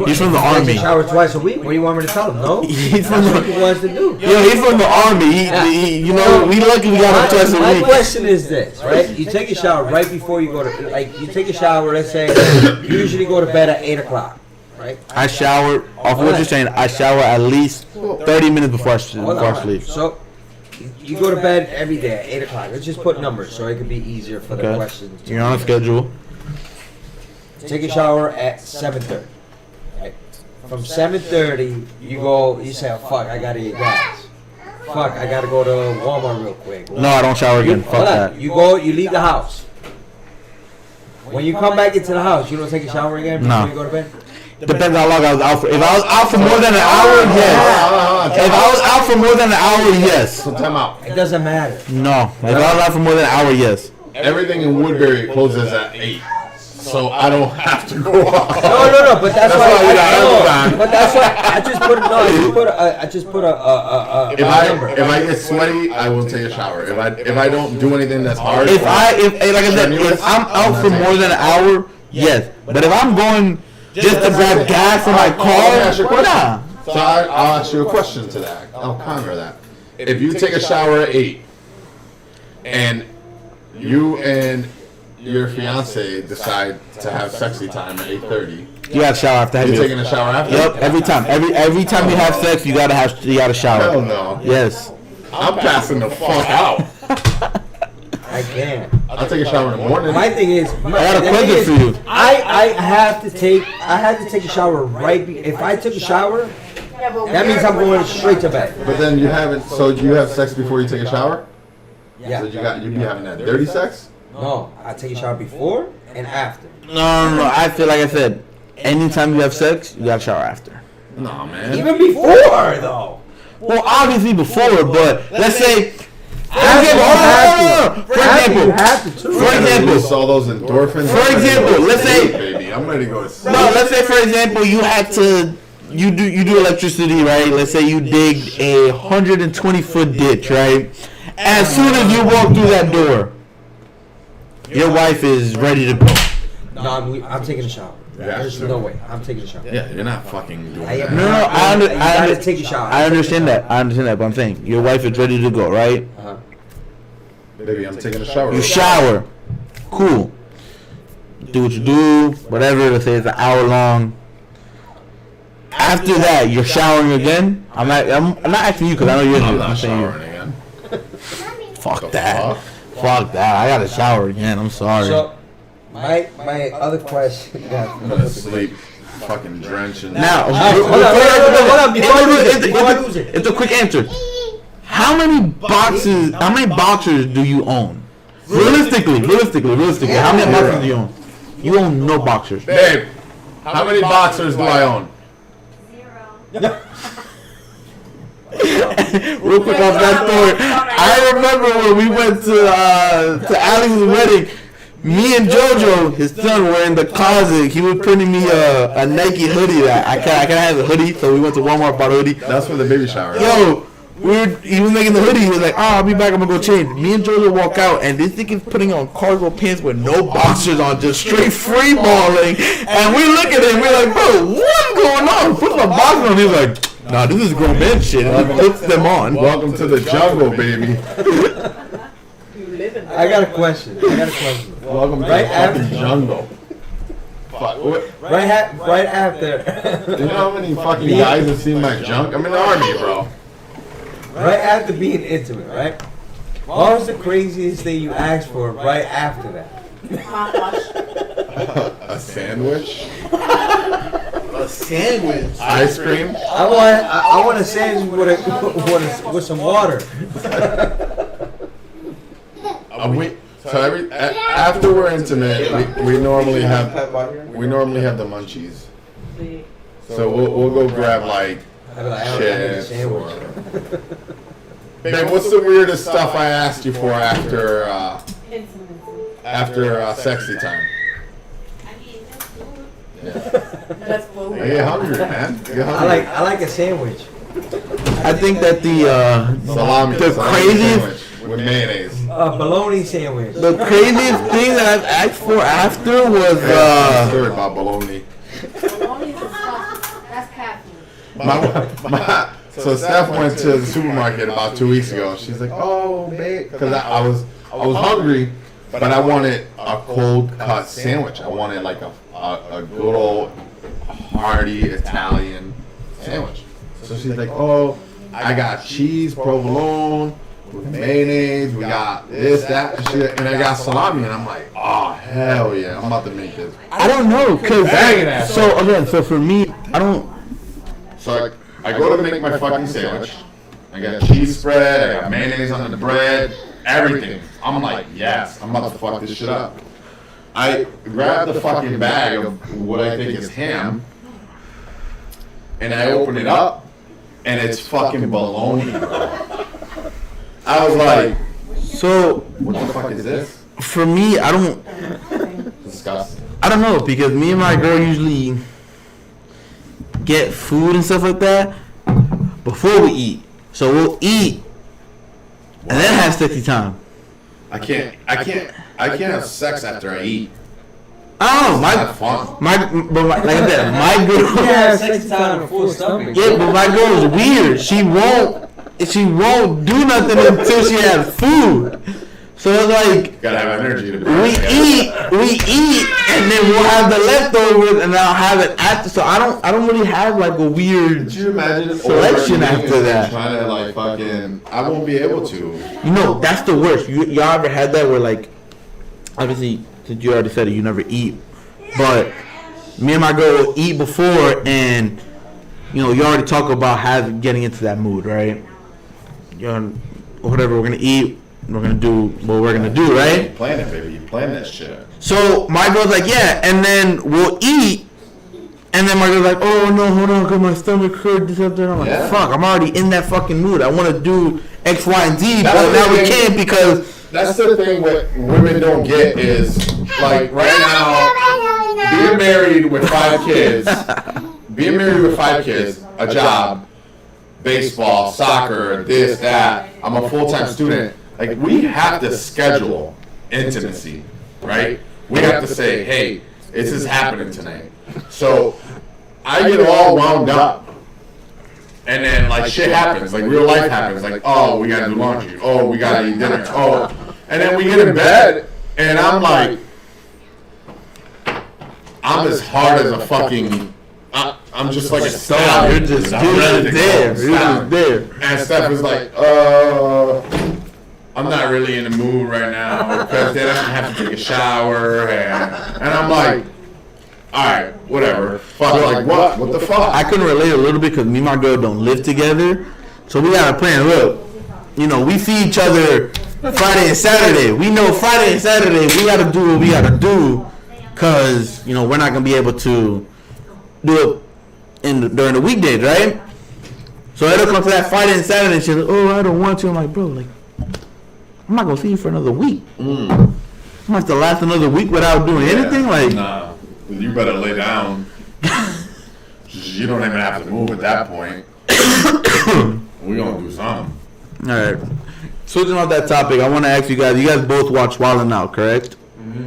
He's from the Take a army. shower twice a week? What do you want me to tell him? No? He's from That's what he the, wants to do. yo, he's from the army. You know, we lucky we got him twice a My week. question is this, right? You take a shower right before you go to, like, you take a shower, let's say, you usually go to bed at 8 o'clock, right? I shower, off of what you're saying, I shower at least 30 minutes before I sleep. So, you go to bed every day at 8 o'clock. Let's just put numbers so it can be easier for the Okay. questions. You're on a schedule. Take a shower at 7:30. Right? From 7:30, you say, oh, fuck, I gotta eat gas. Fuck, I gotta go to Walmart real quick. No, I don't shower again. Fuck Hold on. that. You leave the house. When you come back into the house, you don't take a shower again before No. you go to bed? Depends how long I was out for. If I was out for more than an hour, yes. If I was out for more than an hour, yes. So time out. It doesn't matter. No. If I was out for more than an hour, yes. Everything in Woodbury closes at 8. So I don't have to go out. No, but that's why why we got I overtime. But that's why I just put a number. If I get sweaty, I will take a shower. If I don't do anything that's hard, If like I said, if I'm out for more than an hour, yes. But if I'm going just to grab gas for my Let me ask you a car, question. nah. So I'll ask you a question to that. I'll counter that. If you take a shower at 8, and you and your fiance decide to have sexy time at 8:30, You gotta shower after you having. taking a shower after? Yep, every time. Every time you have sex, you gotta shower. Hell no. Yes. I'm passing the fuck out. I can't. I'll take a shower in the morning. My thing is, I got a question for you. I have to take a shower if I took a shower, Yeah, but that means I'm going straight to bed. But then you haven't. So you have sex before you take a shower? Yeah. So you be having that dirty sex? No, I take a shower before and after. No. I feel like I said, anytime you have sex, you gotta shower after. Nah, man. Even before though. Well, obviously before, but let's say, for You example, have to too. For example. Release all those endorphins. For example, let's say- baby, I'm ready to go to sleep. No, let's say for example, you do electricity, right? Let's say you dig a 120-foot ditch, right? As soon as you walk through that door, your wife is ready to go. No, I'm taking a shower. Yeah, There's sure. no way. I'm taking a shower. Yeah, you're not fucking doing I that. am No, not. no, You gotta take a shower. I understand that. But I'm saying your wife is ready to go, right? Uh-huh. Baby, I'm taking a shower. You shower, cool. Do what you do, whatever. Let's say it's an hour long. After that, you're showering again. I'm not asking you because I know you're. I'm not I'm saying you. showering again. Fuck The that. fuck? Fuck that. I gotta shower again. I'm sorry. So, my other question. I'm gonna sleep, fucking drenched. Now, hold on, before I lose it. it's a quick answer. How many boxers do you own? Realistically, how many boxers do you own? You own no boxers. Babe, how many boxers do I own? Real quick off that story, I remember when we went to Alex's wedding. Me and JoJo, his son, were in the closet. He was printing me a Nike hoodie that I can't have a hoodie, so we went to Walmart, bought a hoodie. That's for the baby shower. Yo, he was making the hoodie. He was like, "Oh, I'll be back. I'm gonna go change." Me and JoJo walk out, and this thing is putting on cargo pants with no boxers on, just straight free balling. And we look at him, we're like, "Bro, what's going on? Put some boxers on." He's like, "Nah, this is grown man shit." And he puts them on. Welcome to the jungle, baby. I got a question. Welcome to Right the fucking after- jungle. Fuck. What? Right after. You know how many fucking guys have seen my junk? I'm in the army, bro. Right after being intimate, right? What was the craziest thing you asked for right after that? Mouthwash. A sandwich? A sandwich. Ice cream? I want a sandwich with some water. After we're intimate, we normally have the munchies. So we'll go grab like I'd be like, I need a chips sandwich. or. Babe, what's the weirdest stuff I asked you for after sexy time? That's food. I get hungry, man. I get hungry. I like a sandwich. I think that Salami. the salami craziest sandwich with mayonnaise. A bologna sandwich. the craziest thing that I've asked for after was Story about bologna. That's cat food. So Steph went to the supermarket about 2 weeks ago. She's like, "Oh, babe," because I was hungry, but I wanted a cold cut sandwich. I wanted like a good old hearty Italian sandwich. So she's like, "Oh, I got cheese provolone with mayonnaise. We got this, that, and I got salami." And I'm like, "Oh hell yeah, I'm about to make this." I don't know because Banging ass. so for me I don't. So I go to make my fucking sandwich. I got cheese spread, I got mayonnaise on the bread, everything. I'm like, yes, I'm about to fuck this shit up. I grab the fucking bag of what I think is ham, and I open it up, and it's fucking bologna, bro. I was like, So what the fuck is this? for me I don't Disgusting. know because me and my girl usually get food and stuff like that before we eat. So we'll eat and then have sexy time. I can't have sex after I eat. Oh Not fun. like I said, my girl. You have sex time on a full stomach. Yeah, but my girl is weird. She won't do nothing until she has food. So it's like Gotta have energy to we eat, and then we'll have the leftovers, and I'll have it after. So I don't really have like a weird. Could you imagine Selection overeating after and that. Trying to like fucking, I won't be able to. You know, that's the worst. Y'all ever had that where like, obviously, since you already said it, you never eat, but me and my girl will eat before, and you know, you already talk about getting into that mood, right? You know, whatever we're gonna eat. We're gonna do what we're gonna do, right? You plan it, baby. You plan that shit. So my girl's like, yeah, and then we'll eat, and then my girl's like, oh no, hold on, cause my stomach hurt. This up there. I'm like, Yeah. fuck, I'm already in that fucking mood. I want to do X, Y, and Z, That's but the now we thing. can't because That's the thing what women don't get is like right now, being married with 5 kids, a job, baseball, soccer, this, that. I'm a full-time student. Like we have to schedule intimacy, right? We have to say, hey, this is happening tonight. So I get all wound up. And then like shit happens, like real life happens, like oh we gotta do laundry, oh we gotta eat dinner, oh, and then we get in bed, and I'm like, I'm as hard as a fucking, I'm just like a stallion. you're just I'm ready to go. there. You're just there. And Steph is like, I'm not really in the mood right now because then I'm gonna have to take a shower, and I'm like, all right, whatever. Fuck, like what? What the fuck? I can relate a little bit because me and my girl don't live together, so we got a plan. Look, you know, we see each other Friday and Saturday. We know Friday and Saturday we gotta do what we gotta do, cause you know we're not gonna be able to do it during the weekdays, right? So it'll come to that Friday and Saturday, and she's like, "Oh, I don't want to." I'm like, "Bro, like, I'm not gonna see you for another week. I'm gonna have to last another week without doing anything." Like, nah, you better lay down. You don't even have to move at that point. We gonna do something. all right. Switching off that topic, I want to ask you guys. You guys both watch Wild 'N Out, correct?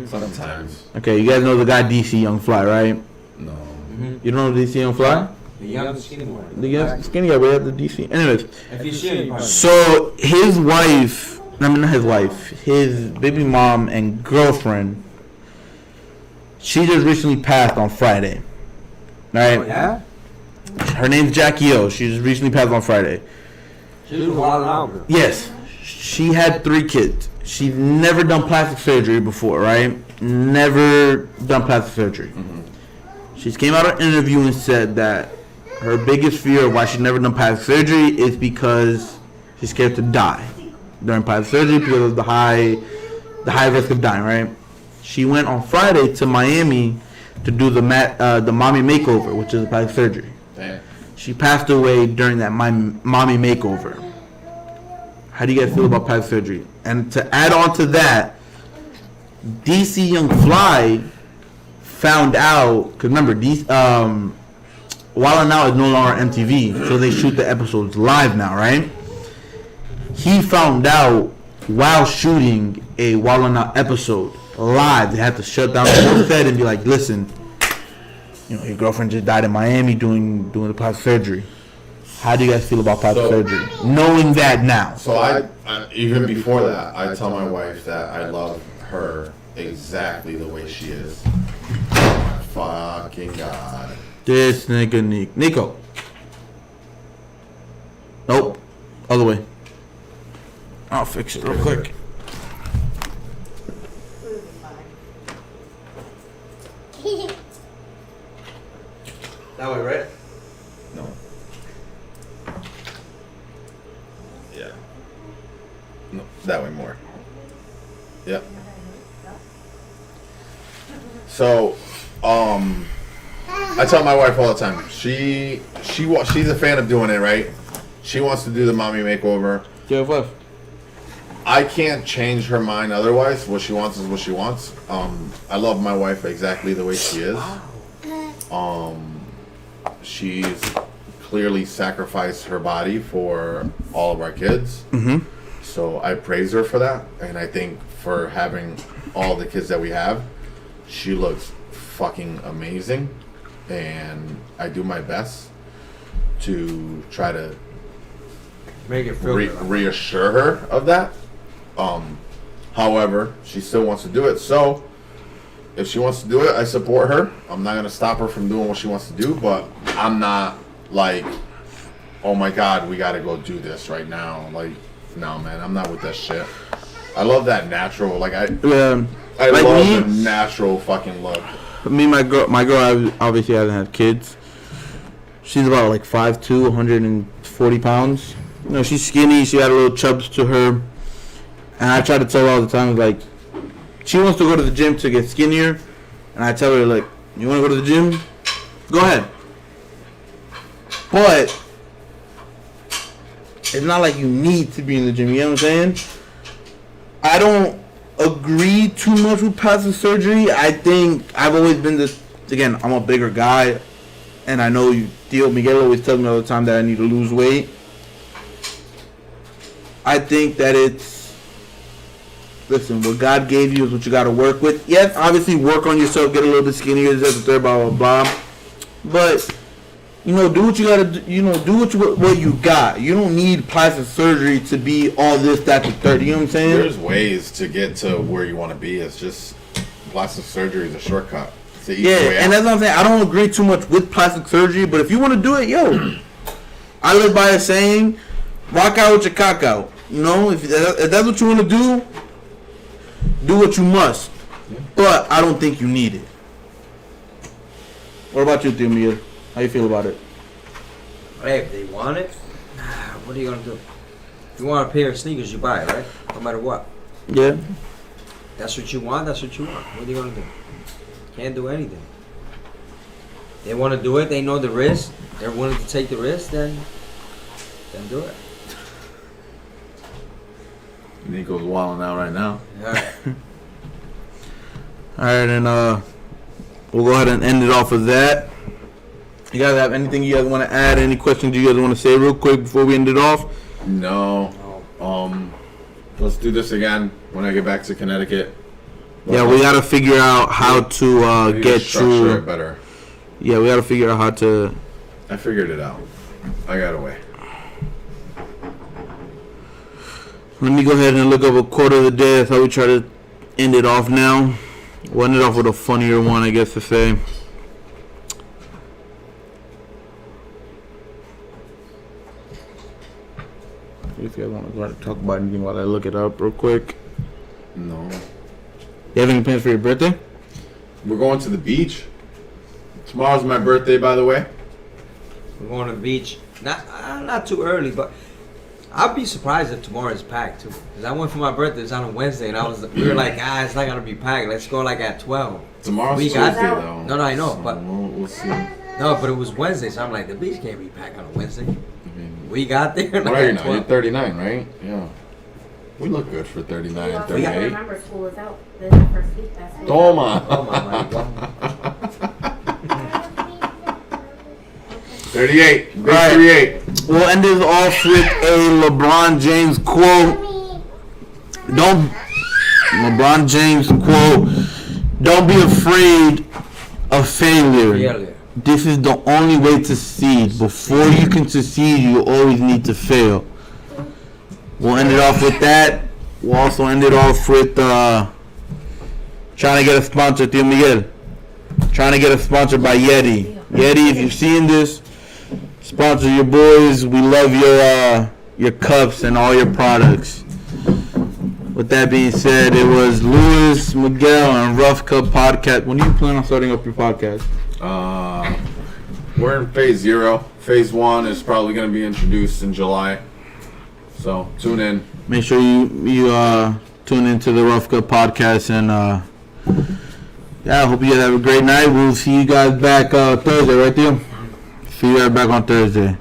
Sometimes. Okay, you guys know the guy DC Young Fly, right? No. You don't know DC Young Fly? The young skinny one. The young skinny guy, we have the DC. Anyways, If you should, you probably. so his wife, I mean not his wife, his baby mom and girlfriend She just recently passed on Friday. Right? Oh, yeah? Her name's Jackie O. She just recently passed on Friday. She was wilding out, girl. Yes. She had 3 kids. She's never done plastic surgery before, right? Never done plastic surgery. She came out of an interview and said that her biggest fear of why she's never done plastic surgery is because she's scared to die during plastic surgery because of the high risk of dying, right? She went on Friday to Miami to do the mommy makeover, which is a plastic surgery. Damn. She passed away during that mommy makeover. How do you guys feel about plastic surgery? And to add on to that, DC Young Fly found out, because remember, Wild 'N Out is no longer MTV, so they shoot the episodes live now, right? He found out while shooting a Wild 'N Out episode live. They had to shut down the whole set and be like, listen, your girlfriend just died in Miami doing the plastic surgery. How do you guys feel about plastic surgery? Knowing that now. So I even before that, I tell my wife that I love her exactly the way she is. Fucking God. This nigga Nico. Nope. Other way. I'll fix it real quick. That way, right? No. Yeah. No, that way more. Yep. So, I tell my wife all the time. She's a fan of doing it, right? She wants to do the mommy makeover. GFF. I can't change her mind otherwise. What she wants is what she wants. I love my wife exactly the way she is. She's clearly sacrificed her body for all of our kids. Mm-hmm. So I praise her for that. And I think for having all the kids that we have, she looks fucking amazing. And I do my best to try to Make it feel good. reassure her of that. However, she still wants to do it. So if she wants to do it, I support her. I'm not going to stop her from doing what she wants to do, but I'm not like, oh my God, we got to go do this right now. Like, no, man, I'm not with that shit. I love that natural, like, I Like love me, the natural fucking look. my girl obviously hasn't had kids. She's about like 5'2", 140 pounds. She's skinny. She had a little chubs to her. And I try to tell her all the time, like, she wants to go to the gym to get skinnier. And I tell her, like, you want to go to the gym? Go ahead. But it's not like you need to be in the gym. You know what I'm saying? I don't agree too much with plastic surgery. I think I've always been this. Again, I'm a bigger guy, and I know Miguel always tells me all the time that I need to lose weight. I think that listen, what God gave you is what you got to work with. Yes, obviously work on yourself, get a little bit skinnier, this, that, the third, blah, blah, blah. But do what you got to do. Do what you got. You don't need plastic surgery to be all this, that, the third. You know what I'm saying? There's ways to get to where you want to be. It's just plastic surgery is a shortcut. It's the easy way out. And that's what I'm saying. I don't agree too much with plastic surgery, but if you want to do it, I live by a saying, rock out with your cock out. If that's what you want to do what you must. But I don't think you need it. What about you, Miguel? How you feel about it? Hey, if they want it, what are you gonna do? If you want a pair of sneakers, you buy it, right? No matter what. Yeah. That's what you want. That's what you want. What are you gonna do? Can't do anything. They want to do it. They know the risk. They're willing to take the risk. Then do it. Nico's wilding out right now. All right. All right, and we'll go ahead and end it off with that. You guys have anything you guys want to add? Any questions you guys want to say real quick before we end it off? No. Let's do this again when I get back to Connecticut. Yeah, we got to figure out how to get structure it to. better. Yeah, we got to figure out how to. I figured it out. I got a way. Let me go ahead and look up a quote of the day. That's how we try to end it off now. We'll end it off with a funnier one, I guess to say. If you guys want to talk about anything while I look it up real quick. No. You have any plans for your birthday? We're going to the beach. Tomorrow's my birthday, by the way. We're going to the beach. Not too early, but I'll be surprised if tomorrow is packed too. Cause I went for my birthday. It's on a Wednesday, and we were like, it's not gonna be packed. Let's go like at 12. Tomorrow's We Tuesday, got- though. No, I know, but we'll see. no, but it was Wednesday, so I'm like, the beach can't be packed on a Wednesday. I mean, We got there. what Like are you at now? You're 12. 39, right? Yeah. We look good for 39 You and also 38. remember school is out this first week. That's school. Toma. Oh my God. 38. Big Right. 38. We'll end this off with a LeBron James quote. LeBron James quote. Don't be afraid of failure. Failure. This is the only way to succeed. Before you can succeed, you always need to fail. We'll end it off with that. We'll also end it off with trying to get a sponsor, Tio Miguel. Trying to get a sponsor by Yeti. Yeti, if you're seeing this, sponsor your boys. We love your cups and all your products. With that being said, it was Louis, Miguel, and Rough Cup Podcast. When do you plan on starting up your podcast? We're in phase 0. Phase 1 is probably going to be introduced in July. So tune in. Make sure you tune into the Rough Cup Podcast, and I hope you guys have a great night. We'll see you guys back Thursday, right, Theo? See you guys back on Thursday.